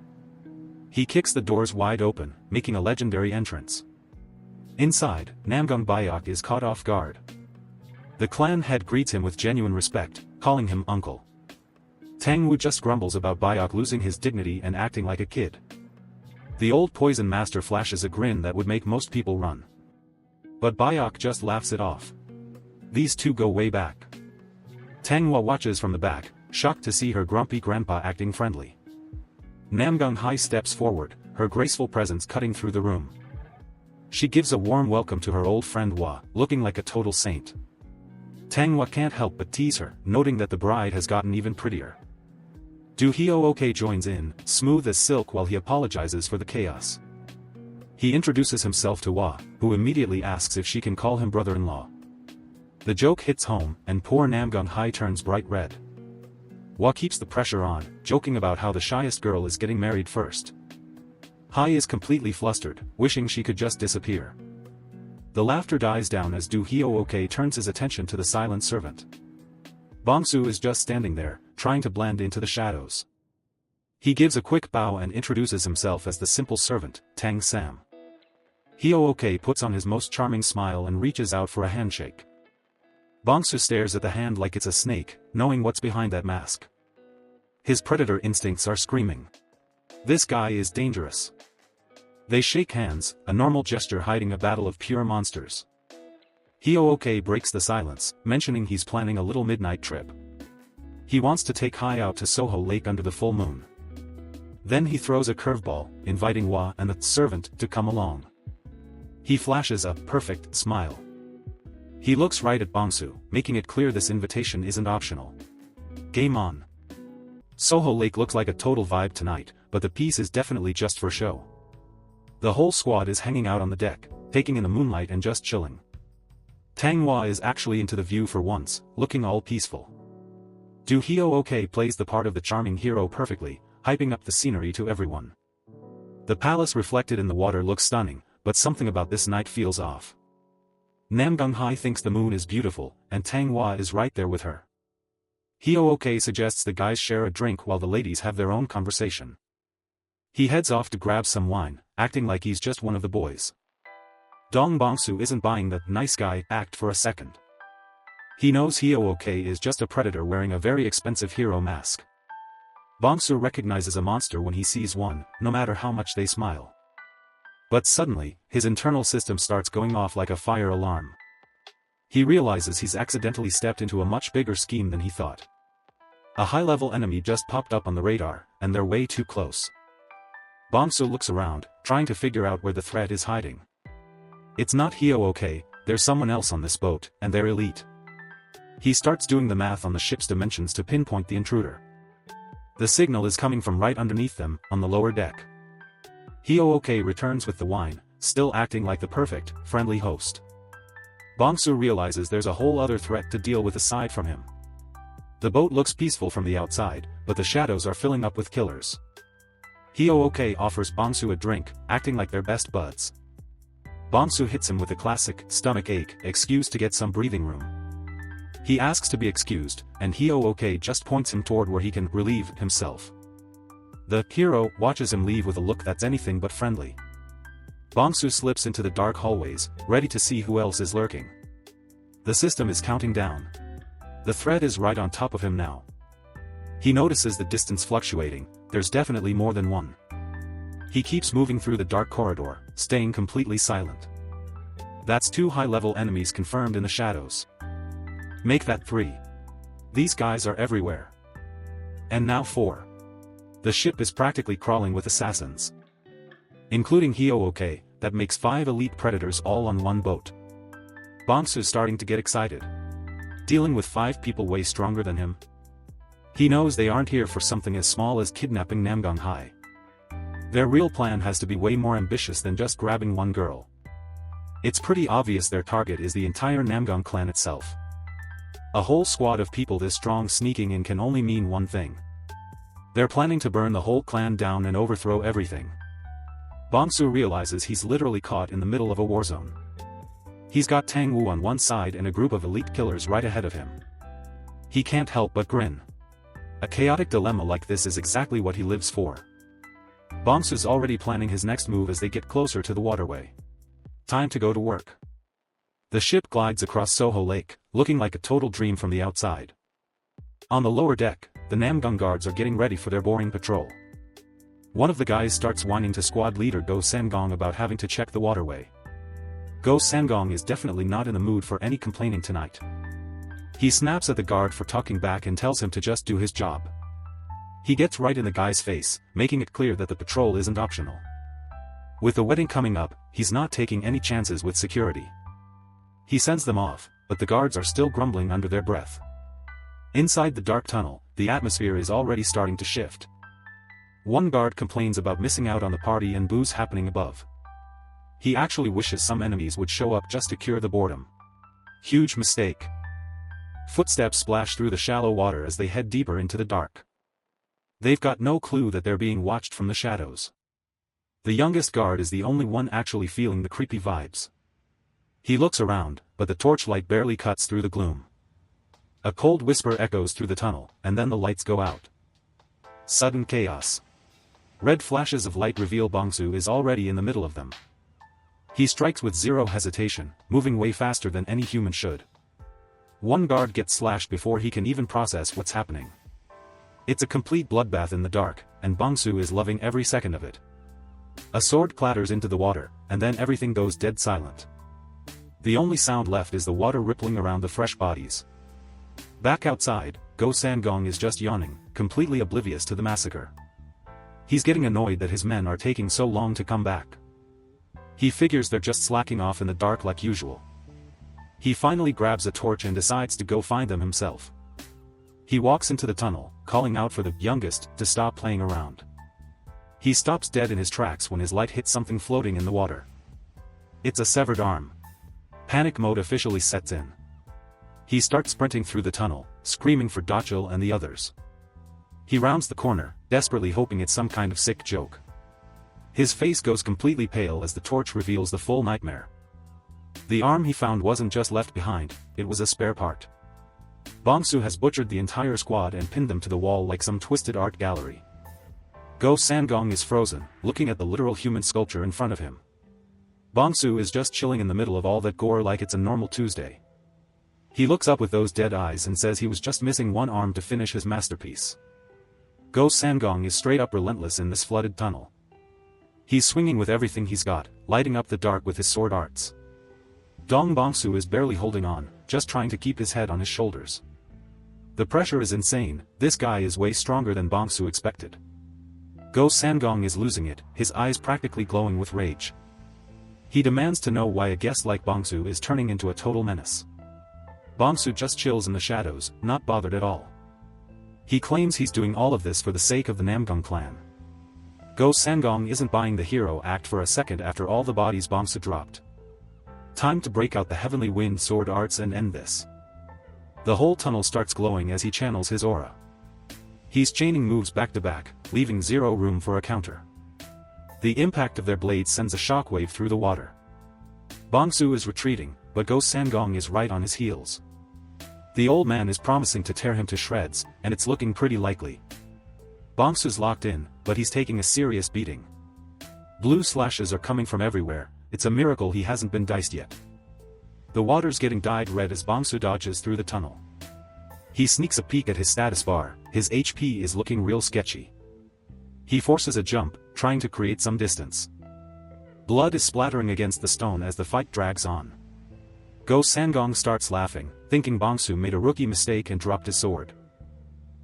He kicks the doors wide open, making a legendary entrance. Inside, Namgung Bayok is caught off guard. The clan head greets him with genuine respect, calling him uncle. Tang Wu just grumbles about Bayok losing his dignity and acting like a kid. The old poison master flashes a grin that would make most people run. But Bayok just laughs it off. These two go way back. Tanghua watches from the back, shocked to see her grumpy grandpa acting friendly. Namgung Hai steps forward, her graceful presence cutting through the room. She gives a warm welcome to her old friend Hua, looking like a total saint. Tanghua can't help but tease her, noting that the bride has gotten even prettier. Du Hyo-ok joins in, smooth as silk while he apologizes for the chaos. He introduces himself to Hua, who immediately asks if she can call him brother-in-law. The joke hits home, and poor Namgung Hai turns bright red. Hua keeps the pressure on, joking about how the shyest girl is getting married first. Hai is completely flustered, wishing she could just disappear. The laughter dies down as Du Hyo-ok turns his attention to the silent servant. Bongsu is just standing there, trying to blend into the shadows. He gives a quick bow and introduces himself as the simple servant, Tang Sam. Hyo-ok puts on his most charming smile and reaches out for a handshake. Bongsu stares at the hand like it's a snake, knowing what's behind that mask. His predator instincts are screaming. This guy is dangerous. They shake hands, a normal gesture hiding a battle of pure monsters. Hyo-ok breaks the silence, mentioning he's planning a little midnight trip. He wants to take Hai out to Soho Lake under the full moon. Then he throws a curveball, inviting Hua and the servant to come along. He flashes a perfect smile. He looks right at Bongsu, making it clear this invitation isn't optional. Game on. Soho Lake looks like a total vibe tonight, but the piece is definitely just for show. The whole squad is hanging out on the deck, taking in the moonlight and just chilling. Tanghua is actually into the view for once, looking all peaceful. Du Hyo-ok plays the part of the charming hero perfectly, hyping up the scenery to everyone. The palace reflected in the water looks stunning, but something about this night feels off. Namgung Hai thinks the moon is beautiful, and Tanghua is right there with her. Hyo-ok suggests the guys share a drink while the ladies have their own conversation. He heads off to grab some wine, acting like he's just one of the boys. Dong Bongsu isn't buying the nice guy act for a second. He knows Hyo-ok is just a predator wearing a very expensive hero mask. Bongsu recognizes a monster when he sees one, no matter how much they smile. But suddenly, his internal system starts going off like a fire alarm. He realizes he's accidentally stepped into a much bigger scheme than he thought. A high-level enemy just popped up on the radar, and they're way too close. Bongsu looks around, trying to figure out where the threat is hiding. It's not Hyo-ok, there's someone else on this boat, and they're elite. He starts doing the math on the ship's dimensions to pinpoint the intruder. The signal is coming from right underneath them, on the lower deck. Hyo-ok returns with the wine, still acting like the perfect, friendly host. Bongsu realizes there's a whole other threat to deal with aside from him. The boat looks peaceful from the outside, but the shadows are filling up with killers. Hyo-ok offers Bongsu a drink, acting like they're best buds. Bongsu hits him with a classic stomach ache excuse to get some breathing room. He asks to be excused, and Hyo-ok just points him toward where he can relieve himself. The hero watches him leave with a look that's anything but friendly. Bongsu slips into the dark hallways, ready to see who else is lurking. The system is counting down. The threat is right on top of him now. He notices the distance fluctuating, there's definitely more than one. He keeps moving through the dark corridor, staying completely silent. That's 2 high-level enemies confirmed in the shadows. Make that 3. These guys are everywhere. And now 4. The ship is practically crawling with assassins. Including Hyo-ok, that makes 5 elite predators all on one boat. Bongsu's starting to get excited. Dealing with 5 people way stronger than him. He knows they aren't here for something as small as kidnapping Namgung Hai. Their real plan has to be way more ambitious than just grabbing one girl. It's pretty obvious their target is the entire Namgung clan itself. A whole squad of people this strong sneaking in can only mean one thing. They're planning to burn the whole clan down and overthrow everything. Bongsu realizes he's literally caught in the middle of a war zone. He's got Tang Wu on one side and a group of elite killers right ahead of him. He can't help but grin. A chaotic dilemma like this is exactly what he lives for. Bongsu's already planning his next move as they get closer to the waterway. Time to go to work. The ship glides across Soho Lake, looking like a total dream from the outside. On the lower deck, the Namgung guards are getting ready for their boring patrol. One of the guys starts whining to squad leader Go Sangong about having to check the waterway. Go Sangong is definitely not in the mood for any complaining tonight. He snaps at the guard for talking back and tells him to just do his job. He gets right in the guy's face, making it clear that the patrol isn't optional. With the wedding coming up, he's not taking any chances with security. He sends them off, but the guards are still grumbling under their breath. Inside the dark tunnel, the atmosphere is already starting to shift. One guard complains about missing out on the party and booze happening above. He actually wishes some enemies would show up just to cure the boredom. Huge mistake. Footsteps splash through the shallow water as they head deeper into the dark. They've got no clue that they're being watched from the shadows. The youngest guard is the only one actually feeling the creepy vibes. He looks around, but the torchlight barely cuts through the gloom. A cold whisper echoes through the tunnel, and then the lights go out. Sudden chaos. Red flashes of light reveal Bongsu is already in the middle of them. He strikes with zero hesitation, moving way faster than any human should. One guard gets slashed before he can even process what's happening. It's a complete bloodbath in the dark, and Bongsu is loving every second of it. A sword clatters into the water, and then everything goes dead silent. The only sound left is the water rippling around the fresh bodies. Back outside, Go Sangong is just yawning, completely oblivious to the massacre. He's getting annoyed that his men are taking so long to come back. He figures they're just slacking off in the dark like usual. He finally grabs a torch and decides to go find them himself. He walks into the tunnel, calling out for the youngest to stop playing around. He stops dead in his tracks when his light hits something floating in the water. It's a severed arm. Panic mode officially sets in. He starts sprinting through the tunnel, screaming for Dachil and the others. He rounds the corner, desperately hoping it's some kind of sick joke. His face goes completely pale as the torch reveals the full nightmare. The arm he found wasn't just left behind, it was a spare part. Bongsu has butchered the entire squad and pinned them to the wall like some twisted art gallery. Go Sangong is frozen, looking at the literal human sculpture in front of him. Bongsu is just chilling in the middle of all that gore like it's a normal Tuesday. He looks up with those dead eyes and says he was just missing one arm to finish his masterpiece. Go Sangong is straight up relentless in this flooded tunnel. He's swinging with everything he's got, lighting up the dark with his sword arts. Dong Bongsu is barely holding on, just trying to keep his head on his shoulders. The pressure is insane, this guy is way stronger than Bongsu expected. Go Sangong is losing it, his eyes practically glowing with rage. He demands to know why a guest like Bongsu is turning into a total menace. Bongsu just chills in the shadows, not bothered at all. He claims he's doing all of this for the sake of the Namgung clan. Go Sangong isn't buying the hero act for a second after all the bodies Bongsu dropped. Time to break out the heavenly wind sword arts and end this. The whole tunnel starts glowing as he channels his aura. He's chaining moves back to back, leaving zero room for a counter. The impact of their blades sends a shockwave through the water. Bongsu is retreating, but Go Sangong is right on his heels. The old man is promising to tear him to shreds, and it's looking pretty likely. Bongsu's locked in, but he's taking a serious beating. Blue slashes are coming from everywhere, it's a miracle he hasn't been diced yet. The water's getting dyed red as Bongsu dodges through the tunnel. He sneaks a peek at his status bar, his HP is looking real sketchy. He forces a jump, trying to create some distance. Blood is splattering against the stone as the fight drags on. Go Sangong starts laughing, thinking Bongsu made a rookie mistake and dropped his sword.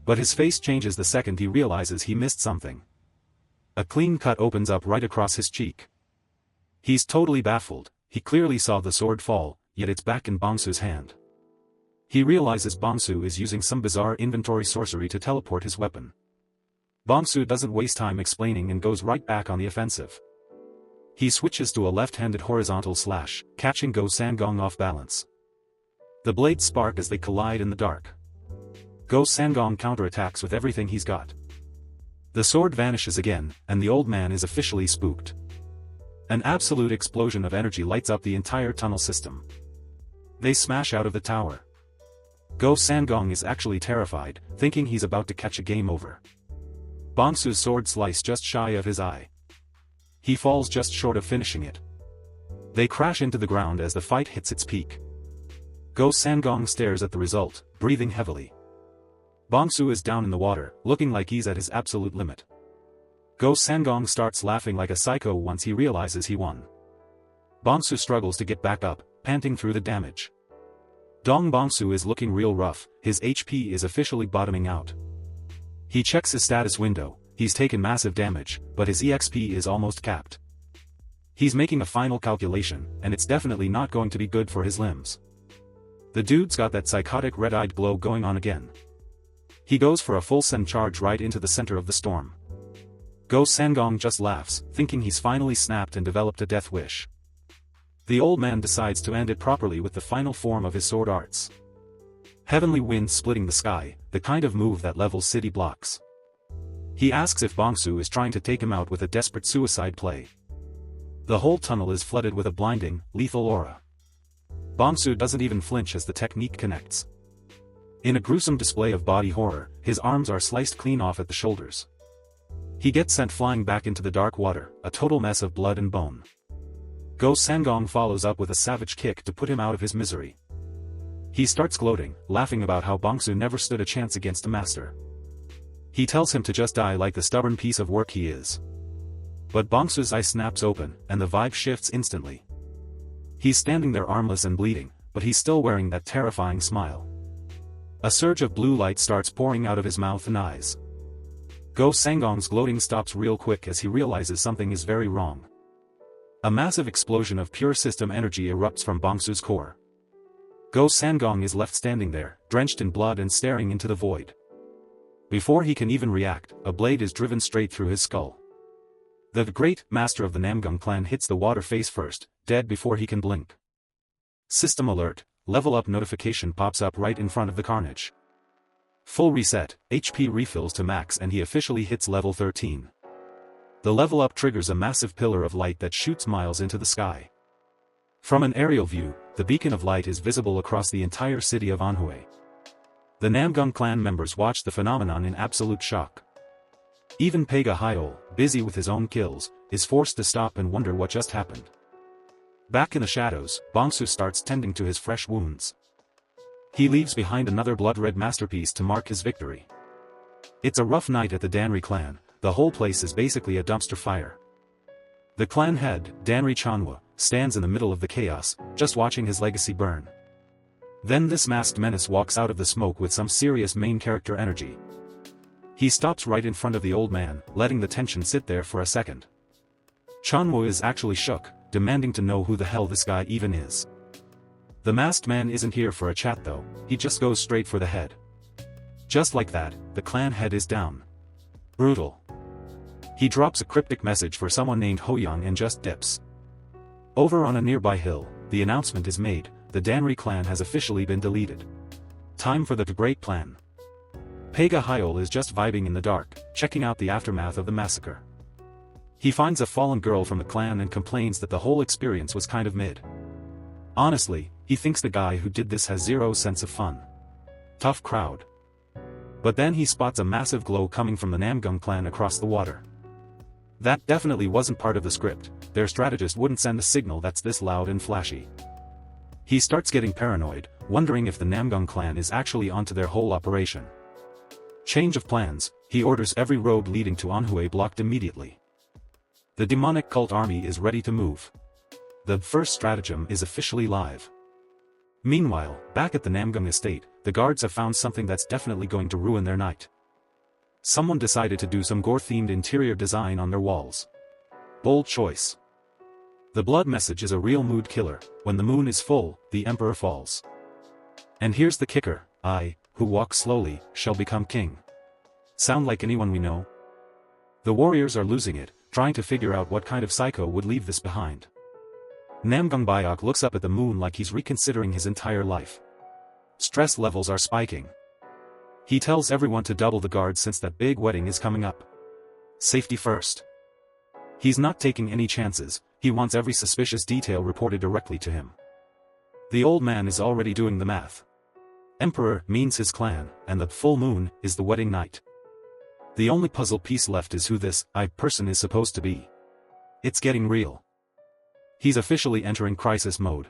But his face changes the second he realizes he missed something. A clean cut opens up right across his cheek. He's totally baffled, he clearly saw the sword fall, yet it's back in Bongsu's hand. He realizes Bongsu is using some bizarre inventory sorcery to teleport his weapon. Bongsu doesn't waste time explaining and goes right back on the offensive. He switches to a left-handed horizontal slash, catching Go Sangong off balance. The blades spark as they collide in the dark. Go Sangong counterattacks with everything he's got. The sword vanishes again, and the old man is officially spooked. An absolute explosion of energy lights up the entire tunnel system. They smash out of the tower. Go Sangong is actually terrified, thinking he's about to catch a game over. Bongsu's sword slice just shy of his eye. He falls just short of finishing it. They crash into the ground as the fight hits its peak. Go Sangong stares at the result, breathing heavily. Bongsu is down in the water, looking like he's at his absolute limit. Go Sangong starts laughing like a psycho once he realizes he won. Bongsu struggles to get back up, panting through the damage. Dong Bongsu is looking real rough, his HP is officially bottoming out. He checks his status window, he's taken massive damage, but his EXP is almost capped. He's making a final calculation, and it's definitely not going to be good for his limbs. The dude's got that psychotic red-eyed glow going on again. He goes for a full send charge right into the center of the storm. Go Sangong just laughs, thinking he's finally snapped and developed a death wish. The old man decides to end it properly with the final form of his sword arts. Heavenly wind splitting the sky, the kind of move that levels city blocks. He asks if Bongsu is trying to take him out with a desperate suicide play. The whole tunnel is flooded with a blinding, lethal aura. Bongsu doesn't even flinch as the technique connects. In a gruesome display of body horror, his arms are sliced clean off at the shoulders. He gets sent flying back into the dark water, a total mess of blood and bone. Go Sangong follows up with a savage kick to put him out of his misery. He starts gloating, laughing about how Bongsu never stood a chance against a master. He tells him to just die like the stubborn piece of work he is. But Bongsu's eye snaps open, and the vibe shifts instantly. He's standing there armless and bleeding, but he's still wearing that terrifying smile. A surge of blue light starts pouring out of his mouth and eyes. Go Sangong's gloating stops real quick as he realizes something is very wrong. A massive explosion of pure system energy erupts from Bongsu's core. Go Sangong is left standing there, drenched in blood and staring into the void. Before he can even react, a blade is driven straight through his skull. The great master of the Namgung clan hits the water face first, dead before he can blink. System alert, level up notification pops up right in front of the carnage. Full reset, HP refills to max and he officially hits level 13. The level up triggers a massive pillar of light that shoots miles into the sky. From an aerial view, the beacon of light is visible across the entire city of Anhui. The Namgung clan members watch the phenomenon in absolute shock. Even Pega Hyol, busy with his own kills, is forced to stop and wonder what just happened. Back in the shadows, Bongsu starts tending to his fresh wounds. He leaves behind another blood-red masterpiece to mark his victory. It's a rough night at the Danri clan, the whole place is basically a dumpster fire. The clan head, Danri Chanhwa, stands in the middle of the chaos, just watching his legacy burn. Then this masked menace walks out of the smoke with some serious main character energy. He stops right in front of the old man, letting the tension sit there for a second. Chanhwa is actually shook, demanding to know who the hell this guy even is. The masked man isn't here for a chat though, he just goes straight for the head. Just like that, the clan head is down. Brutal. He drops a cryptic message for someone named Hoyang and just dips. Over on a nearby hill, the announcement is made, the Danri clan has officially been deleted. Time for the great plan. Pega Hyol is just vibing in the dark, checking out the aftermath of the massacre. He finds a fallen girl from the clan and complains that the whole experience was kind of mid. Honestly, he thinks the guy who did this has zero sense of fun. Tough crowd. But then he spots a massive glow coming from the Namgung clan across the water. That definitely wasn't part of the script, their strategist wouldn't send a signal that's this loud and flashy. He starts getting paranoid, wondering if the Namgung clan is actually onto their whole operation. Change of plans, he orders every road leading to Anhui blocked immediately. The demonic cult army is ready to move. The first stratagem is officially live. Meanwhile, back at the Namgung estate, the guards have found something that's definitely going to ruin their night. Someone decided to do some gore-themed interior design on their walls. Bold choice. The blood message is a real mood killer, when the moon is full, the emperor falls. And here's the kicker, I, who walk slowly, shall become king. Sound like anyone we know? The warriors are losing it, trying to figure out what kind of psycho would leave this behind. Namgung Bayok looks up at the moon like he's reconsidering his entire life. Stress levels are spiking. He tells everyone to double the guard since that big wedding is coming up. Safety first. He's not taking any chances, he wants every suspicious detail reported directly to him. The old man is already doing the math. Emperor means his clan, and the full moon is the wedding night. The only puzzle piece left is who this person is supposed to be. It's getting real. He's officially entering crisis mode.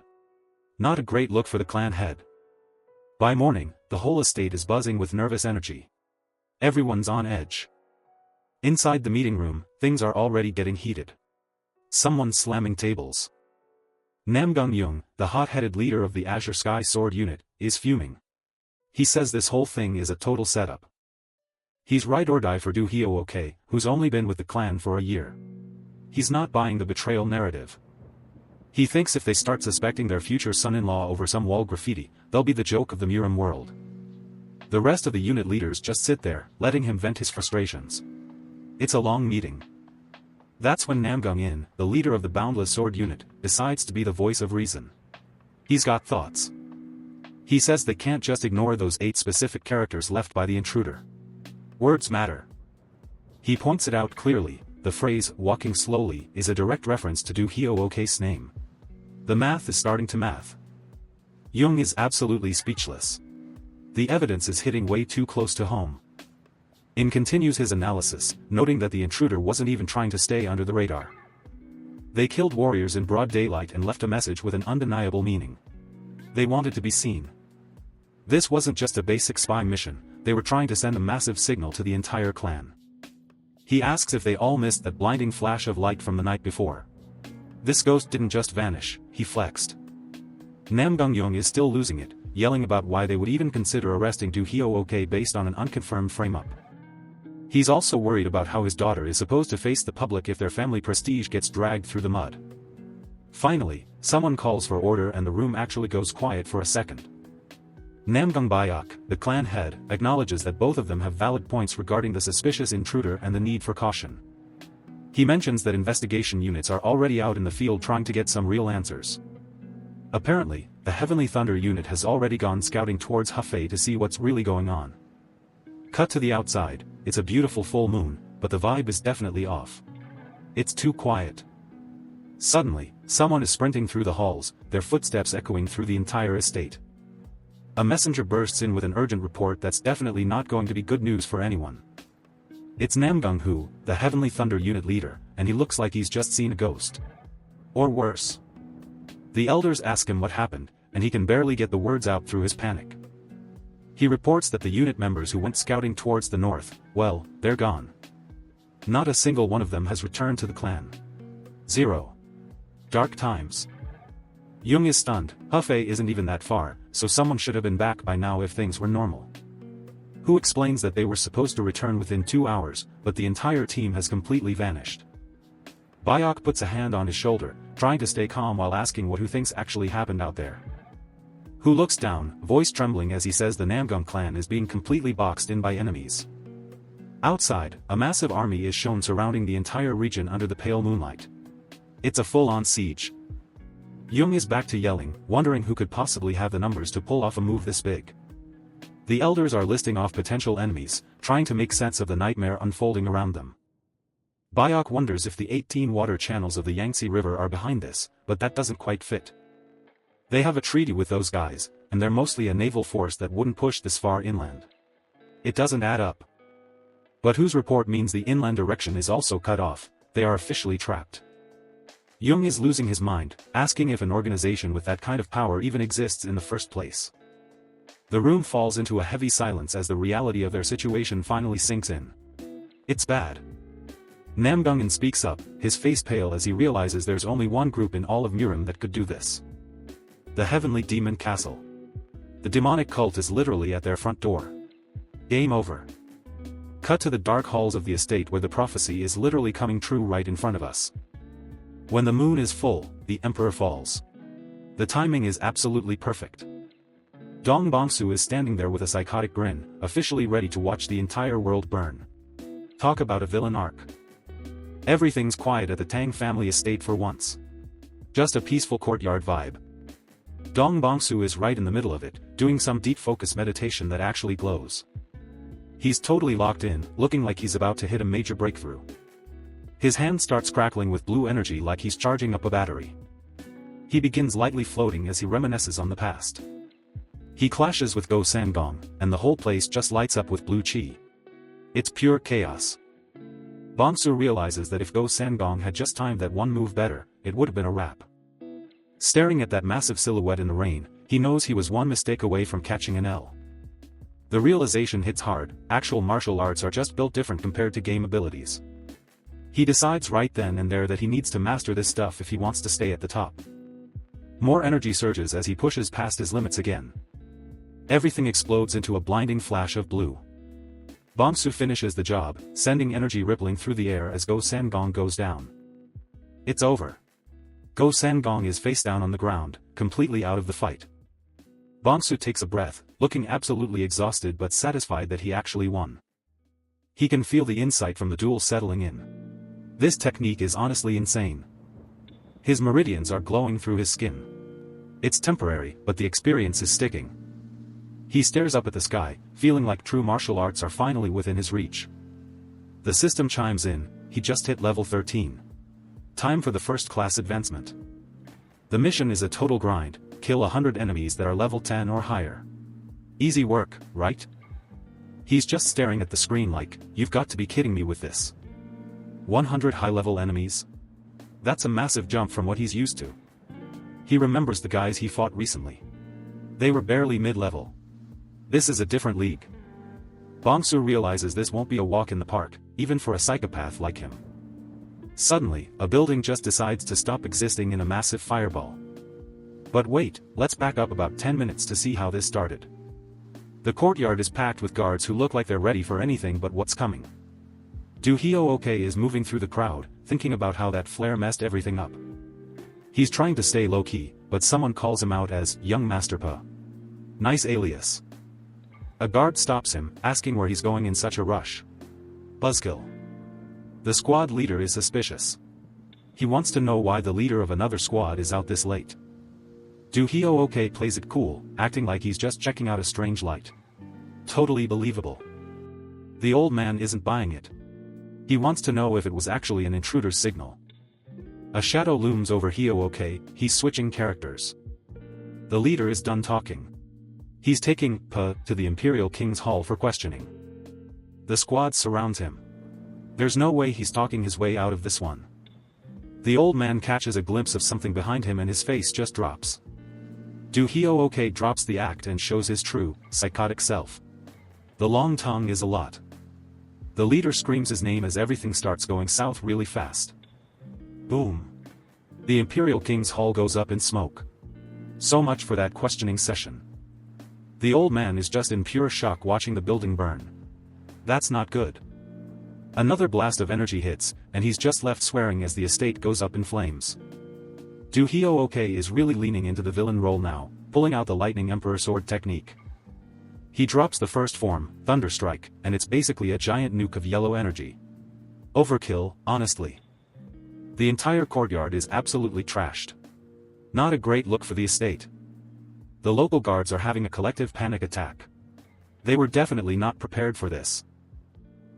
Not a great look for the clan head. By morning, the whole estate is buzzing with nervous energy. Everyone's on edge. Inside the meeting room, things are already getting heated. Someone's slamming tables. Namgung-young, the hot-headed leader of the Azure Sky Sword unit, is fuming. He says this whole thing is a total setup. He's ride or die for Do Hyo-ok, who's only been with the clan for a year. He's not buying the betrayal narrative. He thinks if they start suspecting their future son-in-law over some wall graffiti, they'll be the joke of the Murim world. The rest of the unit leaders just sit there, letting him vent his frustrations. It's a long meeting. That's when Namgung-in, the leader of the Boundless Sword unit, decides to be the voice of reason. He's got thoughts. He says they can't just ignore those 8 specific characters left by the intruder. Words matter. He points it out clearly, the phrase, walking slowly, is a direct reference to Do Hyo-ok's name. The math is starting to math. Jung is absolutely speechless. The evidence is hitting way too close to home. In continues his analysis, noting that the intruder wasn't even trying to stay under the radar. They killed warriors in broad daylight and left a message with an undeniable meaning. They wanted to be seen. This wasn't just a basic spy mission, they were trying to send a massive signal to the entire clan. He asks if they all missed that blinding flash of light from the night before. This ghost didn't just vanish, he flexed. Namgung-young is still losing it, yelling about why they would even consider arresting Do Hyo-ok based on an unconfirmed frame-up. He's also worried about how his daughter is supposed to face the public if their family prestige gets dragged through the mud. Finally, someone calls for order and the room actually goes quiet for a second. Namgung-byok, the clan head, acknowledges that both of them have valid points regarding the suspicious intruder and the need for caution. He mentions that investigation units are already out in the field trying to get some real answers. Apparently, the Heavenly Thunder unit has already gone scouting towards Hefei to see what's really going on. Cut to the outside, it's a beautiful full moon, but the vibe is definitely off. It's too quiet. Suddenly, someone is sprinting through the halls, their footsteps echoing through the entire estate. A messenger bursts in with an urgent report that's definitely not going to be good news for anyone. It's Namgung-hu, the Heavenly Thunder unit leader, and he looks like he's just seen a ghost. Or worse. The elders ask him what happened, and he can barely get the words out through his panic. He reports that the unit members who went scouting towards the north, well, they're gone. Not a single one of them has returned to the clan. 0. Dark times. Jung is stunned. Hefei isn't even that far, so someone should have been back by now if things were normal. Who explains that they were supposed to return within 2 hours, but the entire team has completely vanished. Byok puts a hand on his shoulder, trying to stay calm while asking what Who thinks actually happened out there. Who looks down, voice trembling as he says the Namgung clan is being completely boxed in by enemies. Outside, a massive army is shown surrounding the entire region under the pale moonlight. It's a full-on siege. Jung is back to yelling, wondering who could possibly have the numbers to pull off a move this big. The elders are listing off potential enemies, trying to make sense of the nightmare unfolding around them. Byok wonders if the 18 water channels of the Yangtze River are behind this, but that doesn't quite fit. They have a treaty with those guys, and they're mostly a naval force that wouldn't push this far inland. It doesn't add up. But whose report means the inland direction is also cut off, they are officially trapped. Jung is losing his mind, asking if an organization with that kind of power even exists in the first place. The room falls into a heavy silence as the reality of their situation finally sinks in. It's bad. Namgung-in speaks up, his face pale as he realizes there's only one group in all of Murim that could do this. The Heavenly Demon Castle. The demonic cult is literally at their front door. Game over. Cut to the dark halls of the estate where the prophecy is literally coming true right in front of us. When the moon is full, the Emperor falls. The timing is absolutely perfect. Dong Bongsu is standing there with a psychotic grin, officially ready to watch the entire world burn. Talk about a villain arc. Everything's quiet at the Tang family estate for once. Just a peaceful courtyard vibe. Dong Bongsu is right in the middle of it, doing some deep focus meditation that actually glows. He's totally locked in, looking like he's about to hit a major breakthrough. His hand starts crackling with blue energy like he's charging up a battery. He begins lightly floating as he reminisces on the past. He clashes with Go Sangong, and the whole place just lights up with blue chi. It's pure chaos. Bongsu realizes that if Go Sangong had just timed that one move better, it would have been a wrap. Staring at that massive silhouette in the rain, he knows he was one mistake away from catching an L. The realization hits hard, actual martial arts are just built different compared to game abilities. He decides right then and there that he needs to master this stuff if he wants to stay at the top. More energy surges as he pushes past his limits again. Everything explodes into a blinding flash of blue. Bongsu finishes the job, sending energy rippling through the air as Go Sangong goes down. It's over. Go Sangong is face down on the ground, completely out of the fight. Bongsu takes a breath, looking absolutely exhausted but satisfied that he actually won. He can feel the insight from the duel settling in. This technique is honestly insane. His meridians are glowing through his skin. It's temporary, but the experience is sticking. He stares up at the sky, feeling like true martial arts are finally within his reach. The system chimes in, he just hit level 13. Time for the first class advancement. The mission is a total grind, kill 100 enemies that are level 10 or higher. Easy work, right? He's just staring at the screen like, you've got to be kidding me with this. 100 high-level enemies? That's a massive jump from what he's used to. He remembers the guys he fought recently. They were barely mid-level. This is a different league. Bongsu realizes this won't be a walk in the park, even for a psychopath like him. Suddenly, a building just decides to stop existing in a massive fireball. But wait, let's back up about 10 minutes to see how this started. The courtyard is packed with guards who look like they're ready for anything but what's coming. Do Hyo-ok is moving through the crowd, thinking about how that flare messed everything up. He's trying to stay low-key, but someone calls him out as Young Master Pa. Nice alias. A guard stops him, asking where he's going in such a rush. Buzzkill. The squad leader is suspicious. He wants to know why the leader of another squad is out this late. Do Hyo-ok plays it cool, acting like he's just checking out a strange light. Totally believable. The old man isn't buying it. He wants to know if it was actually an intruder's signal. A shadow looms over Hyo-ok, he's switching characters. The leader is done talking. He's taking Pa to the Imperial King's Hall for questioning. The squad surrounds him. There's no way he's talking his way out of this one. The old man catches a glimpse of something behind him and his face just drops. Do Hyo-ok drops the act and shows his true, psychotic self. The long tongue is a lot. The leader screams his name as everything starts going south really fast. Boom. The Imperial King's Hall goes up in smoke. So much for that questioning session. The old man is just in pure shock watching the building burn. That's not good. Another blast of energy hits, and he's just left swearing as the estate goes up in flames. Do Hyo-ok is really leaning into the villain role now, pulling out the Lightning Emperor sword technique. He drops the first form, Thunderstrike, and it's basically a giant nuke of yellow energy. Overkill, honestly. The entire courtyard is absolutely trashed. Not a great look for the estate. The local guards are having a collective panic attack. They were definitely not prepared for this.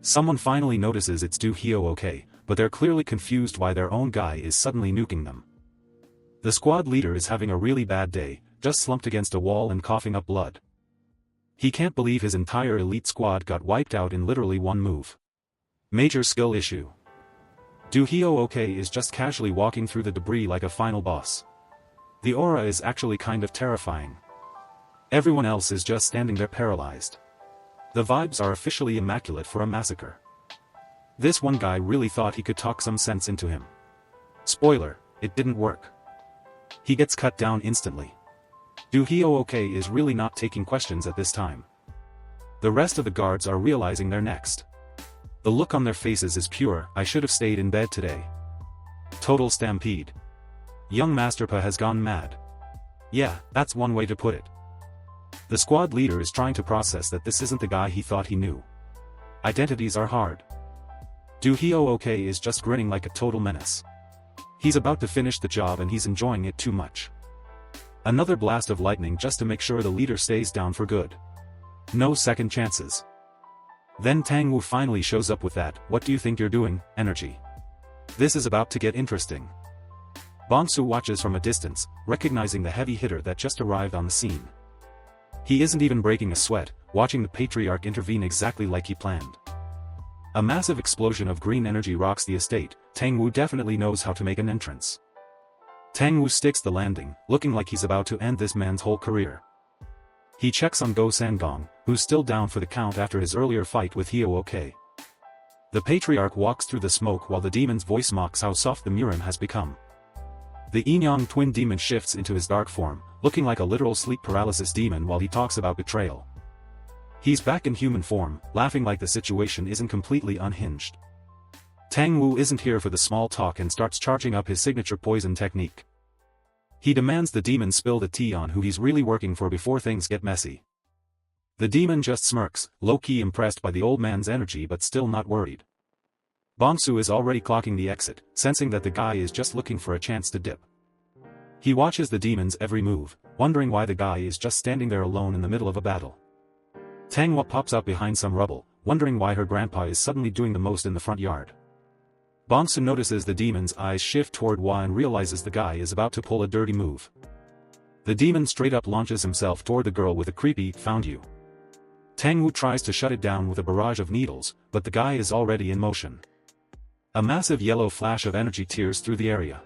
Someone finally notices it's Do Hyo-ok, but they're clearly confused why their own guy is suddenly nuking them. The squad leader is having a really bad day, just slumped against a wall and coughing up blood. He can't believe his entire elite squad got wiped out in literally one move. Major skill issue. Do Hyo-ok is just casually walking through the debris like a final boss. The aura is actually kind of terrifying. Everyone else is just standing there paralyzed. The vibes are officially immaculate for a massacre. This one guy really thought he could talk some sense into him. Spoiler, it didn't work. He gets cut down instantly. Do Hyo-ok is really not taking questions at this time. The rest of the guards are realizing they're next. The look on their faces is pure, I should have stayed in bed today. Total stampede. Young Master Pa has gone mad. Yeah, that's one way to put it. The squad leader is trying to process that this isn't the guy he thought he knew. Identities are hard. Do Hyo-ok is just grinning like a total menace. He's about to finish the job and he's enjoying it too much. Another blast of lightning just to make sure the leader stays down for good. No second chances. Then Tang Wu finally shows up with that "what do you think you're doing" energy. This is about to get interesting. Bongsu watches from a distance, recognizing the heavy hitter that just arrived on the scene. He isn't even breaking a sweat, watching the patriarch intervene exactly like he planned. A massive explosion of green energy rocks the estate. Tang Wu definitely knows how to make an entrance. Tang Wu sticks the landing, looking like he's about to end this man's whole career. He checks on Go Sangong, who's still down for the count after his earlier fight with Hyo-ok. The patriarch walks through the smoke while the demon's voice mocks how soft the Murim has become. The Yin-Yang twin demon shifts into his dark form, looking like a literal sleep paralysis demon while he talks about betrayal. He's back in human form, laughing like the situation isn't completely unhinged. Tang Wu isn't here for the small talk and starts charging up his signature poison technique. He demands the demon spill the tea on who he's really working for before things get messy. The demon just smirks, low-key impressed by the old man's energy but still not worried. Bongsu is already clocking the exit, sensing that the guy is just looking for a chance to dip. He watches the demon's every move, wondering why the guy is just standing there alone in the middle of a battle. Tanghua pops up behind some rubble, wondering why her grandpa is suddenly doing the most in the front yard. Bongsu notices the demon's eyes shift toward Hua and realizes the guy is about to pull a dirty move. The demon straight up launches himself toward the girl with a creepy "found you." Tang Wu tries to shut it down with a barrage of needles, but the guy is already in motion. A massive yellow flash of energy tears through the area.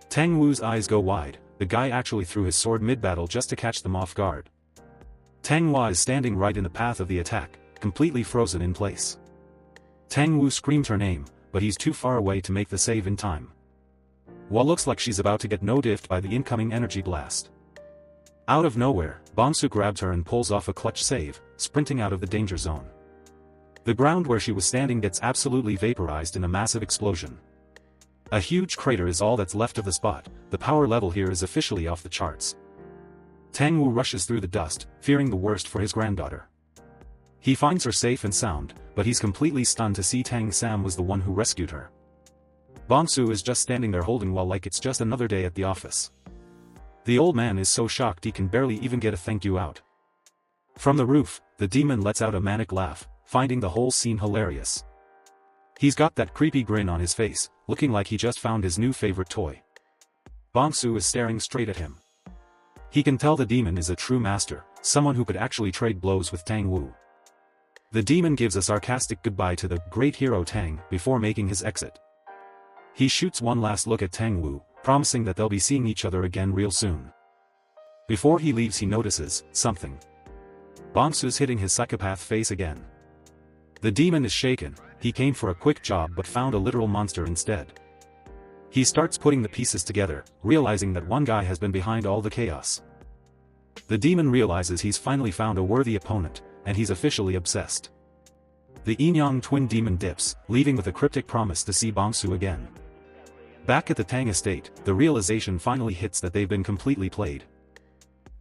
Tang Wu's eyes go wide. The guy actually threw his sword mid-battle just to catch them off guard. Tang Hua is standing right in the path of the attack, completely frozen in place. Tang Wu screams her name, but he's too far away to make the save in time. Hua looks like she's about to get no-diffed by the incoming energy blast. Out of nowhere, Bongsu grabs her and pulls off a clutch save, sprinting out of the danger zone. The ground where she was standing gets absolutely vaporized in a massive explosion. A huge crater is all that's left of the spot. The power level here is officially off the charts. Tang Wu rushes through the dust, fearing the worst for his granddaughter. He finds her safe and sound, but he's completely stunned to see Tang Sam was the one who rescued her. Bongsu is just standing there holding Hua like it's just another day at the office. The old man is so shocked he can barely even get a thank you out. From the roof, the demon lets out a manic laugh, finding the whole scene hilarious. He's got that creepy grin on his face, looking like he just found his new favorite toy. Bongsu is staring straight at him. He can tell the demon is a true master, someone who could actually trade blows with Tang Wu. The demon gives a sarcastic goodbye to the great hero Tang before making his exit. He shoots one last look at Tang Wu, promising that they'll be seeing each other again real soon. Before he leaves he notices something. Bongsu's hitting his psychopath face again. The demon is shaken. He came for a quick job but found a literal monster instead. He starts putting the pieces together, realizing that one guy has been behind all the chaos. The demon realizes he's finally found a worthy opponent, and he's officially obsessed. The Yin-Yang twin demon dips, leaving with a cryptic promise to see Bongsu again. Back at the Tang estate, the realization finally hits that they've been completely played.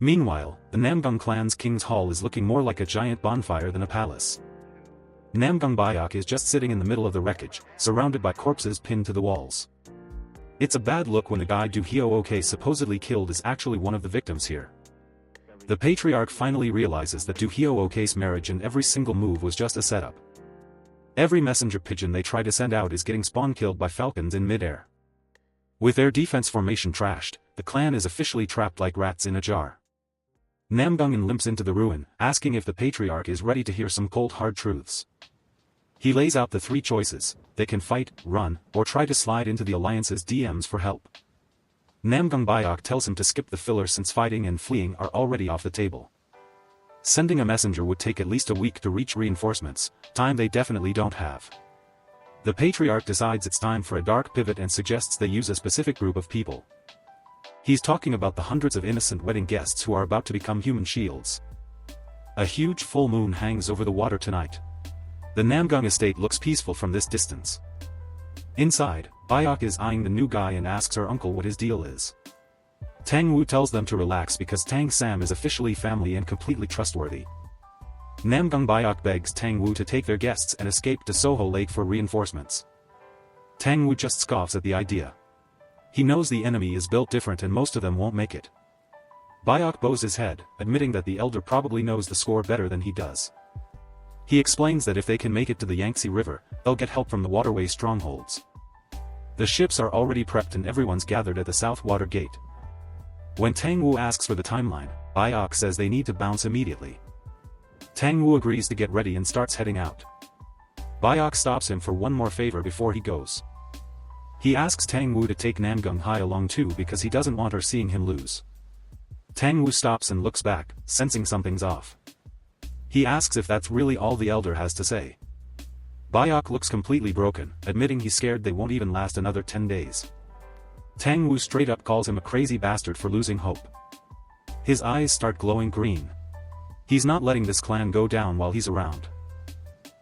Meanwhile, the Namgung clan's king's hall is looking more like a giant bonfire than a palace. Namgung Bayok is just sitting in the middle of the wreckage, surrounded by corpses pinned to the walls. It's a bad look when the guy Du Hyo-ok supposedly killed is actually one of the victims here. The patriarch finally realizes that Du Hyo-ok's marriage and every single move was just a setup. Every messenger pigeon they try to send out is getting spawn-killed by falcons in mid-air. With their defense formation trashed, the clan is officially trapped like rats in a jar. Namgung limps into the ruin, asking if the patriarch is ready to hear some cold hard truths. He lays out the three choices: they can fight, run, or try to slide into the alliance's DMs for help. Namgung Bayok tells him to skip the filler since fighting and fleeing are already off the table. Sending a messenger would take at least a week to reach reinforcements, time they definitely don't have. The patriarch decides it's time for a dark pivot and suggests they use a specific group of people. He's talking about the hundreds of innocent wedding guests who are about to become human shields. A huge full moon hangs over the water tonight. The Namgung estate looks peaceful from this distance. Inside, Bayok is eyeing the new guy and asks her uncle what his deal is. Tang Wu tells them to relax because Tang Sam is officially family and completely trustworthy. Namgung Bayok begs Tang Wu to take their guests and escape to Soho Lake for reinforcements. Tang Wu just scoffs at the idea. He knows the enemy is built different and most of them won't make it. Bayok bows his head, admitting that the elder probably knows the score better than he does. He explains that if they can make it to the Yangtze River, they'll get help from the waterway strongholds. The ships are already prepped and everyone's gathered at the South Water Gate. When Tang Wu asks for the timeline, Bayok says they need to bounce immediately. Tang Wu agrees to get ready and starts heading out. Bayok stops him for one more favor before he goes. He asks Tang Wu to take Namgung Hai along too because he doesn't want her seeing him lose. Tang Wu stops and looks back, sensing something's off. He asks if that's really all the elder has to say. Bayok looks completely broken, admitting he's scared they won't even last another 10 days. Tang Wu straight up calls him a crazy bastard for losing hope. His eyes start glowing green. He's not letting this clan go down while he's around.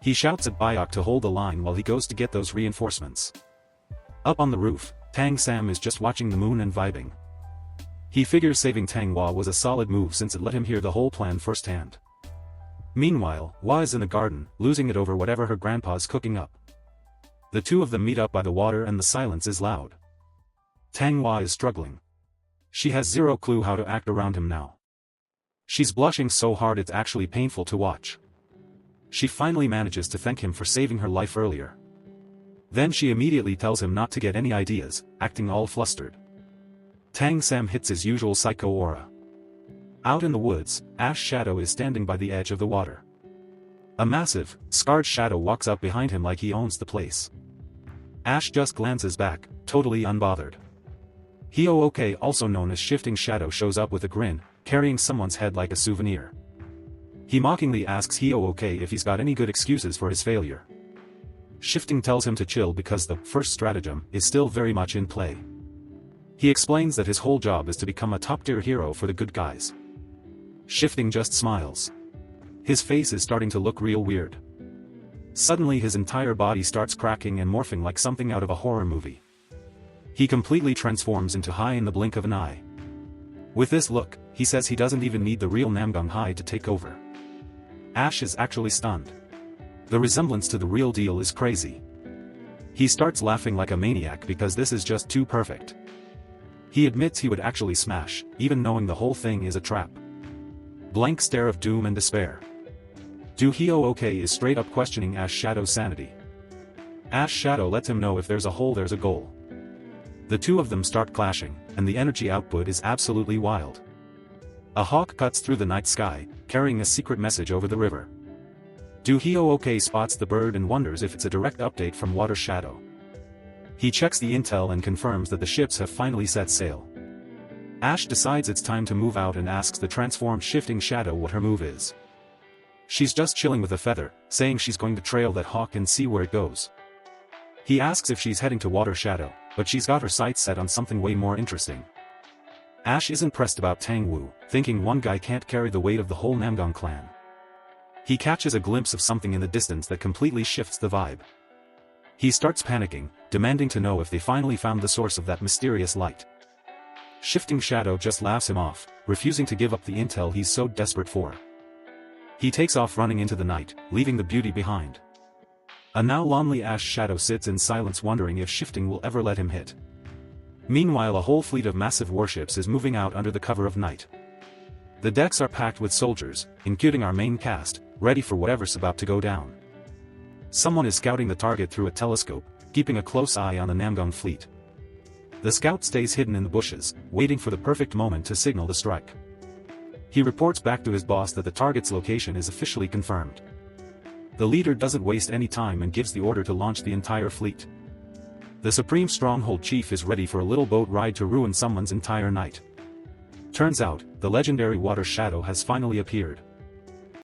He shouts at Bayok to hold the line while he goes to get those reinforcements. Up on the roof, Tang Sam is just watching the moon and vibing. He figures saving Tang Hua was a solid move since it let him hear the whole plan firsthand. Meanwhile, Hua is in the garden, losing it over whatever her grandpa's cooking up. The two of them meet up by the water and the silence is loud. Tang Hua is struggling. She has zero clue how to act around him now. She's blushing so hard it's actually painful to watch. She finally manages to thank him for saving her life earlier. Then she immediately tells him not to get any ideas, acting all flustered. Tang Sam hits his usual psycho aura. Out in the woods, Ash Shadow is standing by the edge of the water. A massive, scarred shadow walks up behind him like he owns the place. Ash just glances back, totally unbothered. Hyo-ok, also known as Shifting Shadow, shows up with a grin, carrying someone's head like a souvenir. He mockingly asks Hyo-ok if he's got any good excuses for his failure. Shifting tells him to chill because the first stratagem is still very much in play. He explains that his whole job is to become a top-tier hero for the good guys. Shifting just smiles. His face is starting to look real weird. Suddenly his entire body starts cracking and morphing like something out of a horror movie. He completely transforms into Hai in the blink of an eye. With this look, he says he doesn't even need the real Namgung Hai to take over. Ash is actually stunned. The resemblance to the real deal is crazy. He starts laughing like a maniac because this is just too perfect. He admits he would actually smash, even knowing the whole thing is a trap. Blank stare of doom and despair. Do Hyo-ok is straight up questioning Ash Shadow's sanity. Ash Shadow lets him know if there's a hole there's a goal. The two of them start clashing, and the energy output is absolutely wild. A hawk cuts through the night sky, carrying a secret message over the river. Do Hyo-ok spots the bird and wonders if it's a direct update from Water Shadow. He checks the intel and confirms that the ships have finally set sail. Ash decides it's time to move out and asks the transformed Shifting Shadow what her move is. She's just chilling with a feather, saying she's going to trail that hawk and see where it goes. He asks if she's heading to Water Shadow, but she's got her sights set on something way more interesting. Ash isn't pressed about Tang Wu, thinking one guy can't carry the weight of the whole Namgung clan. He catches a glimpse of something in the distance that completely shifts the vibe. He starts panicking, demanding to know if they finally found the source of that mysterious light. Shifting Shadow just laughs him off, refusing to give up the intel he's so desperate for. He takes off running into the night, leaving the beauty behind. A now lonely Ash Shadow sits in silence wondering if Shifting will ever let him hit. Meanwhile, a whole fleet of massive warships is moving out under the cover of night. The decks are packed with soldiers, including our main cast, ready for whatever's about to go down. Someone is scouting the target through a telescope, keeping a close eye on the Namgung fleet. The scout stays hidden in the bushes, waiting for the perfect moment to signal the strike. He reports back to his boss that the target's location is officially confirmed. The leader doesn't waste any time and gives the order to launch the entire fleet. The Supreme Stronghold Chief is ready for a little boat ride to ruin someone's entire night. Turns out, the legendary Water Shadow has finally appeared.